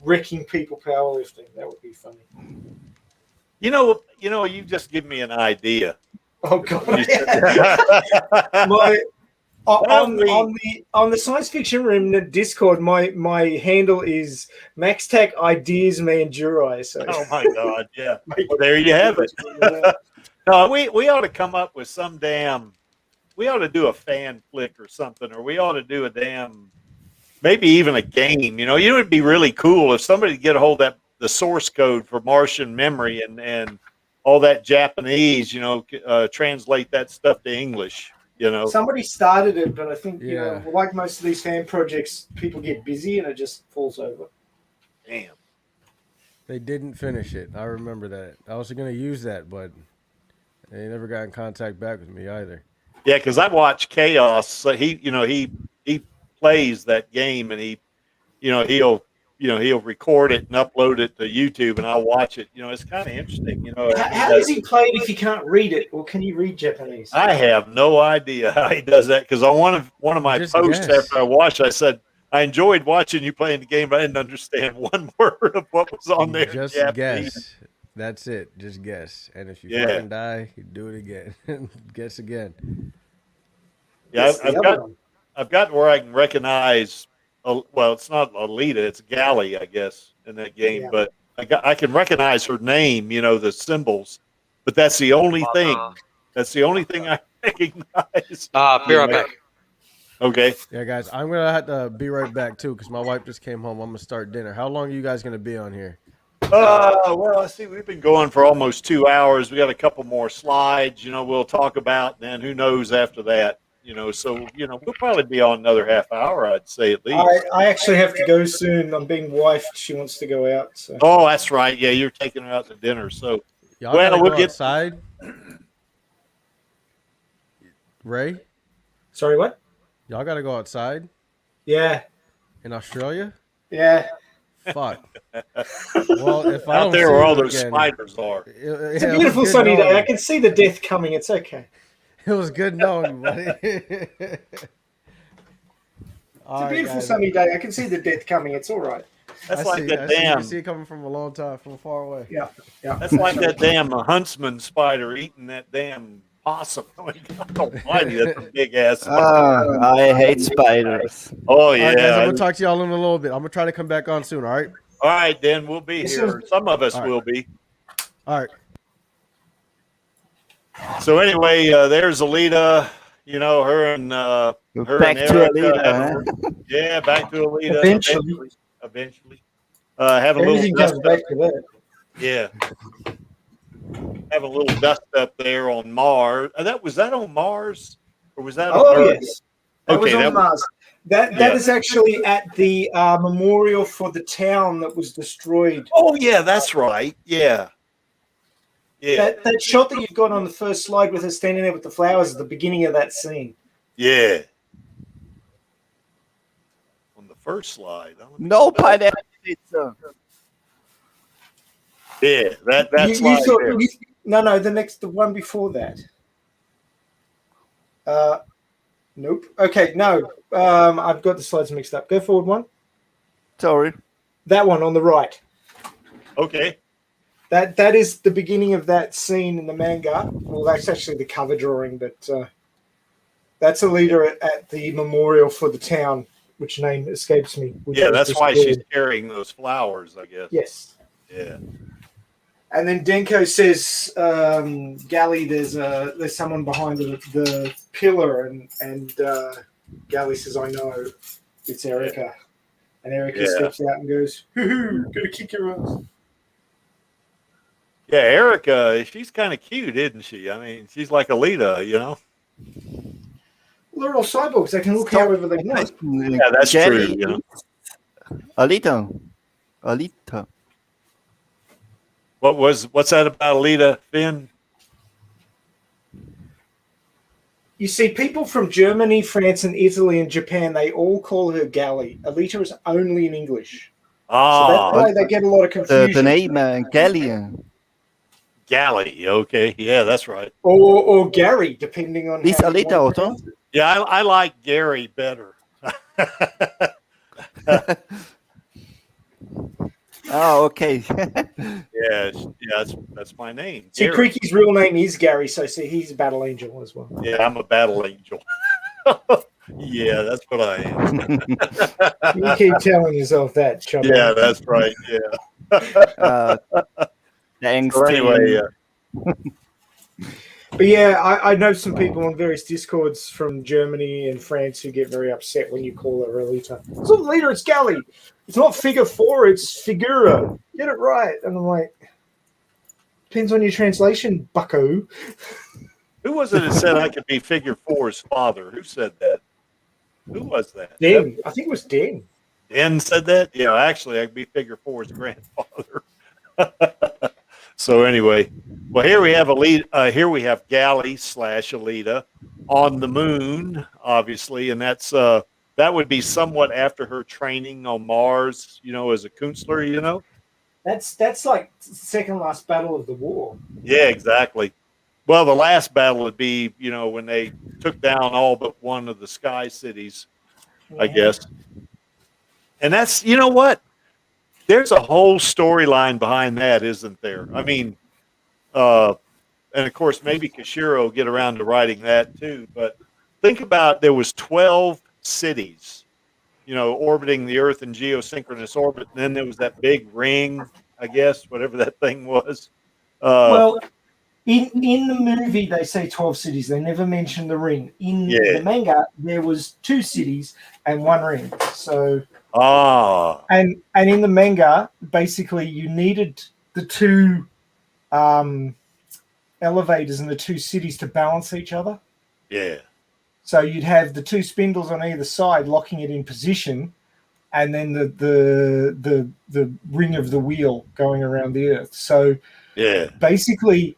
[SPEAKER 3] wrecking people powerlifting. That would be funny.
[SPEAKER 1] You just give me an idea.
[SPEAKER 3] Oh God! On the science fiction room Discord, my handle is MaxTech Ideas Manjurai. So
[SPEAKER 1] Oh my God! Yeah, well, there you have it. No, we ought to come up with some damn. We ought to do a fan flick or something, or we ought to do a damn, maybe even a game. You know, it would be really cool if somebody could get a hold of the source code for Martian memory and all that Japanese. You know, translate that stuff to English. You know,
[SPEAKER 3] somebody started it, but I think you
[SPEAKER 4] Yeah.
[SPEAKER 3] know, like most of these fan projects, people get busy and it just falls over.
[SPEAKER 1] damn.
[SPEAKER 4] They didn't finish it. I remember that. I was gonna use that, but they never got in contact back with me either.
[SPEAKER 1] Yeah, because I watch Chaos. So he plays that game, and he'll record it and upload it to YouTube, and I'll watch it. You know, it's kind of interesting. You know,
[SPEAKER 3] How does he play it if you can't read it, or can you read Japanese?
[SPEAKER 1] I have no idea how he does that because on one of my
[SPEAKER 4] Just
[SPEAKER 1] posts
[SPEAKER 4] guess.
[SPEAKER 1] after I watched, I said I enjoyed watching you playing the game, but I didn't understand one word of what was on there. in
[SPEAKER 4] Just
[SPEAKER 1] Japanese.
[SPEAKER 4] guess. That's it. Just guess. And if you
[SPEAKER 1] Yeah.
[SPEAKER 4] fucking die, you do it again. Guess again.
[SPEAKER 1] Yeah,
[SPEAKER 3] That's the other one.
[SPEAKER 1] I've got where I can recognize. Well, it's not Alita; it's Gally, I guess, in that game.
[SPEAKER 3] Yeah.
[SPEAKER 1] But I can recognize her name. You know, the symbols. But that's the only thing. That's the only thing I recognize.
[SPEAKER 5] Be right back.
[SPEAKER 1] Okay.
[SPEAKER 4] Yeah, guys, I'm gonna have to be right back too because my wife just came home. I'm gonna start dinner. How long are you guys gonna be on here?
[SPEAKER 1] Well, I see. We've been going for almost 2 hours. We got a couple more slides. You know, we'll talk about. Then who knows after that? You know, so we'll probably be on another half hour. I'd say at least.
[SPEAKER 3] I actually have to go soon. I'm being wifed. She wants to go out. So.
[SPEAKER 1] Oh, that's right. Yeah, you're taking her out to dinner. So
[SPEAKER 4] Y'all
[SPEAKER 1] Well,
[SPEAKER 4] gotta
[SPEAKER 1] we'll
[SPEAKER 4] go
[SPEAKER 1] get-
[SPEAKER 4] outside. Ray,
[SPEAKER 3] Sorry, what?
[SPEAKER 4] y'all gotta go outside
[SPEAKER 3] Yeah,
[SPEAKER 4] in Australia.
[SPEAKER 3] yeah.
[SPEAKER 4] Fuck. Well, if I
[SPEAKER 1] out
[SPEAKER 4] don't
[SPEAKER 1] there
[SPEAKER 4] see
[SPEAKER 1] where all
[SPEAKER 4] you
[SPEAKER 1] those
[SPEAKER 4] again,
[SPEAKER 1] spiders are.
[SPEAKER 3] It's a beautiful sunny day. I can see the death coming. It's okay.
[SPEAKER 4] It was good knowing you, buddy.
[SPEAKER 3] It's a beautiful sunny day. I can see the death coming. It's all right.
[SPEAKER 1] That's
[SPEAKER 4] I
[SPEAKER 1] like
[SPEAKER 4] see,
[SPEAKER 1] that
[SPEAKER 4] I see,
[SPEAKER 1] damn.
[SPEAKER 4] you see it coming from a long time, from far away.
[SPEAKER 3] Yeah, yeah.
[SPEAKER 1] That's like that damn huntsman spider eating that damn possum. Almighty, that's a big ass. spider.
[SPEAKER 7] I hate spiders.
[SPEAKER 1] Oh
[SPEAKER 4] All right, guys, I'm
[SPEAKER 1] yeah.
[SPEAKER 4] gonna talk to y'all in a little bit. I'm gonna try to come back on soon. All right.
[SPEAKER 1] All right, then we'll be
[SPEAKER 3] This
[SPEAKER 1] here. Some of us
[SPEAKER 4] All right.
[SPEAKER 1] will be.
[SPEAKER 4] All right.
[SPEAKER 1] So anyway, there's Alita. You know her and her
[SPEAKER 7] Back
[SPEAKER 1] and
[SPEAKER 7] to
[SPEAKER 1] Erica
[SPEAKER 7] Alita,
[SPEAKER 1] have
[SPEAKER 7] huh?
[SPEAKER 1] Yeah, back to Alita.
[SPEAKER 3] Eventually.
[SPEAKER 1] Eventually. Have a little
[SPEAKER 3] Everything
[SPEAKER 1] dust
[SPEAKER 3] comes
[SPEAKER 1] up.
[SPEAKER 3] back to that.
[SPEAKER 1] Yeah. Have a little dust up there on Mars. Was that on Mars or was that on
[SPEAKER 3] Oh
[SPEAKER 1] Earth?
[SPEAKER 3] yes, that was
[SPEAKER 1] Okay,
[SPEAKER 3] on Mars. That
[SPEAKER 1] Yeah.
[SPEAKER 3] is actually at the memorial for the town that was destroyed.
[SPEAKER 1] Oh yeah, that's right. Yeah. Yeah.
[SPEAKER 3] That shot that you've got on the first slide with her standing there with the flowers is the beginning of that scene.
[SPEAKER 1] Yeah. On the first slide.
[SPEAKER 7] No pineapple pizza.
[SPEAKER 1] Yeah, that
[SPEAKER 3] You
[SPEAKER 1] slide
[SPEAKER 3] thought-
[SPEAKER 1] there.
[SPEAKER 3] no, the one before that. Nope. Okay, no. I've got the slides mixed up. Go forward one.
[SPEAKER 7] Sorry.
[SPEAKER 3] That one on the right.
[SPEAKER 1] Okay.
[SPEAKER 3] That is the beginning of that scene in the manga. Well, that's actually the cover drawing, but that's Alita at the memorial for the town, which name escapes me. which
[SPEAKER 1] Yeah,
[SPEAKER 3] was
[SPEAKER 1] that's why
[SPEAKER 3] destroyed.
[SPEAKER 1] she's carrying those flowers, I guess.
[SPEAKER 3] Yes.
[SPEAKER 1] Yeah.
[SPEAKER 3] And then Denko says, Gally, there's someone behind the pillar, and Gally says, I know, it's Erica. And Erica
[SPEAKER 1] Yeah.
[SPEAKER 3] steps out and goes, hoo-hoo, gonna kick your ass.
[SPEAKER 1] Yeah, Erica, she's kind of cute, isn't she? I mean, she's like Alita, you know?
[SPEAKER 3] Well, they're all cyborgs. They can look
[SPEAKER 7] Stop
[SPEAKER 3] however they want.
[SPEAKER 1] Yeah, that's
[SPEAKER 7] Gary
[SPEAKER 1] true, you know?
[SPEAKER 7] Alita. Alita.
[SPEAKER 1] What's that about Alita, Finn?
[SPEAKER 3] You see, people from Germany, France, and Italy and Japan, they all call her Galley. Alita is only in English. So that's
[SPEAKER 1] Ah,
[SPEAKER 3] why they get a lot of
[SPEAKER 7] The
[SPEAKER 3] confusion.
[SPEAKER 7] name Gallian.
[SPEAKER 1] Galley. Okay, yeah, that's right.
[SPEAKER 3] Or Gary, depending on
[SPEAKER 7] Is
[SPEAKER 3] how you
[SPEAKER 7] Alita
[SPEAKER 3] want to
[SPEAKER 7] also?
[SPEAKER 3] pronounce it.
[SPEAKER 1] Yeah, I like Gary better.
[SPEAKER 7] Oh, okay.
[SPEAKER 1] Yeah, that's my name.
[SPEAKER 3] See,
[SPEAKER 1] Gary.
[SPEAKER 3] Creaky's real name is Gary, so see, he's a battle angel as well.
[SPEAKER 1] Yeah, I'm a battle angel. Yeah, that's what I am.
[SPEAKER 3] You keep telling yourself that, chubby.
[SPEAKER 1] Yeah, that's right. Yeah.
[SPEAKER 7] Thanks.
[SPEAKER 1] So anyway,
[SPEAKER 3] But yeah, I know some people on various discords from Germany and France who get very upset when you call her Alita. It's not Alita, it's Galley. It's not figure 4, it's Figura. Get it right. And I'm like, depends on your translation, bucko.
[SPEAKER 1] who was it that said I could be figure 4's father? Who said that? Who was that?
[SPEAKER 3] Den. I think it was Den.
[SPEAKER 1] Den said that? Yeah, actually, I could be figure 4's grandfather. So anyway, well, here we have Alita. Here we have Galley / Alita on the moon, obviously, and that's that would be somewhat after her training on Mars, you know, as a counselor, you know.
[SPEAKER 3] That's like second last battle of the war.
[SPEAKER 1] Yeah, exactly. Well, the last battle would be, you know, when they took down all but one of the sky cities, I guess. And that's, you know what? There's a whole storyline behind that, isn't there? I mean, and of course, maybe Kashiro will get around to writing that too. But think about there was 12 cities, you know, orbiting the Earth in geosynchronous orbit. And then there was that big ring, I guess, whatever that thing was.
[SPEAKER 3] Well, in the movie, they say 12 cities. They never mention the ring. In the manga, there was 2 cities and 1 ring. So... And in the manga, basically, you needed the 2 elevators in the 2 cities to balance each other.
[SPEAKER 1] Yeah.
[SPEAKER 3] So you'd have the 2 spindles on either side locking it in position, and then the ring of the wheel going around the Earth. So basically,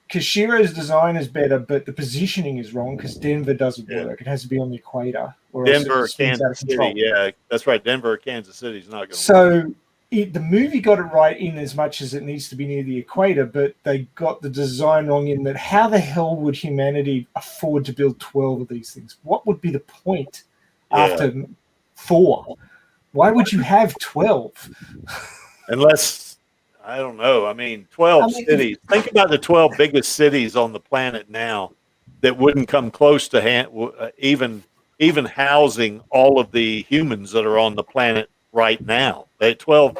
[SPEAKER 3] Kashiro's design is better, but the positioning is wrong because Denver doesn't work. It has to be on the equator. Or
[SPEAKER 1] Denver, Kansas City. Yeah, that's right. Denver, Kansas City is not going to work.
[SPEAKER 3] So the movie got it right in as much as it needs to be near the equator, but they got the design wrong in that how the hell would humanity afford to build 12 of these things? What would be the point after 4? Why would you have 12?
[SPEAKER 1] Unless, I don't know. I mean, 12 cities. Think about the 12 biggest cities on the planet now that wouldn't come close to even housing all of the humans that are on the planet right now. They 12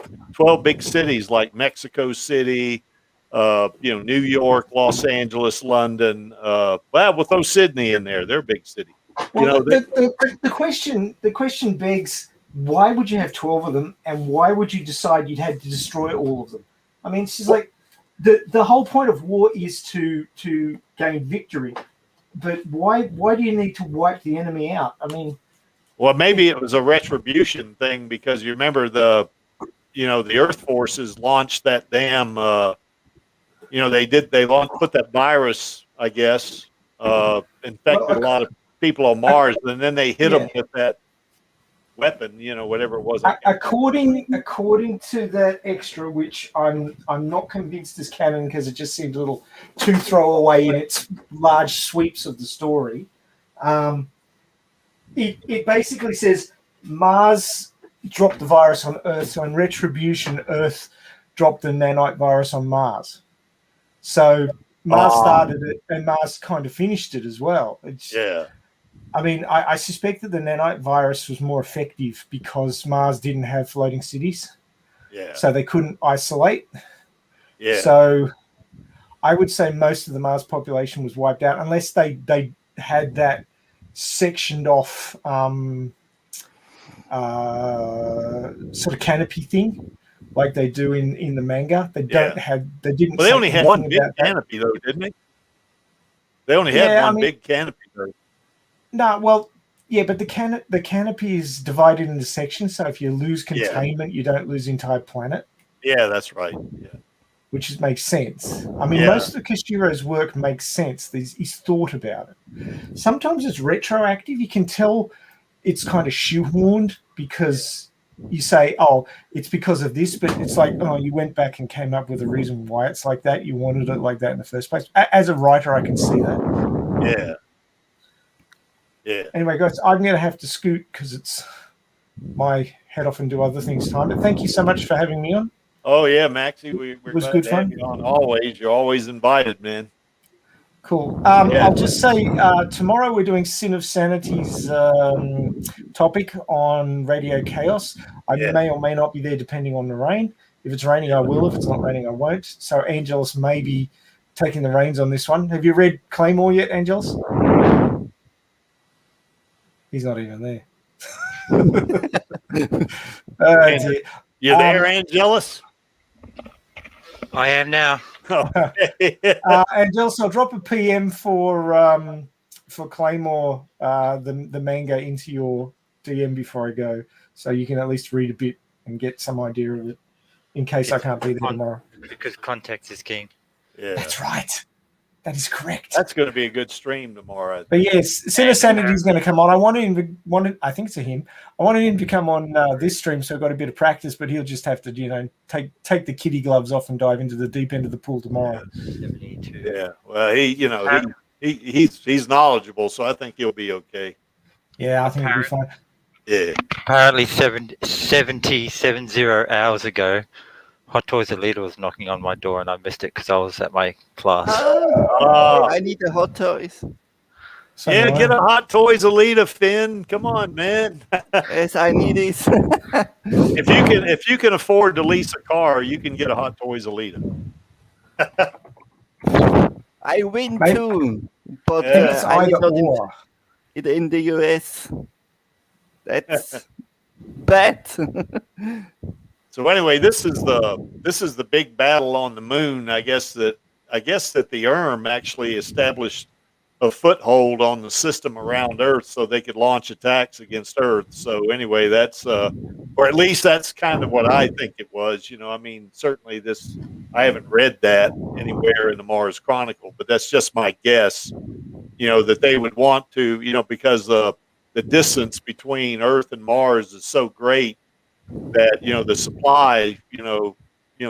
[SPEAKER 1] big cities like Mexico City, you know, New York, Los Angeles, London. Well, we'll throw Sydney in there. They're big cities.
[SPEAKER 3] Well,
[SPEAKER 1] you know,
[SPEAKER 3] the question begs, why would you have 12 of them, and why would you decide you'd had to destroy all of them? I mean, it's just like the whole point of war is to gain victory. But why do you need to wipe the enemy out? I mean,
[SPEAKER 1] well, maybe it was a retribution thing because you remember the Earth forces launched that damn, you know, they put that virus, I guess, infected a lot of people on Mars, and then they hit them with that weapon, you know, whatever it was.
[SPEAKER 3] According to that extra, which I'm not convinced is canon because it just seemed a little too throwaway in its large sweeps of the story. It basically says Mars dropped the virus on Earth, so in retribution, Earth dropped the nanite virus on Mars. So Mars started it, and Mars kind of finished it as well. I mean, I suspect that the nanite virus was more effective because Mars didn't have floating cities. So they couldn't isolate. So I would say most of the Mars population was wiped out unless they had that sectioned off sort of canopy thing like they do in the manga. They didn't.
[SPEAKER 1] Well, they only
[SPEAKER 3] say
[SPEAKER 1] had one
[SPEAKER 3] anything
[SPEAKER 1] big
[SPEAKER 3] about that.
[SPEAKER 1] canopy, though, didn't they? They only had one big canopy, though.
[SPEAKER 3] No, well, yeah, but the canopy is divided into sections. So if you lose containment, you don't lose the entire planet.
[SPEAKER 1] Yeah, that's right. Yeah.
[SPEAKER 3] Which makes sense. I mean, most of Kishiro's work makes sense. He's thought about it. Sometimes it's retroactive. You can tell it's kind of shoehorned because you say, oh, it's because of this, but it's like, oh, you went back and came up with a reason why it's like that. You wanted it like that in the first place. As a writer, I can see that.
[SPEAKER 1] Yeah. Yeah.
[SPEAKER 3] Anyway, guys, I'm going to have to scoot because it's my head off and do other things time. But thank you so much for having me on.
[SPEAKER 1] Oh, yeah, Maxie, we're
[SPEAKER 3] was
[SPEAKER 1] glad
[SPEAKER 3] good
[SPEAKER 1] to
[SPEAKER 3] fun.
[SPEAKER 1] have you on always. You're always invited, man.
[SPEAKER 3] Cool. I'll just say tomorrow we're doing Sin of Sanity's topic on Radio Chaos. I may or may not be there depending on the rain. If it's raining, I will. If it's not raining, I won't. So Angelus may be taking the reins on this one. Have you read Claymore yet, Angelus? He's not even there.
[SPEAKER 1] You there, Angelus?
[SPEAKER 5] I am now.
[SPEAKER 3] Angelus, I'll drop a PM for Claymore, the manga, into your DM before I go, so you can at least read a bit and get some idea of it, in case I can't be there tomorrow.
[SPEAKER 5] Because context is king.
[SPEAKER 1] Yeah,
[SPEAKER 3] that's right. That is correct.
[SPEAKER 1] That's going to be a good stream tomorrow.
[SPEAKER 3] But yes, Sin of Sanity is going to come on. I think it's him. I wanted him to come on this stream, so I got a bit of practice. But he'll just have to, take the kiddie gloves off and dive into the deep end of the pool tomorrow.
[SPEAKER 1] Yeah. Well, he's knowledgeable, so I think he'll be okay.
[SPEAKER 3] Yeah, I think he'll be fine.
[SPEAKER 1] Yeah.
[SPEAKER 5] Apparently, 70 hours ago, Hot Toys Alita was knocking on my door, and I missed it because I was at my class.
[SPEAKER 7] I need a Hot Toys.
[SPEAKER 1] Get a Hot Toys Alita, Finn. Come on, man.
[SPEAKER 7] Yes, I need this.
[SPEAKER 1] If you can afford to lease a car, you can get a Hot Toys Alita.
[SPEAKER 7] I win too, but
[SPEAKER 3] I
[SPEAKER 7] not in the US. That's bad.
[SPEAKER 1] So anyway, this is the big battle on the moon. I guess that the ERM actually established a foothold on the system around Earth so they could launch attacks against Earth. So anyway, that's or at least that's kind of what I think it was. I mean, certainly I haven't read that anywhere in the Mars Chronicle, but that's just my guess. That they would want to, because the distance between Earth and Mars is so great that the supply,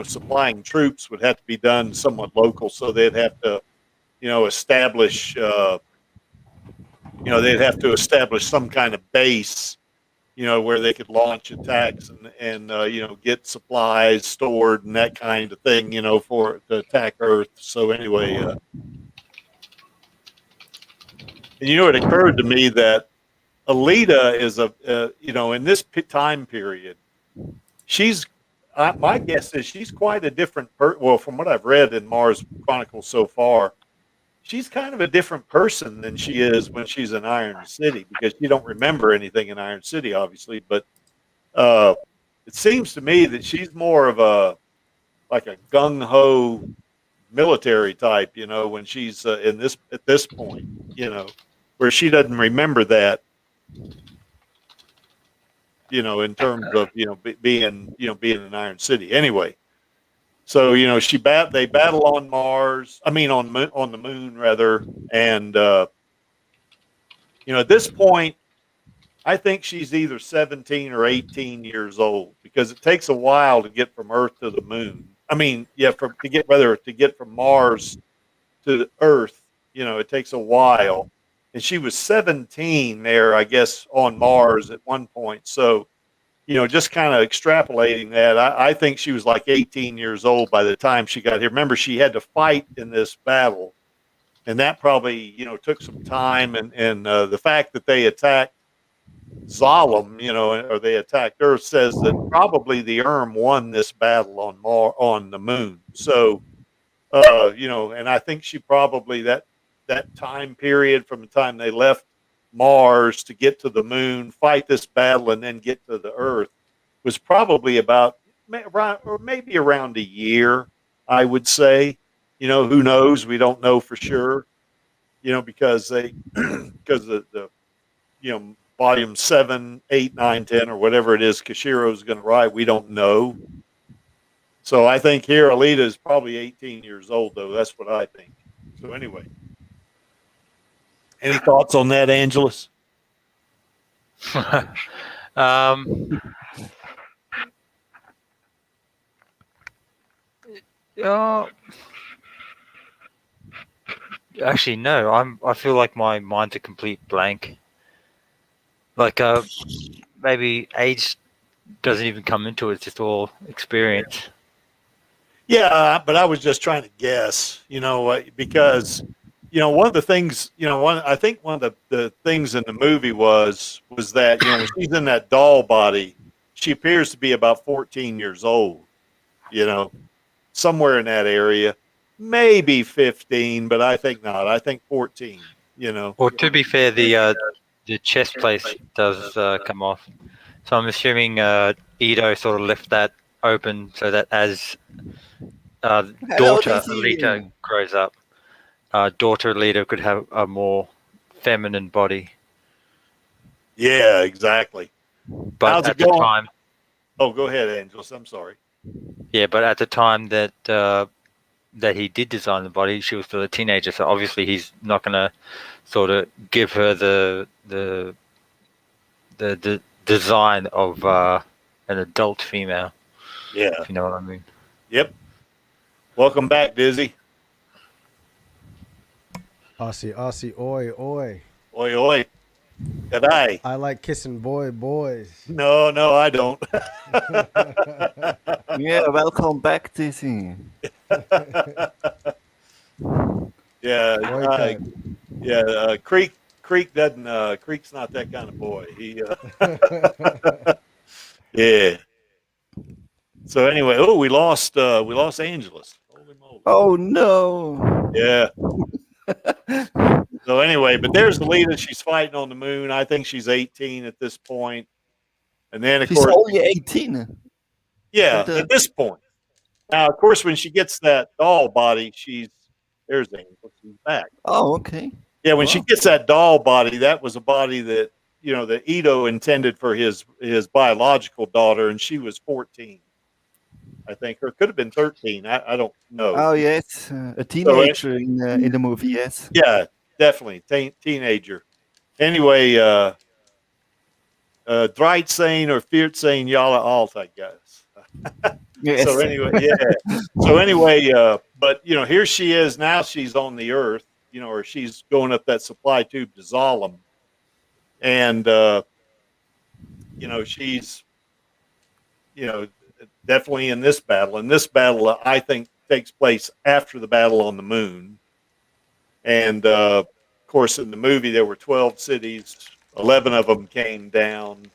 [SPEAKER 1] supplying troops would have to be done somewhat local, so they'd have to, establish, they'd have to establish some kind of base, where they could launch attacks and get supplies stored and that kind of thing, to attack Earth. So anyway, and it occurred to me that Alita is in this time period, my guess is she's quite a different well, from what I've read in Mars Chronicles so far, she's kind of a different person than she is when she's in Iron City, because you don't remember anything in Iron City, obviously. But it seems to me that she's more of a gung-ho military type, when she's at this point, where she doesn't remember that. In terms of being in Iron City. Anyway, so they battle on Mars. I mean on the moon rather, and at this point, I think she's either 17 or 18 years old, because it takes a while to get from Earth to the moon. I mean, to get from Mars to Earth, it takes a while. And she was 17 there, I guess, on Mars at one point. So, just kind of extrapolating that, I think she was like 18 years old by the time she got here. Remember, she had to fight in this battle, and that probably, took some time. And the fact that they attacked Zalem, or they attacked Earth, says that probably the ERM won this battle on the moon. So, and I think she probably that time period from the time they left Mars to get to the moon, fight this battle, and then get to the Earth was probably about or maybe around a year, I would say. Who knows? We don't know for sure. Because because the volume 7, 8, 9, 10, or whatever it is Kashiro's going to write, we don't know. So I think here Alita is probably 18 years old, though. That's what I think. So anyway, any thoughts on that, Angelus?
[SPEAKER 5] Yeah. Actually, no. I feel like my mind's a complete blank. Like, maybe age doesn't even come into it. It's just all experience.
[SPEAKER 1] Yeah, but I was just trying to guess, because, one of the things, I think one of the things in the movie was that, when she's in that doll body, she appears to be about 14 years old, somewhere in that area, maybe 15, but I think not. I think 14,
[SPEAKER 5] Well, to be fair, the chest place does come off. So I'm assuming Ito sort of left that open so that as daughter Alita grows up, daughter Alita could have a more feminine body.
[SPEAKER 1] Yeah, exactly.
[SPEAKER 5] But
[SPEAKER 1] How's
[SPEAKER 5] at
[SPEAKER 1] it
[SPEAKER 5] the
[SPEAKER 1] going?
[SPEAKER 5] time,
[SPEAKER 1] Oh, go ahead, Angelus. I'm sorry.
[SPEAKER 5] yeah, but at the time that he did design the body, she was still a teenager. So obviously, he's not going to sort of give her the design of an adult female.
[SPEAKER 1] Yeah.
[SPEAKER 5] If you know what I mean.
[SPEAKER 1] Yep. Welcome back, Dizzy.
[SPEAKER 4] Aussie, oi, oi.
[SPEAKER 1] Oi, oi. G'day.
[SPEAKER 4] I like kissing boys.
[SPEAKER 1] No, I don't.
[SPEAKER 7] Yeah, welcome back, Dizzy.
[SPEAKER 1] Yeah. Creek doesn't. Creek's not that kind of boy. He. Yeah. So anyway, we lost Angelus. Holy moly.
[SPEAKER 7] Oh no.
[SPEAKER 1] Yeah. So anyway, but there's Alita. She's fighting on the moon. I think she's 18 at this point. And then of
[SPEAKER 7] She's
[SPEAKER 1] course,
[SPEAKER 7] only 18.
[SPEAKER 1] yeah,
[SPEAKER 7] But,
[SPEAKER 1] at this point. Now, of course, when she gets that doll body, there's Angel. She's back.
[SPEAKER 7] Oh, okay.
[SPEAKER 1] Yeah, when she gets that doll body, that was a body that that Ito intended for his biological daughter, and she was 14, I think, or it could have been 13. I don't know.
[SPEAKER 7] Oh yes, a teenager in the movie. Yes.
[SPEAKER 1] Yeah, definitely teenager. Anyway, Dreizehn or 14 Jahre alt, I guess.
[SPEAKER 7] Yes.
[SPEAKER 1] So anyway, yeah. So anyway, but here she is now. She's on the Earth, or she's going up that supply tube to Zalem, and she's definitely in this battle. And this battle, I think, takes place after the battle on the moon. And of course, in the movie, there were 12 cities. 11 of them came down,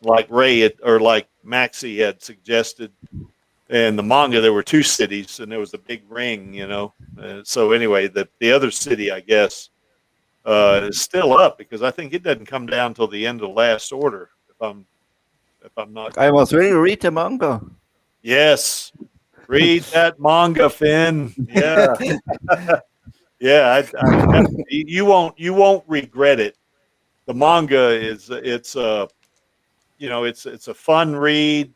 [SPEAKER 1] like like Maxie had suggested. In the manga, there were 2 cities, and there was a big ring, so anyway, the other city, I guess, is still up because I think it doesn't come down till the end of the last order. If I'm not,
[SPEAKER 7] I was really read the manga.
[SPEAKER 1] Yes, read that manga, Finn. Yeah, yeah. You won't regret it. The manga it's a fun read.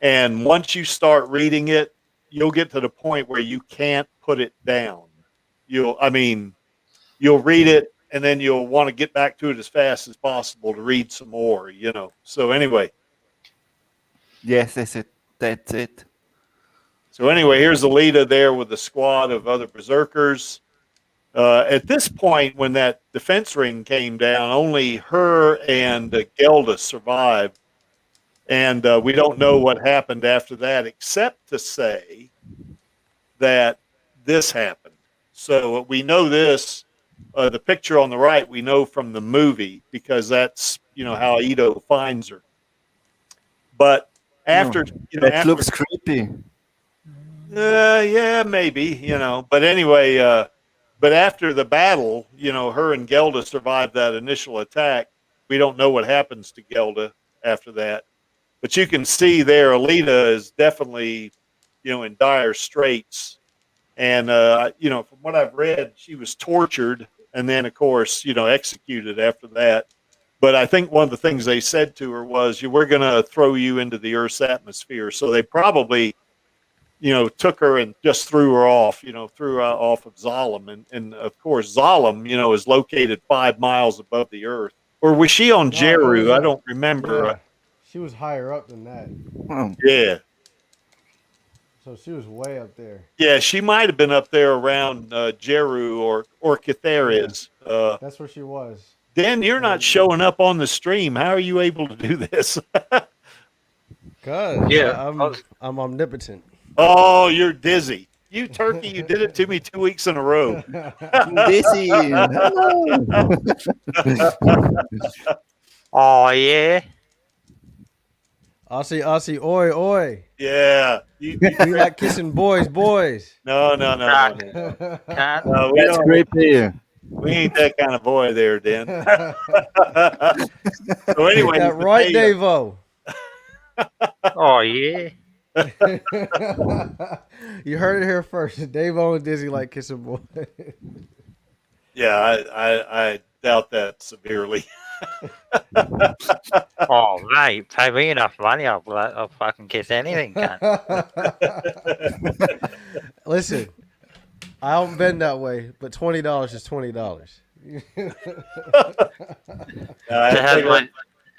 [SPEAKER 1] And once you start reading it, you'll get to the point where you can't put it down. You'll read it and then you'll want to get back to it as fast as possible to read some more, So anyway.
[SPEAKER 7] Yes, that's it.
[SPEAKER 1] So anyway, here's Alita there with a squad of other berserkers. At this point, when that defense ring came down, only her and Gelda survived. And we don't know what happened after that, except to say that this happened. So we know this, the picture on the right, we know from the movie because that's, how Ito finds her. But after,
[SPEAKER 7] that looks creepy.
[SPEAKER 1] Yeah, maybe, But anyway, but after the battle, her and Gelda survived that initial attack. We don't know what happens to Gelda after that. But you can see there, Alita is definitely, in dire straits. And, from what I've read, she was tortured and then, of course, executed after that. But I think one of the things they said to her was, we're going to throw you into the Earth's atmosphere. So they probably, took her and just threw her off, threw her off of Zalem. And of course, Zalem, is located 5 miles above the Earth. Or was she on Jeru? I don't remember.
[SPEAKER 4] Yeah, she was higher up than that.
[SPEAKER 7] Oh.
[SPEAKER 1] Yeah.
[SPEAKER 4] So she was way up there.
[SPEAKER 1] Yeah, she might have been up there around Jeru or Catheres.
[SPEAKER 4] That's where she was.
[SPEAKER 1] Dan, you're not showing up on the stream. How are you able to do this?
[SPEAKER 4] Cause I'm omnipotent.
[SPEAKER 1] Oh, you're dizzy. You turkey, you did it to me 2 weeks in a row.
[SPEAKER 7] Dizzy.
[SPEAKER 5] Oh yeah.
[SPEAKER 4] Aussie, oi, oi.
[SPEAKER 1] Yeah.
[SPEAKER 4] We like kissing boys.
[SPEAKER 1] No.
[SPEAKER 5] Can't.
[SPEAKER 1] No, we
[SPEAKER 7] That's
[SPEAKER 1] don't.
[SPEAKER 7] creepy.
[SPEAKER 1] We ain't that kind of boy there, Dan. So anyway,
[SPEAKER 4] That right, Davo?
[SPEAKER 5] Oh yeah.
[SPEAKER 4] You heard it here first. Davo and Dizzy like kissing boys.
[SPEAKER 1] Yeah, I doubt that severely.
[SPEAKER 5] Oh mate, pay me enough money, I'll fucking kiss anything. Cunt.
[SPEAKER 4] Listen, I haven't been that way, but $20 is $20.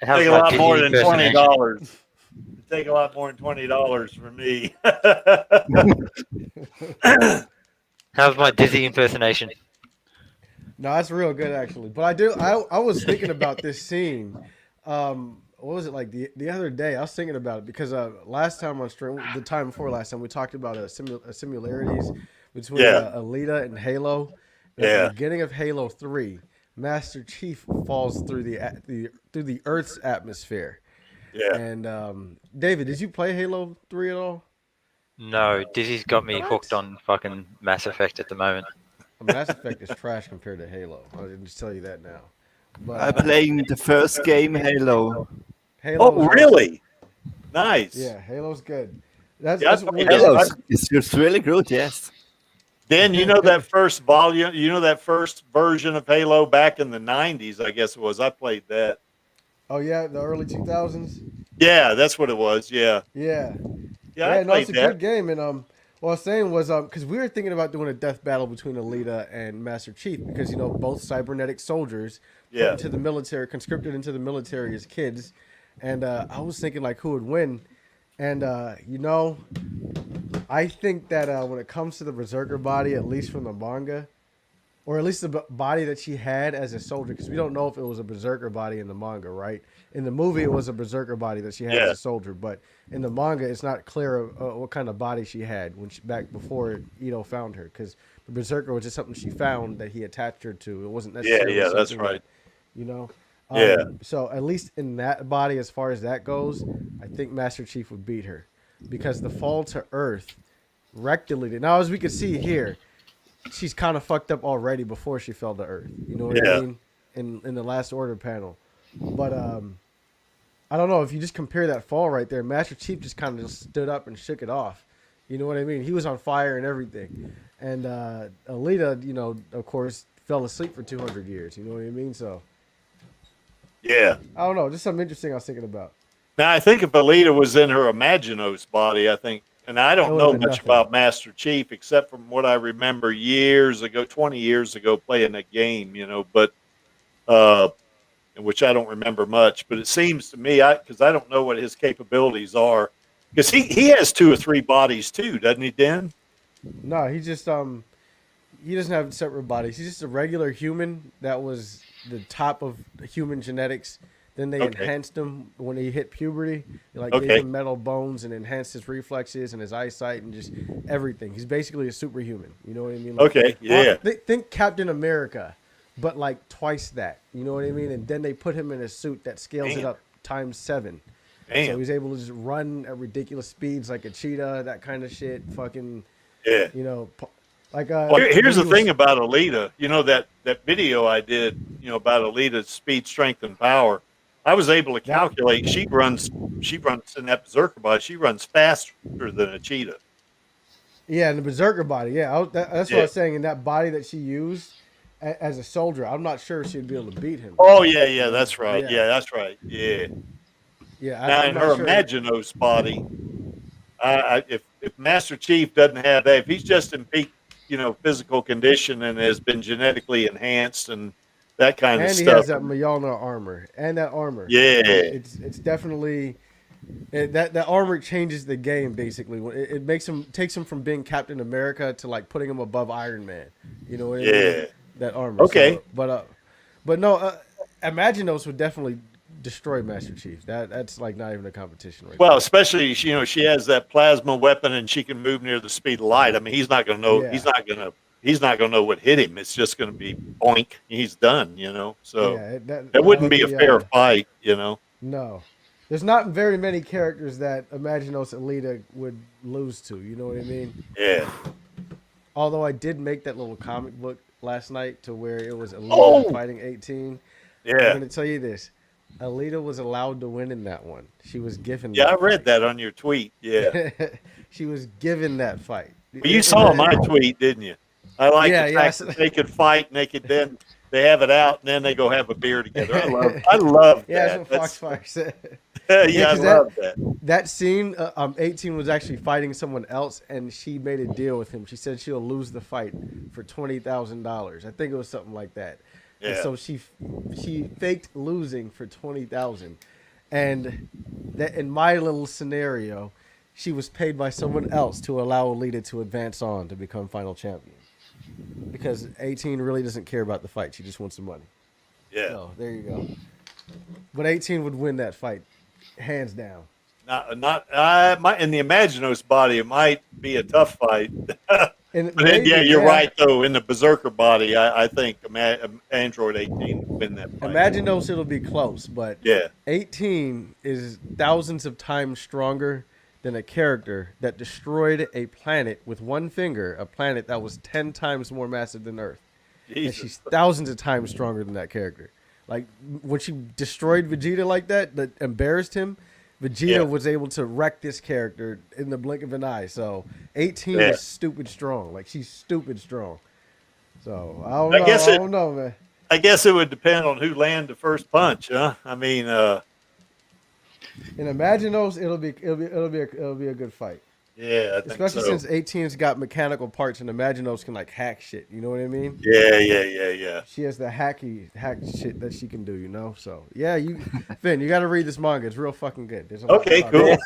[SPEAKER 1] Take a lot more than $20. Take a lot more than $20 for me.
[SPEAKER 5] How's my Dizzy impersonation?
[SPEAKER 4] No, that's real good actually. But I was thinking about this scene. What was it like the other day? I was thinking about it because last time on stream, the time before last time, we talked about similarities between Alita and Halo. And at the beginning of Halo 3, Master Chief falls through the Earth's atmosphere.
[SPEAKER 1] Yeah.
[SPEAKER 4] And David, did you play Halo 3 at all?
[SPEAKER 5] No, Dizzy's got me hooked on fucking Mass Effect at the moment.
[SPEAKER 4] Mass Effect is trash compared to Halo. I can just tell you that now. But,
[SPEAKER 7] I'm playing the first game, Halo.
[SPEAKER 1] Oh, really? Nice.
[SPEAKER 4] Yeah, Halo's good. That's
[SPEAKER 7] Halo it's really good, yes.
[SPEAKER 1] Dan, that first volume, that first version of Halo back in the 90s, I guess it was. I played that.
[SPEAKER 4] Oh, yeah, the early 2000s?
[SPEAKER 1] Yeah, that's what it was. Yeah.
[SPEAKER 4] Yeah.
[SPEAKER 1] Yeah,
[SPEAKER 4] No, it's a good game. And what I was saying was because we were thinking about doing a death battle between Alita and Master Chief because, both cybernetic soldiers put into the military, conscripted into the military as kids. And I was thinking, like, who would win? And, I think that when it comes to the Berserker body, at least from the manga, or at least the body that she had as a soldier, because we don't know if it was a Berserker body in the manga, right? In the movie, it was a Berserker body that she had as a soldier, but in the manga, it's not clear what kind of body she had back before Ito found her, because the Berserker was just something she found that he attached her to. It wasn't necessarily
[SPEAKER 1] that's right.
[SPEAKER 4] So at least in that body, as far as that goes, I think Master Chief would beat her, because the fall to Earth wrecked Alita. Now, as we can see here, she's kind of fucked up already before she fell to Earth. You know what I mean? In the Last Order panel. But I don't know, if you just compare that fall right there, Master Chief just kind of just stood up and shook it off. You know what I mean? He was on fire and everything. And Alita, of course, fell asleep for 200 years. You know what I mean? So
[SPEAKER 1] yeah,
[SPEAKER 4] I don't know, just something interesting I was thinking about.
[SPEAKER 1] Now, I think if Alita was in her Imaginos body, and I don't know much about Master Chief except from what I remember years ago, 20 years ago, playing that game, but which I don't remember much, but it seems to me, because I don't know what his capabilities are, because he has 2 or 3 bodies too, doesn't he, Dan?
[SPEAKER 4] No, he just he doesn't have separate bodies. He's just a regular human that was the top of human genetics. Then they enhanced him when he hit puberty. They gave him metal bones and enhanced his reflexes and his eyesight and just everything. He's basically a superhuman. You know what I mean? Think Captain America, but like twice that. You know what I mean? And then they put him in a suit that scales it up times 7. So he's able to just run at ridiculous speeds like a cheetah, that kind of shit. Fucking, here's
[SPEAKER 1] the thing about Alita. That video I did, about Alita's speed, strength, and power. I was able to calculate. She runs in that berserker body. She runs faster than a cheetah.
[SPEAKER 4] Yeah, and the berserker body. Yeah, that's what I was saying. In that body that she used as a soldier, I'm not sure she'd be able to beat him.
[SPEAKER 1] Oh yeah, that's right. Yeah, that's right. Yeah.
[SPEAKER 4] Yeah.
[SPEAKER 1] Now in her Imaginos body, if Master Chief doesn't have that, if he's just in peak, physical condition and has been genetically enhanced and that kind of stuff.
[SPEAKER 4] And he has that Mjolnir armor and that armor.
[SPEAKER 1] Yeah,
[SPEAKER 4] it's definitely that armor changes the game basically. It takes him from being Captain America to like putting him above Iron Man. You know what I mean? That armor.
[SPEAKER 1] Okay,
[SPEAKER 4] so, but no, Imaginos would definitely destroy Master Chief. That's like not even a competition right
[SPEAKER 1] well, especially she has that plasma weapon and she can move near the speed of light. I mean, he's not going to know. Yeah. He's not going to know what hit him. It's just going to be boink. He's done. So that wouldn't be a fair fight.
[SPEAKER 4] No, there's not very many characters that Imaginos Alita would lose to. You know what I mean?
[SPEAKER 1] Yeah.
[SPEAKER 4] Although I did make that little comic book last night to where it was Alita fighting 18.
[SPEAKER 1] Yeah.
[SPEAKER 4] I'm going to tell you this. Alita was allowed to win in that one. She was given.
[SPEAKER 1] Yeah, I read that on your tweet. Yeah.
[SPEAKER 4] She was given that fight.
[SPEAKER 1] Well, you saw my tweet, didn't you? I like the fact that they could fight and then they have it out and then they go have a beer together. I love that.
[SPEAKER 4] Yeah, that's what Foxfire said.
[SPEAKER 1] Yeah, I love that.
[SPEAKER 4] That scene, 18 was actually fighting someone else, and she made a deal with him. She said she'll lose the fight for $20,000. I think it was something like that. Yeah. And so she faked losing for $20,000, and that in my little scenario, she was paid by someone else to allow Alita to advance on to become final champion. Because 18 really doesn't care about the fight; she just wants the money.
[SPEAKER 1] Yeah.
[SPEAKER 4] So there you go. But 18 would win that fight, hands down.
[SPEAKER 1] In the Imaginos body, it might be a tough fight. You're right though. In the Berserker body, I think Android 18 will win that fight.
[SPEAKER 4] Imaginos it'll be close, but 18 is thousands of times stronger than a character that destroyed a planet with one finger, a planet that was 10 times more massive than Earth. Jesus. And she's thousands of times stronger than that character. Like when she destroyed Vegeta like that embarrassed him, Vegeta was able to wreck this character in the blink of an eye. So 18 is stupid strong. Like she's stupid strong. So I don't know, man.
[SPEAKER 1] I guess it would depend on who landed the first punch, huh? I mean,
[SPEAKER 4] in Imaginos, it'll be a good fight.
[SPEAKER 1] Yeah, I think
[SPEAKER 4] especially since 18's got mechanical parts and Imaginos can like hack shit. You know what I mean?
[SPEAKER 1] Yeah.
[SPEAKER 4] She has the hack shit that she can do. So yeah, Finn, you got to read this manga. It's real fucking good.
[SPEAKER 1] Okay, cool.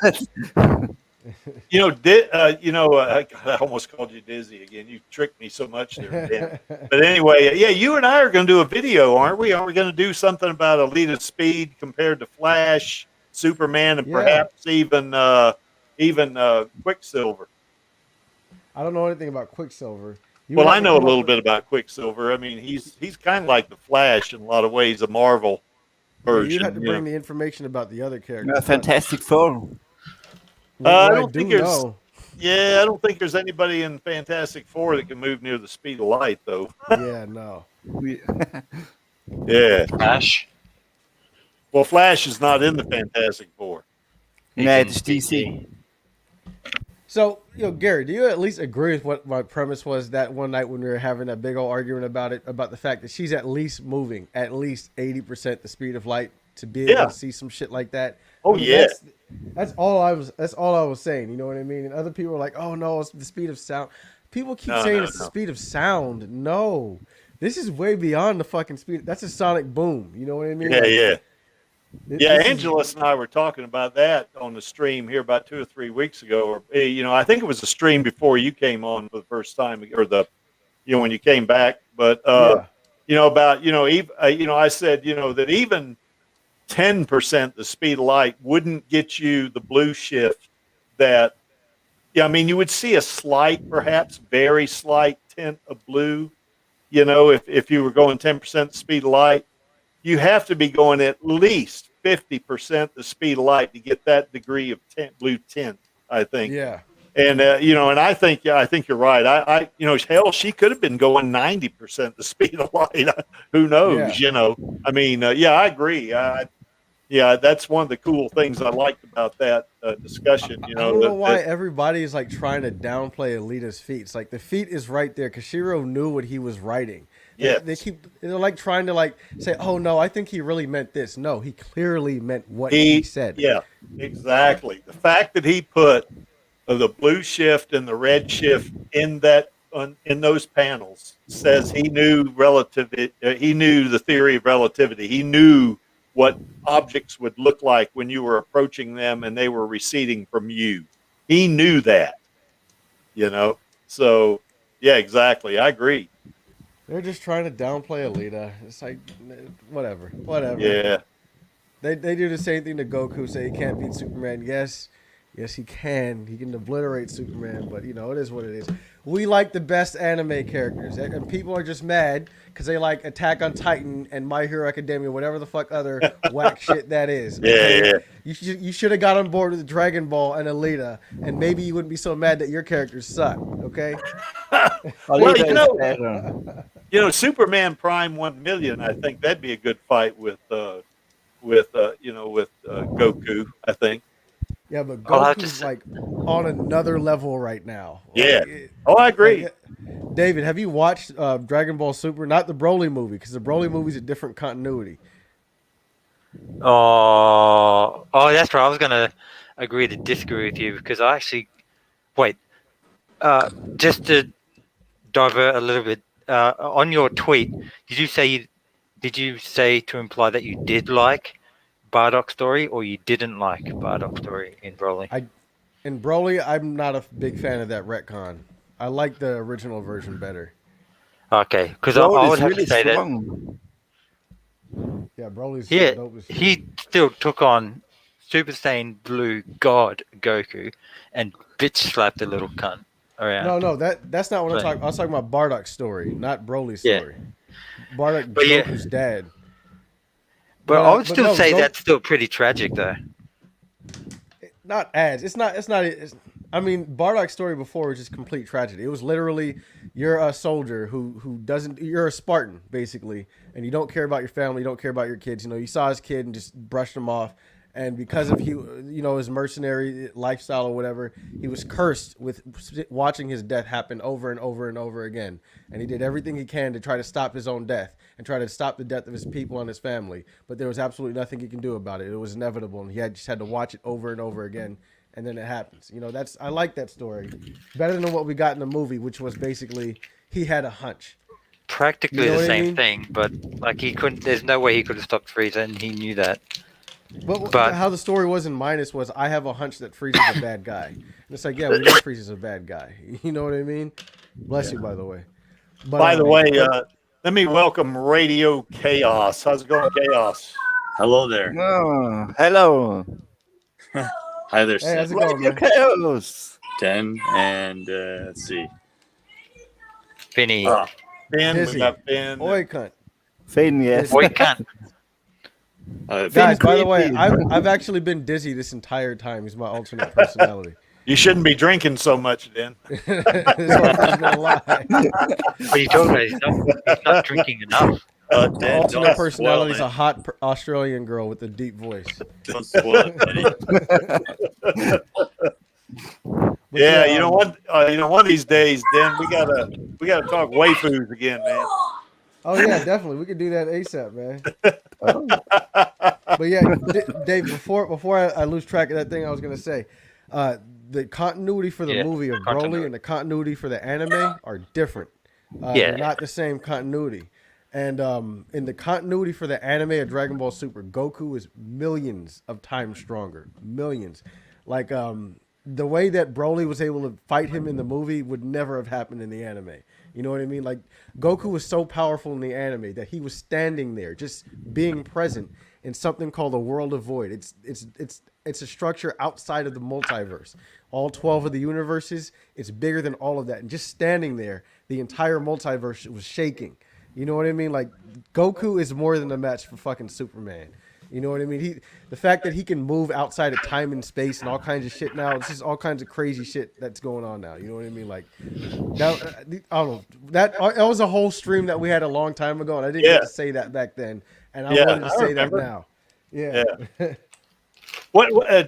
[SPEAKER 1] I almost called you Dizzy again. You tricked me so much there, Ben. But anyway, you and I are going to do a video, aren't we? Are we going to do something about Alita's speed compared to Flash, Superman, and perhaps even Quicksilver?
[SPEAKER 4] I don't know anything about Quicksilver.
[SPEAKER 1] I know a little bit about Quicksilver. I mean, he's kind of like the Flash in a lot of ways, a Marvel version.
[SPEAKER 4] You had to bring the information about the other characters.
[SPEAKER 7] Fantastic Four.
[SPEAKER 1] I don't think there's anybody in Fantastic Four that can move near the speed of light, though.
[SPEAKER 4] Yeah, no.
[SPEAKER 1] Yeah.
[SPEAKER 5] Flash.
[SPEAKER 1] Well, Flash is not in the Fantastic Four.
[SPEAKER 7] Yeah, it's DC.
[SPEAKER 4] So, Gary, do you at least agree with what my premise was that one night when we were having that big old argument about the fact that she's at least moving at least 80% the speed of light to be able to see some shit like that? That's all I was saying. You know what I mean? And other people are like, "Oh no, it's the speed of sound." People keep saying it's the speed of sound. No, this is way beyond the fucking speed. That's a sonic boom. You know what I mean?
[SPEAKER 1] Yeah, Angelus and I were talking about that on the stream here about 2 or 3 weeks ago. Or I think it was a stream before you came on for the first time, or when you came back. But I said that even 10% the speed of light wouldn't get you the blue shift that. Yeah, I mean, you would see a slight, perhaps very slight tint of blue. If you were going 10% the speed of light. You have to be going at least 50% the speed of light to get that degree of blue tint, I think.
[SPEAKER 4] Yeah.
[SPEAKER 1] And, and I think you're right. Hell, she could have been going 90% the speed of light. Who knows, I mean, I agree. yeah, that's one of the cool things I liked about that discussion. You
[SPEAKER 4] I
[SPEAKER 1] know,
[SPEAKER 4] don't know why everybody is like trying to downplay Alita's feats. Like the feat is right there. Kashiro knew what he was writing.
[SPEAKER 1] Yes.
[SPEAKER 4] They're like trying to like say, oh no, I think he really meant this. No, he clearly meant what he said.
[SPEAKER 1] Yeah, exactly. The fact that he put the blue shift and the red shift in those panels says he knew relativity. He knew the theory of relativity. He knew what objects would look like when you were approaching them and they were receding from you. He knew that, you know. So, yeah, exactly. I agree.
[SPEAKER 4] They're just trying to downplay Alita. It's like, whatever.
[SPEAKER 1] Yeah.
[SPEAKER 4] They do the same thing to Goku, say he can't beat Superman. Yes, he can. He can obliterate Superman, but, you know, it is what it is. We like the best anime characters, and people are just mad because they like Attack on Titan and My Hero Academia, whatever the fuck other whack shit that is. Okay?
[SPEAKER 1] Yeah.
[SPEAKER 4] You should have got on board with Dragon Ball and Alita, and maybe you wouldn't be so mad that your characters suck. Okay.
[SPEAKER 1] Well, you know, Superman Prime 1 million. I think that'd be a good fight with Goku. I think.
[SPEAKER 4] Yeah, but Goku's like on another level right now.
[SPEAKER 1] Yeah.
[SPEAKER 4] Like,
[SPEAKER 1] I agree.
[SPEAKER 4] David, have you watched Dragon Ball Super? Not the Broly movie, because the Broly movie's a different continuity.
[SPEAKER 5] Oh, that's right. I was gonna agree to disagree with you because I actually just to divert a little bit on your tweet. Did you say to imply that you did like Bardock story or you didn't like Bardock story in Broly?
[SPEAKER 4] In Broly, I'm not a big fan of that retcon. I like the original version better.
[SPEAKER 5] Okay, because I would have to say
[SPEAKER 7] strong.
[SPEAKER 4] Yeah, Broly's dope as shit.
[SPEAKER 5] He still took on Super Saiyan Blue God Goku and bitch slapped the little cunt around.
[SPEAKER 4] No, that's not what I'm talking. I was talking about Bardock's story, not Broly's story. Bardock, Goku's dad.
[SPEAKER 5] But I would still say that's still pretty tragic, though.
[SPEAKER 4] Not as it's not. I mean, Bardock's story before was just complete tragedy. It was literally you're a soldier who doesn't. You're a Spartan basically, and you don't care about your family, you don't care about your kids. You know, you saw his kid and just brushed him off. And because of his mercenary lifestyle or whatever, he was cursed with watching his death happen over and over and over again. And he did everything he can to try to stop his own death and try to stop the death of his people and his family. But there was absolutely nothing he can do about it. It was inevitable, and he just had to watch it over and over again. And then it happens. You know, I like that story better than what we got in the movie, which was basically he had a hunch.
[SPEAKER 5] Practically the same thing, but like he couldn't. There's no way he could have stopped Frieza, and he knew that.
[SPEAKER 4] But how the story was in Minus was I have a hunch that Frieza's a bad guy. And it's like, yeah, we know Frieza's a bad guy. You know what I mean? Bless you, by the way. But,
[SPEAKER 1] by the way, let me welcome Radio Chaos. How's it going, Chaos?
[SPEAKER 8] Hello there.
[SPEAKER 7] Oh, hello.
[SPEAKER 8] Hi there,
[SPEAKER 4] hey, how's it
[SPEAKER 8] Sid.
[SPEAKER 4] going, man?
[SPEAKER 7] Chaos.
[SPEAKER 8] 10 and let's see.
[SPEAKER 5] Finny.
[SPEAKER 1] Ben,
[SPEAKER 4] Dizzy.
[SPEAKER 1] we got Ben.
[SPEAKER 4] Oi, cunt.
[SPEAKER 7] Finn, yes.
[SPEAKER 5] Boy can't.
[SPEAKER 4] Guys, by the way, I've actually been Dizzy this entire time. He's my alternate personality.
[SPEAKER 1] You shouldn't be drinking so much, then.
[SPEAKER 4] That's gonna lie.
[SPEAKER 5] What are you talking about? He's not drinking enough.
[SPEAKER 8] Dan,
[SPEAKER 4] Alternate personality is a hot Australian girl with a deep voice.
[SPEAKER 8] Don't spoil it, Benny.
[SPEAKER 1] Yeah, you know what? One of these days, Dan, we gotta talk waifus again, man.
[SPEAKER 4] Oh yeah, definitely. We could do that ASAP, man. But yeah, Dave. Before I lose track of that thing, I was gonna say, the continuity for the movie of Broly and the continuity for the anime are different. They're not the same continuity. And in the continuity for the anime of Dragon Ball Super, Goku is millions of times stronger. Millions. Like the way that Broly was able to fight him in the movie would never have happened in the anime. You know what I mean? Like Goku was so powerful in the anime that he was standing there, just being present in something called the World of Void. It's a structure outside of the multiverse. All 12 of the universes, it's bigger than all of that. And just standing there, the entire multiverse was shaking. You know what I mean? Like Goku is more than a match for fucking Superman. You know what I mean? The fact that he can move outside of time and space and all kinds of shit now, it's just all kinds of crazy shit that's going on now. You know what I mean? Like, that, I don't know. That was a whole stream that we had a long time ago, and I didn't get to say that back then, and I wanted to say that now. Yeah.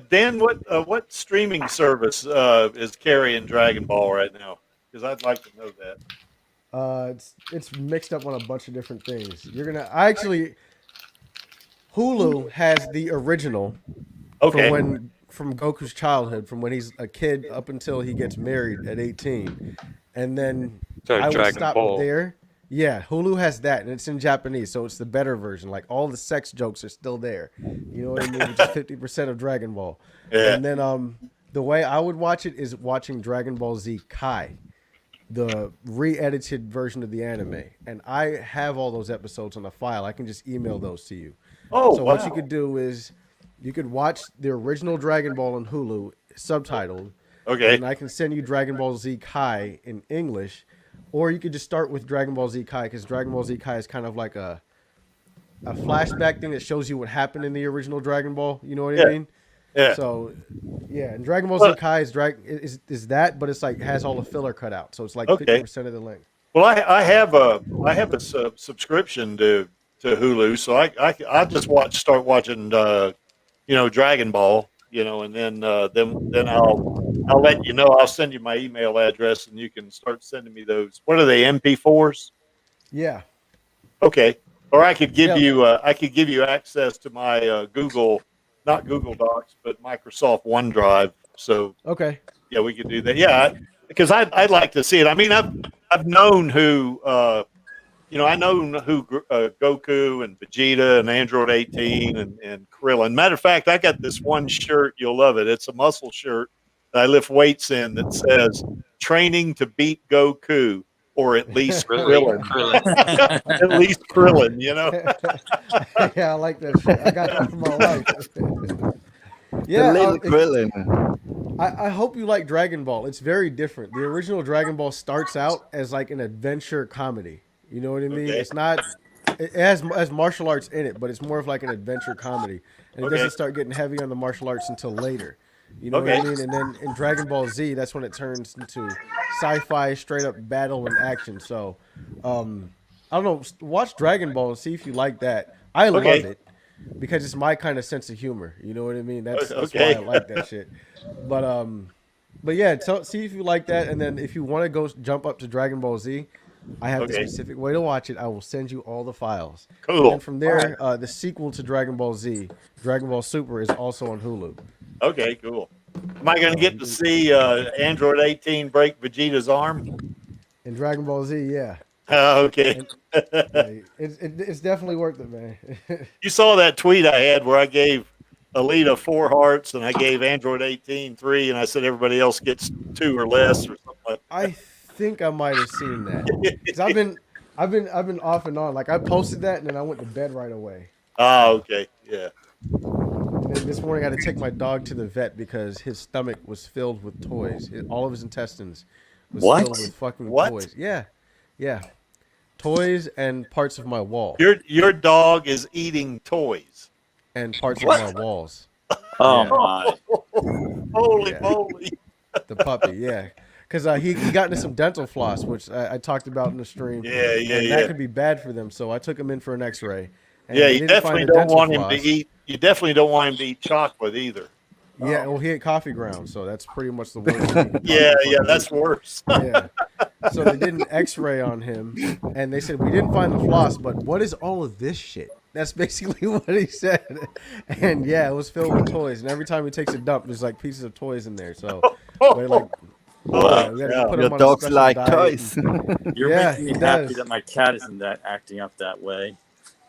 [SPEAKER 1] Dan? What streaming service is carrying Dragon Ball right now? Because I'd like to know that.
[SPEAKER 4] It's mixed up on a bunch of different things. Hulu has the original
[SPEAKER 1] Okay.
[SPEAKER 4] from Goku's childhood, from when he's a kid up until he gets married at 18, and then
[SPEAKER 5] So
[SPEAKER 4] I would
[SPEAKER 5] Dragon
[SPEAKER 4] stop
[SPEAKER 5] Ball.
[SPEAKER 4] there. Yeah, Hulu has that, and it's in Japanese, so it's the better version. Like all the sex jokes are still there. You know what I mean? Which is 50% of Dragon Ball.
[SPEAKER 1] Yeah.
[SPEAKER 4] And then the way I would watch it is watching Dragon Ball Z Kai, the re-edited version of the anime, and I have all those episodes on a file. I can just email those to you.
[SPEAKER 1] Oh,
[SPEAKER 4] So
[SPEAKER 1] wow.
[SPEAKER 4] what you could do is you could watch the original Dragon Ball on Hulu, subtitled,
[SPEAKER 1] Okay.
[SPEAKER 4] and I can send you Dragon Ball Z Kai in English, or you could just start with Dragon Ball Z Kai, because Dragon Ball Z Kai is kind of like a flashback thing that shows you what happened in the original Dragon Ball. You know what I mean?
[SPEAKER 1] Yeah.
[SPEAKER 4] So, yeah, and Dragon Ball Z Kai is that, but it's like has all the filler cut out, so it's like 50% of the length.
[SPEAKER 1] Well, I have a subscription to Hulu, so I just start watching Dragon Ball, and then I'll let you know. I'll send you my email address, and you can start sending me those. What are they, MP4s?
[SPEAKER 4] Yeah.
[SPEAKER 1] Okay. Or I could give you access to my not Google Docs, but Microsoft OneDrive. So
[SPEAKER 4] Okay.
[SPEAKER 1] yeah, we could do that. Yeah, because I'd like to see it. I mean, I've known who Goku and Vegeta and Android 18 and Krillin. Matter of fact, I got this one shirt. You'll love it. It's a muscle shirt that I lift weights in that says "Training to beat Goku." Or at least Krillin. At least Krillin,
[SPEAKER 4] Yeah, I like that shit. I got that from my wife.
[SPEAKER 7] The little Krillin.
[SPEAKER 4] I hope you like Dragon Ball. It's very different. The original Dragon Ball starts out as like an adventure comedy. You know what I mean?
[SPEAKER 1] Okay.
[SPEAKER 4] It's not. It has martial arts in it, but it's more of like an adventure comedy, and it doesn't start getting heavy on the martial arts until later. You know what I mean? And then in Dragon Ball Z, that's when it turns into sci-fi, straight up battle and action. So, I don't know. Watch Dragon Ball and see if you like that. I love it because it's my kind of sense of humor. You know what I mean? That's why I like that shit. But yeah, see if you like that, and then if you want to go jump up to Dragon Ball Z, I have the specific way to watch it. I will send you all the files.
[SPEAKER 1] Cool.
[SPEAKER 4] And from there, the sequel to Dragon Ball Z, Dragon Ball Super, is also on Hulu.
[SPEAKER 1] Okay, cool. Am I going to get to see Android 18 break Vegeta's arm?
[SPEAKER 4] In Dragon Ball Z, yeah.
[SPEAKER 1] Okay.
[SPEAKER 4] It's definitely worth it, man.
[SPEAKER 1] You saw that tweet I had where I gave Alita 4 hearts and I gave Android 18 3, and I said everybody else gets 2 or less or something like that.
[SPEAKER 4] I think I might have seen that. 'Cause I've been off and on. Like I posted that and then I went to bed right away.
[SPEAKER 1] Oh, okay. Yeah.
[SPEAKER 4] And then this morning I had to take my dog to the vet because his stomach was filled with toys. All of his intestines was filled with fucking toys. Yeah. Yeah. Toys and parts of my wall.
[SPEAKER 1] Your dog is eating toys.
[SPEAKER 4] And parts of my walls.
[SPEAKER 8] Oh my.
[SPEAKER 1] Holy moly.
[SPEAKER 4] The puppy, yeah. Because he got into some dental floss, which I talked about in the stream.
[SPEAKER 1] Yeah.
[SPEAKER 4] That could be bad for them. So I took him in for an X-ray.
[SPEAKER 1] Yeah, you definitely don't want him to eat. You definitely don't want him to eat chocolate either.
[SPEAKER 4] Yeah, well, he ate coffee grounds, so that's pretty much the worst.
[SPEAKER 1] Yeah, that's worse.
[SPEAKER 4] Yeah. So they did an X-ray on him, and they said we didn't find the floss, but what is all of this shit? That's basically what he said. And yeah, it was filled with toys, and every time he takes a dump, there's like pieces of toys in there. So we're like.
[SPEAKER 7] Your dogs like toys.
[SPEAKER 8] You're making me happy that my cat isn't acting up that way.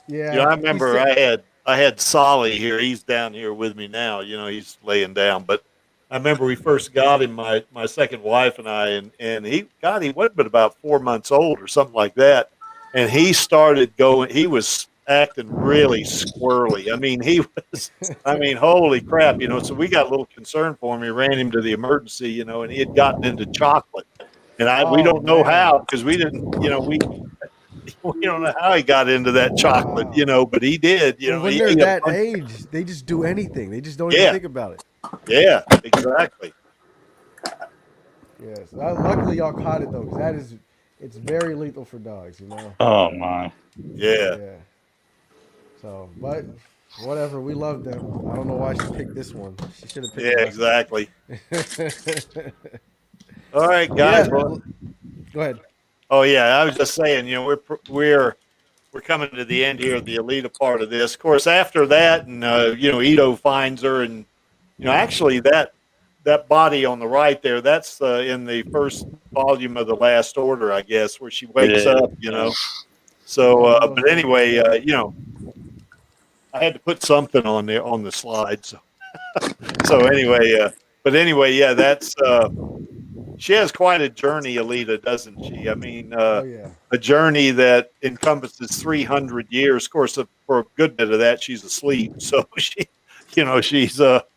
[SPEAKER 4] Yeah,
[SPEAKER 1] I remember I had Solly here. He's down here with me now. He's laying down. But I remember we first got him, my second wife and I, and he wasn't but about 4 months old or something like that. And he started going. He was acting really squirrely. Holy crap, So we got a little concerned for him. We ran him to the emergency, and he had gotten into chocolate. And we don't know how, because we didn't, we don't know how he got into that chocolate, but he did.
[SPEAKER 4] When they're that age, they just do anything. They just don't even think about it.
[SPEAKER 1] Yeah, exactly.
[SPEAKER 4] Yes. Luckily, y'all caught it though, because it's very lethal for dogs.
[SPEAKER 8] Oh my.
[SPEAKER 1] Yeah.
[SPEAKER 4] So, but Whatever, we love them. I don't know why she picked this one. She should have picked.
[SPEAKER 1] Yeah, exactly. All right,
[SPEAKER 4] Yeah,
[SPEAKER 1] guys. Well,
[SPEAKER 4] go ahead.
[SPEAKER 1] oh yeah, I was just saying, we're coming to the end here of the Alita part of this. Of course, after that, and Ito finds her, and actually that body on the right there, that's in the first volume of the Last Order, I guess, where she wakes up. So, but anyway, I had to put something on the slide. So anyway, but anyway, yeah, that's she has quite a journey, Alita, doesn't she? I mean, a journey that encompasses 300 years. Of course, for a good bit of that, she's asleep. So she's but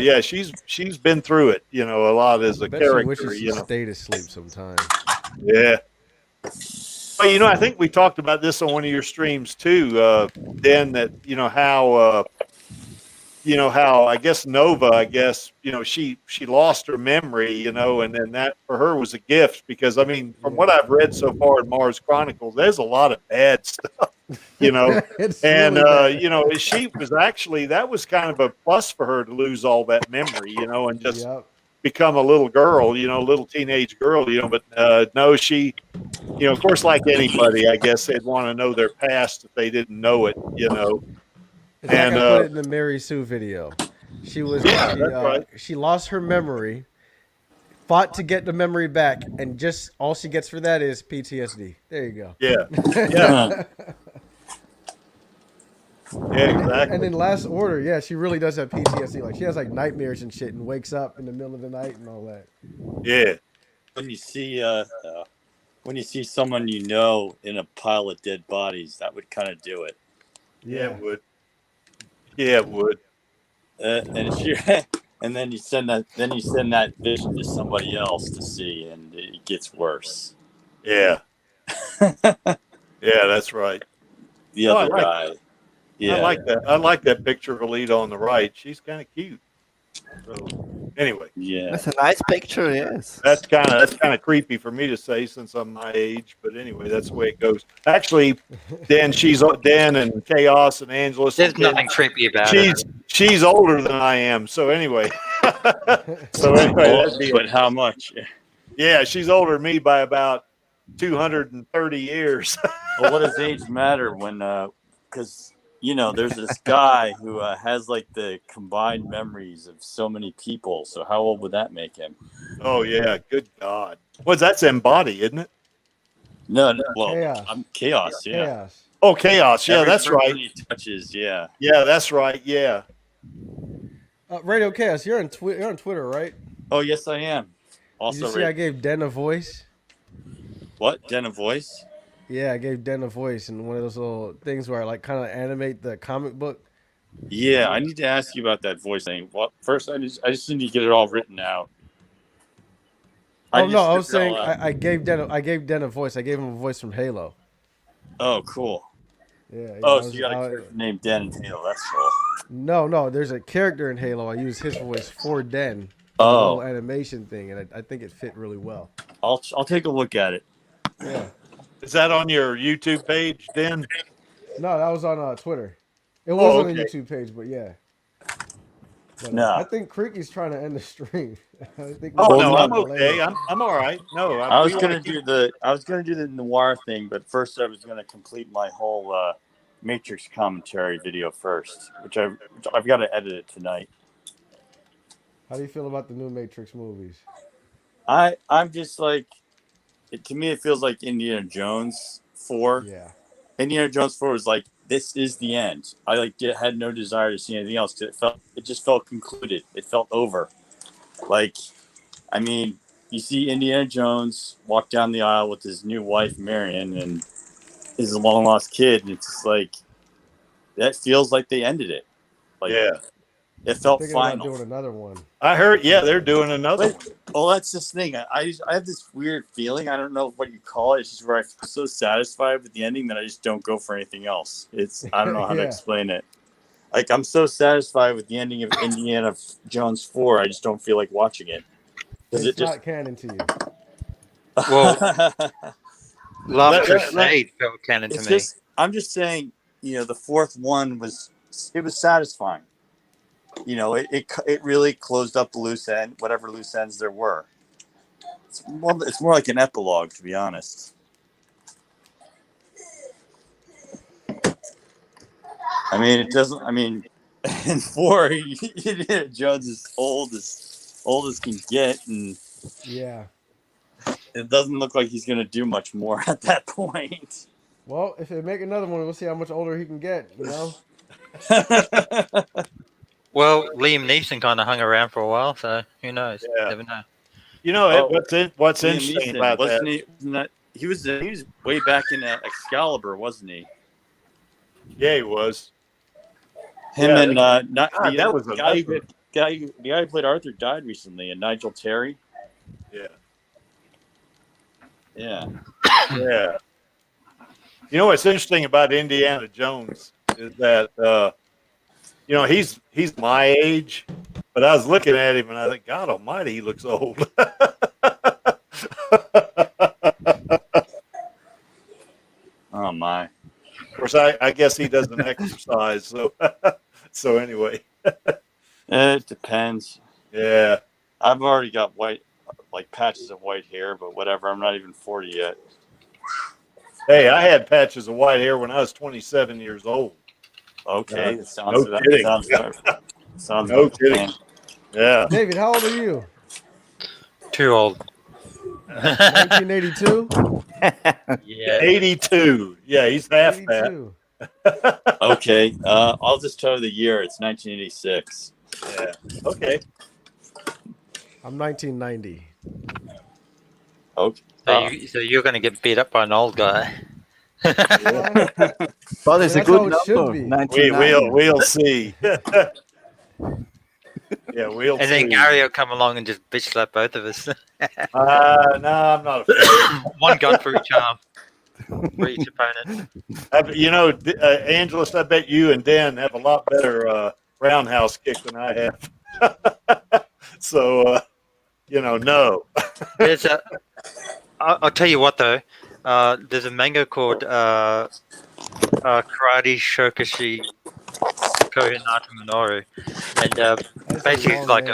[SPEAKER 1] yeah, she's been through it, a lot as a character.
[SPEAKER 4] She wishes she stayed asleep sometime.
[SPEAKER 1] Yeah. Well, I think we talked about this on one of your streams too, Dan, that, how I guess Nova, she lost her memory, and then that for her was a gift because, I mean, from what I've read so far in Mars Chronicles, there's a lot of bad stuff, and, really she was actually, that was kind of a plus for her to lose all that memory, and just become a little girl, little teenage girl, but no, she, of course, like anybody, I guess they'd want to know their past if they didn't know it,
[SPEAKER 4] It's like I put it in the Mary Sue video. She was she lost her memory, fought to get the memory back, and just all she gets for that is PTSD. There you go.
[SPEAKER 1] Yeah. Yeah. Yeah, exactly.
[SPEAKER 4] And in Last Order, she really does have PTSD. Like, she has like nightmares and shit, and wakes up in the middle of the night and all that.
[SPEAKER 1] Yeah.
[SPEAKER 8] When you see someone in a pile of dead bodies, that would kind of do it.
[SPEAKER 1] Yeah, it would. Yeah, it would.
[SPEAKER 8] And then you send that vision to somebody else to see, and it gets worse.
[SPEAKER 1] Yeah. Yeah, that's right.
[SPEAKER 8] The other guy. Yeah,
[SPEAKER 1] I like that. I like that picture of Alita on the right. She's kind of cute. So anyway,
[SPEAKER 7] yeah, that's a nice picture. Yes,
[SPEAKER 1] that's kind of creepy for me to say since I'm my age. But anyway, that's the way it goes. Actually, Dan and Chaos and Angelus.
[SPEAKER 5] There's nothing creepy about it.
[SPEAKER 1] She's older than I am. So anyway,
[SPEAKER 8] but how much?
[SPEAKER 1] Yeah, she's older than me by about 230 years.
[SPEAKER 8] Well, what does age matter when? Because there's this guy who has like the combined memories of so many people. So how old would that make him?
[SPEAKER 1] Oh yeah, good God! That's Embody, isn't it?
[SPEAKER 8] No, well,
[SPEAKER 4] Chaos.
[SPEAKER 8] I'm Chaos. Yeah.
[SPEAKER 4] Chaos.
[SPEAKER 1] Oh, Chaos. Yeah, that's right.
[SPEAKER 8] He touches. Yeah.
[SPEAKER 1] Yeah, that's right. Yeah.
[SPEAKER 4] Radio Chaos, you're on Twitter, right?
[SPEAKER 8] Oh yes, I am. Also,
[SPEAKER 4] did you see I gave Den a voice?
[SPEAKER 8] What? Den a voice?
[SPEAKER 4] Yeah, I gave Den a voice in one of those little things where I like kind of animate the comic book.
[SPEAKER 8] Yeah, I need to ask you about that voice thing. Well, first, I just need to get it all written out.
[SPEAKER 4] I was saying I gave Den a voice. I gave him a voice from Halo.
[SPEAKER 8] Oh, cool.
[SPEAKER 4] Yeah.
[SPEAKER 8] So you got a character named Den in Halo. That's cool.
[SPEAKER 4] No. There's a character in Halo. I use his voice for Den.
[SPEAKER 8] Oh,
[SPEAKER 4] animation thing, and I think it fit really well.
[SPEAKER 8] I'll take a look at it.
[SPEAKER 4] Yeah.
[SPEAKER 1] Is that on your YouTube page, Dan?
[SPEAKER 4] No, that was on Twitter. It was on the YouTube page, but yeah. But,
[SPEAKER 8] no,
[SPEAKER 4] I think Creaky's trying to end the stream.
[SPEAKER 1] I'm okay. I'm all right. No,
[SPEAKER 8] I was gonna do the noir thing, but first I was gonna complete my whole Matrix commentary video first, which I've got to edit it tonight.
[SPEAKER 4] How do you feel about the new Matrix movies?
[SPEAKER 8] I'm just like, to me it feels like Indiana Jones 4.
[SPEAKER 4] Yeah.
[SPEAKER 8] Indiana Jones 4 was like, this is the end. I had no desire to see anything else. It just felt concluded. It felt over. Like, I mean, you see Indiana Jones walk down the aisle with his new wife Marion and his long lost kid, and it's just like, that feels like they ended it. Like,
[SPEAKER 1] yeah,
[SPEAKER 8] it felt
[SPEAKER 4] final.
[SPEAKER 8] final.
[SPEAKER 4] Doing another one.
[SPEAKER 1] I heard. Yeah, they're doing another one.
[SPEAKER 8] Well, that's this thing. I have this weird feeling. I don't know what you call it. It's just where I feel so satisfied with the ending that I just don't go for anything else. I don't know how to explain it. Like, I'm so satisfied with the ending of Indiana Jones 4. I just don't feel like watching it.
[SPEAKER 4] It's not canon to you.
[SPEAKER 5] Well, Last Crusade felt canon to me.
[SPEAKER 8] I'm just saying, the fourth one was satisfying. It really closed up the loose end, whatever loose ends there were. It's more like an epilogue, to be honest. I mean, it doesn't. I mean, in 4, Indiana Jones is old as can get, and
[SPEAKER 4] Yeah.
[SPEAKER 8] it doesn't look like he's going to do much more at that point.
[SPEAKER 4] Well, if they make another one, we'll see how much older he can get.
[SPEAKER 5] Well, Liam Neeson kind of hung around for a while, so who knows?
[SPEAKER 1] Yeah.
[SPEAKER 5] Never know.
[SPEAKER 1] What's
[SPEAKER 8] Liam
[SPEAKER 1] interesting
[SPEAKER 8] Neeson,
[SPEAKER 1] about
[SPEAKER 8] wasn't
[SPEAKER 1] that?
[SPEAKER 8] He was way back in Excalibur, wasn't he?
[SPEAKER 1] Yeah, he was.
[SPEAKER 8] Him
[SPEAKER 1] Yeah,
[SPEAKER 8] and not
[SPEAKER 1] God,
[SPEAKER 8] the
[SPEAKER 1] that was a
[SPEAKER 8] guy who played Arthur died recently, and Nigel Terry.
[SPEAKER 1] Yeah.
[SPEAKER 8] Yeah.
[SPEAKER 1] Yeah. What's interesting about Indiana Jones is that he's my age, but I was looking at him and I think, God Almighty, he looks old.
[SPEAKER 8] Oh my.
[SPEAKER 1] Of course, I guess he doesn't exercise, so anyway.
[SPEAKER 8] It depends.
[SPEAKER 1] Yeah.
[SPEAKER 8] I've already got patches of white hair, but whatever. I'm not even 40 yet.
[SPEAKER 1] Hey, I had patches of white hair when I was 27 years old.
[SPEAKER 8] Okay,
[SPEAKER 1] no kidding.
[SPEAKER 8] Sounds
[SPEAKER 1] no
[SPEAKER 8] like
[SPEAKER 1] kidding. Yeah.
[SPEAKER 4] David, how old are you?
[SPEAKER 5] Too old.
[SPEAKER 4] 1982?
[SPEAKER 5] Yeah.
[SPEAKER 1] 82. Yeah, he's half
[SPEAKER 4] 82.
[SPEAKER 1] that.
[SPEAKER 8] Okay, I'll just tell you the year. It's 1986.
[SPEAKER 1] Yeah. Okay.
[SPEAKER 4] I'm 1990.
[SPEAKER 8] Okay.
[SPEAKER 5] So you're going to get beat up by an old guy.
[SPEAKER 7] But it's
[SPEAKER 4] That's
[SPEAKER 7] a
[SPEAKER 4] how
[SPEAKER 7] good
[SPEAKER 4] it should
[SPEAKER 7] number.
[SPEAKER 4] be.
[SPEAKER 7] 1990.
[SPEAKER 1] We'll see. Yeah, we'll
[SPEAKER 5] And
[SPEAKER 1] see.
[SPEAKER 5] then Gary will come along and just bitch slap both of us.
[SPEAKER 1] No, I'm not a fan.
[SPEAKER 5] One gun for each arm. For each opponent.
[SPEAKER 1] Angelus, I bet you and Dan have a lot better roundhouse kick than I have. So, no.
[SPEAKER 5] I'll tell you what, though. There's a manga called Karate Shokushi Kohinata Minoru. And basically it's like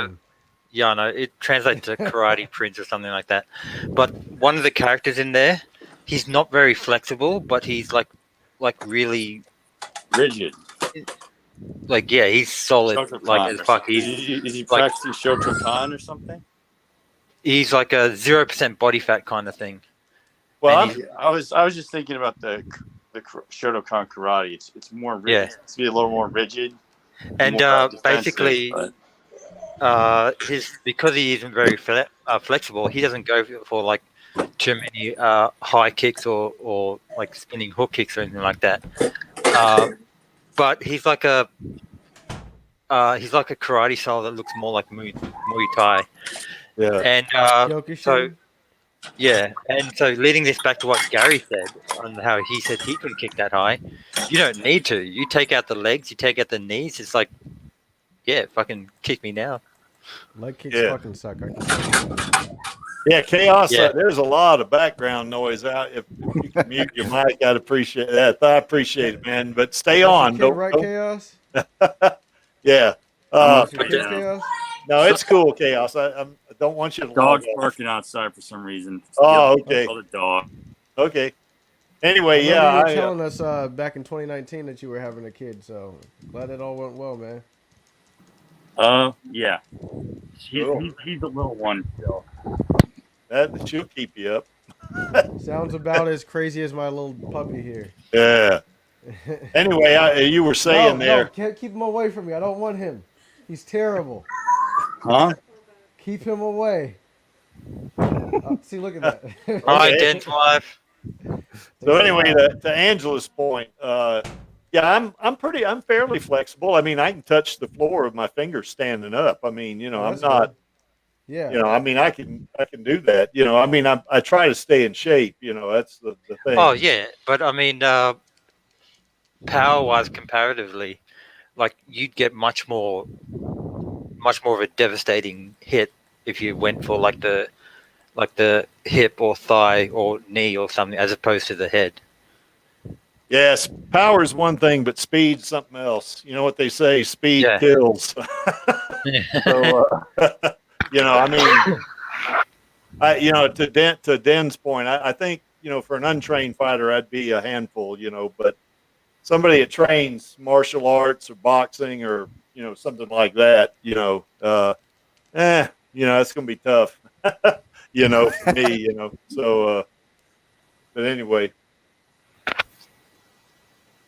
[SPEAKER 5] it translates to Karate Prince or something like that. But one of the characters in there, he's not very flexible, but he's like really
[SPEAKER 8] rigid.
[SPEAKER 5] He's solid.
[SPEAKER 8] Shotokan
[SPEAKER 5] As fuck.
[SPEAKER 8] is he practicing Shotokan or something?
[SPEAKER 5] He's like a 0% body fat kind of thing.
[SPEAKER 1] Well,
[SPEAKER 8] I was just thinking about the Shotokan karate. It's more rigid.
[SPEAKER 5] Yeah.
[SPEAKER 8] It's be a little more rigid.
[SPEAKER 5] And basically, because he isn't very flexible, he doesn't go for like too many high kicks or like spinning hook kicks or anything like that. But he's like a karate style that looks more like Muay Thai.
[SPEAKER 1] Yeah.
[SPEAKER 5] And so leading this back to what Gary said on how he said he couldn't kick that high, you don't need to. You take out the legs, you take out the knees. It's like, yeah, fucking kick me now.
[SPEAKER 4] Leg kicks fucking suck.
[SPEAKER 1] Yeah, Chaos.
[SPEAKER 5] Yeah.
[SPEAKER 1] There's a lot of background noise out. If you can mute your mic, I'd appreciate that. I appreciate it, man. But stay on.
[SPEAKER 4] Right, Chaos?
[SPEAKER 1] Yeah.
[SPEAKER 4] Chaos?
[SPEAKER 1] No, it's cool, Chaos. I don't want you to.
[SPEAKER 8] Dog's barking outside for some reason.
[SPEAKER 1] Oh, okay.
[SPEAKER 8] Another dog.
[SPEAKER 1] Okay. Anyway,
[SPEAKER 4] You
[SPEAKER 1] yeah.
[SPEAKER 4] were telling us back in 2019 that you were having a kid, so glad it all went well, man.
[SPEAKER 8] Yeah. He's a little one still.
[SPEAKER 1] That should keep you up.
[SPEAKER 4] Sounds about as crazy as my little puppy here.
[SPEAKER 1] Yeah. Anyway, you were saying there.
[SPEAKER 4] No, can't keep him away from me. I don't want him. He's terrible.
[SPEAKER 8] Huh?
[SPEAKER 4] Keep him away. See, look at that.
[SPEAKER 5] Hi, Dan's wife.
[SPEAKER 1] So anyway, to Angela's point, yeah, I'm fairly flexible. I mean, I can touch the floor with my fingers standing up. I mean, I'm not.
[SPEAKER 4] Good. Yeah.
[SPEAKER 1] I mean, I can do that. I mean, I try to stay in shape. That's the thing.
[SPEAKER 5] Oh yeah, but I mean, power-wise, comparatively, like you'd get much more of a devastating hit if you went for like the hip or thigh or knee or something, as opposed to the head.
[SPEAKER 1] Yes, power is one thing, but speed's something else. You know what they say? Speed
[SPEAKER 5] Yeah.
[SPEAKER 1] kills. So, I mean, to Den's point, I think, for an untrained fighter, I'd be a handful, but somebody that trains martial arts or boxing or, something like that, it's going to be tough, for me, so, but anyway.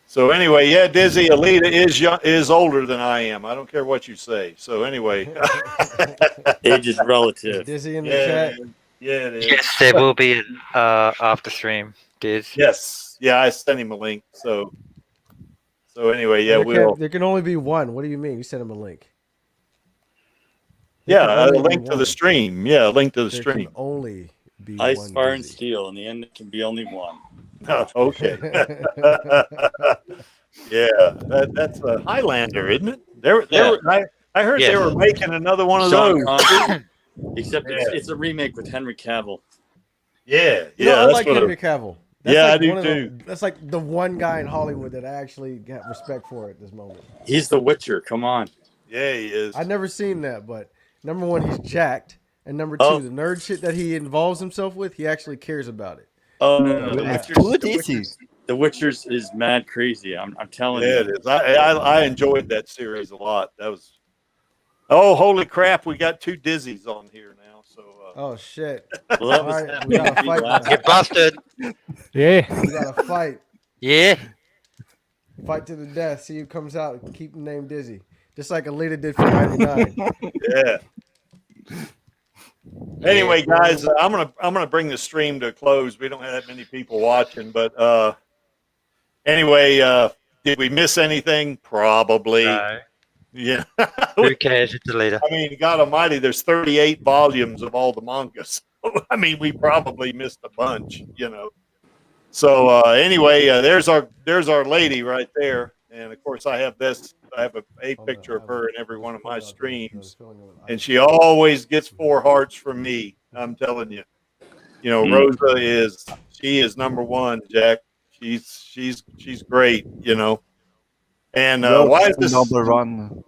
[SPEAKER 1] So anyway, yeah, Dizzy, Alita is older than I am. I don't care what you say. So anyway.
[SPEAKER 8] Age is relative.
[SPEAKER 4] Dizzy in the
[SPEAKER 1] Yeah,
[SPEAKER 4] chat.
[SPEAKER 1] man. Yeah, it is.
[SPEAKER 5] Yes, there will be an after stream, Diz.
[SPEAKER 1] Yes. Yeah, I sent him a link. So anyway, yeah,
[SPEAKER 4] There can only be one. What do you mean? You sent him a link.
[SPEAKER 1] Yeah, a link to the stream. Yeah, a link to the stream.
[SPEAKER 4] There can only be
[SPEAKER 8] Ice,
[SPEAKER 4] one.
[SPEAKER 8] fire, and
[SPEAKER 4] Dizzy.
[SPEAKER 8] steel. In the end, it can be only one.
[SPEAKER 1] Oh, okay. Yeah, that's a Highlander, isn't it? I heard they were making another one of
[SPEAKER 8] Sean
[SPEAKER 1] those.
[SPEAKER 8] Connery, except it's a remake with Henry Cavill.
[SPEAKER 1] Yeah,
[SPEAKER 4] You know, I like Henry Cavill. That's
[SPEAKER 1] I
[SPEAKER 4] like
[SPEAKER 1] do too.
[SPEAKER 4] That's like the one guy in Hollywood that I actually got respect for at this moment.
[SPEAKER 8] He's the Witcher. Come on.
[SPEAKER 1] Yeah, he is.
[SPEAKER 4] I've never seen that, but number one, he's jacked, and number two, the nerd shit that he involves himself with, he actually cares about it.
[SPEAKER 8] Oh no,
[SPEAKER 7] The
[SPEAKER 8] Witcher's is mad crazy. I'm telling you.
[SPEAKER 1] Yeah, it is. I enjoyed that series a lot. That was. Oh, holy crap! We got two Dizzies on here now. So.
[SPEAKER 4] Oh shit!
[SPEAKER 8] Well, that
[SPEAKER 4] All
[SPEAKER 8] was
[SPEAKER 4] right, we got to fight. Now.
[SPEAKER 5] Get busted.
[SPEAKER 6] Yeah.
[SPEAKER 4] We got to fight.
[SPEAKER 5] Yeah.
[SPEAKER 4] Fight to the death. See who comes out. Keep the name Dizzy, just like Alita did for '99.
[SPEAKER 1] Yeah. Anyway, guys, I'm gonna bring the stream to a close. We don't have that many people watching, but anyway, did we miss anything? Probably.
[SPEAKER 5] No.
[SPEAKER 1] Yeah.
[SPEAKER 5] Who cares? It's Alita.
[SPEAKER 1] I mean, God Almighty, there's 38 volumes of all the mangas. I mean, we probably missed a bunch, So anyway, there's our lady right there, and of course I have a picture of her in every one of my streams, and she always gets 4 hearts from me. I'm telling you, Rosa is number one, Jack. She's great, And why is this
[SPEAKER 7] number one?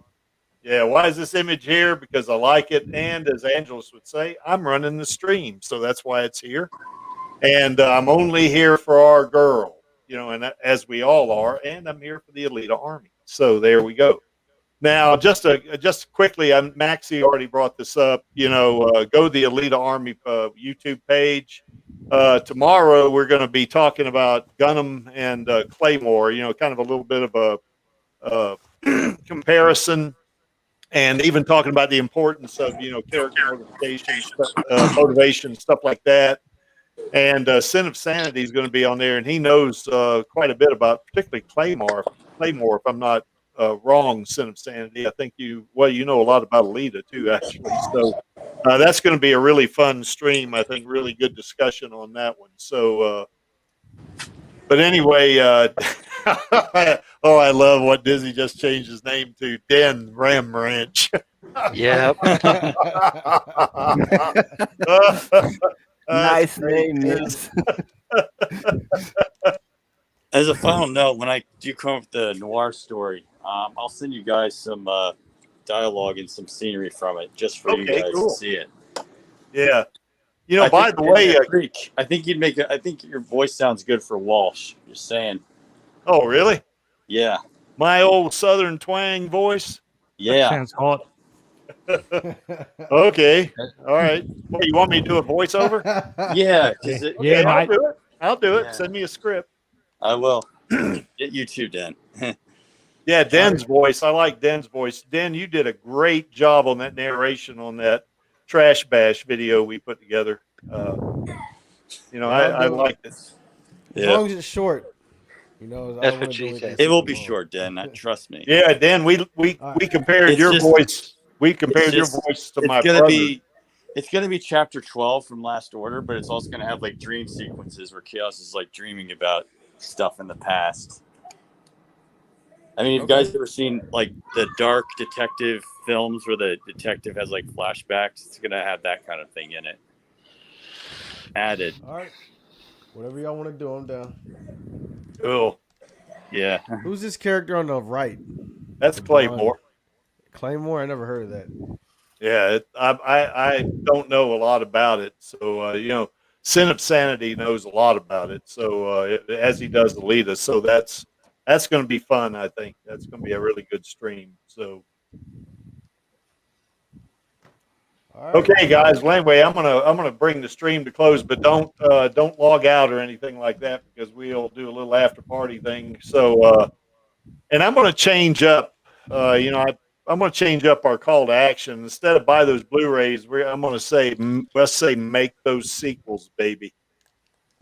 [SPEAKER 1] Yeah, why is this image here? Because I like it, and as Angelus would say, I'm running the stream, so that's why it's here. And I'm only here for our girl, and as we all are, and I'm here for the Alita Army. So there we go. Now, just quickly, Maxie already brought this up. Go to the Alita Army YouTube page. Tomorrow, we're going to be talking about Gunham and Claymore. Kind of a little bit of a comparison, and even talking about the importance of character motivation, stuff like that. And Sin of Sanity is going to be on there, and he knows quite a bit about, particularly Claymore. If I'm not wrong, Sin of Sanity. I think you know a lot about Alita too, actually. So that's going to be a really fun stream. I think really good discussion on that one. So, but anyway, I love what Dizzy just changed his name to Den Ram Ranch.
[SPEAKER 5] Yep.
[SPEAKER 7] Nice name, yes.
[SPEAKER 8] As a final note, when I do come up with the noir story, I'll send you guys some dialogue and some scenery from it, just for you guys to see it.
[SPEAKER 1] Yeah. By the way,
[SPEAKER 8] I think you'd make it. I think your voice sounds good for Walsh. Just saying.
[SPEAKER 1] Oh, really?
[SPEAKER 8] Yeah.
[SPEAKER 1] My old Southern twang voice.
[SPEAKER 8] Yeah.
[SPEAKER 6] Sounds hot.
[SPEAKER 1] Okay. All right. What, you want me to do a voiceover?
[SPEAKER 8] Yeah.
[SPEAKER 6] Yeah,
[SPEAKER 1] I'll
[SPEAKER 6] mate.
[SPEAKER 1] do it. I'll do it.
[SPEAKER 8] Yeah.
[SPEAKER 1] Send me a script.
[SPEAKER 8] I will. Get you too, Dan.
[SPEAKER 1] Yeah, Den's voice. I like Den's voice. Den, you did a great job on that narration on that Trash Bash video we put together. I liked it.
[SPEAKER 4] As long as it's short.
[SPEAKER 5] That's what she said.
[SPEAKER 8] It will be short, Dan. Trust me.
[SPEAKER 1] Yeah, Dan, we compared
[SPEAKER 8] It's
[SPEAKER 1] your
[SPEAKER 8] just-
[SPEAKER 1] voice. We compared your voice to my brother.
[SPEAKER 8] It's gonna be chapter 12 from Last Order, but it's also gonna have like dream sequences where Chaos is like dreaming about stuff in the past. I mean, you guys ever seen like the dark detective films where the detective has like flashbacks? It's gonna have that kind of thing in it. Added.
[SPEAKER 4] All right. Whatever y'all want to do, I'm down.
[SPEAKER 1] Cool.
[SPEAKER 8] Yeah.
[SPEAKER 4] Who's this character on the right?
[SPEAKER 1] That's Claymore.
[SPEAKER 4] Claymore? I never heard of that.
[SPEAKER 1] Yeah, I don't know a lot about it. So, Sin of Sanity knows a lot about it. So, as he does Alita. So that's going to be fun, I think. That's going to be a really good stream. So,
[SPEAKER 4] All right.
[SPEAKER 1] okay, guys. Well, anyway, I'm gonna bring the stream to close, but don't log out or anything like that because we'll do a little after party thing. So, and I'm gonna change up. I'm gonna change up our call to action. Instead of buy those Blu-rays, I'm gonna say let's say make those sequels, baby.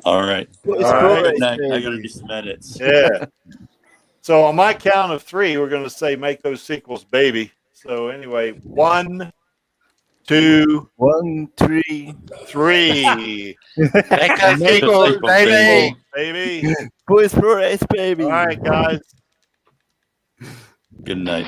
[SPEAKER 8] All right.
[SPEAKER 1] All right.
[SPEAKER 8] Good night. I gotta do some edits.
[SPEAKER 1] Yeah. So on my count of 3, we're gonna say make those sequels, baby. So anyway, 1, 2,
[SPEAKER 7] 1, 3.
[SPEAKER 1] 3.
[SPEAKER 5] Make us
[SPEAKER 8] Make
[SPEAKER 5] sequels,
[SPEAKER 8] us
[SPEAKER 5] baby.
[SPEAKER 1] Baby.
[SPEAKER 7] Boys Blu-rays, baby.
[SPEAKER 1] All right, guys.
[SPEAKER 8] Good night.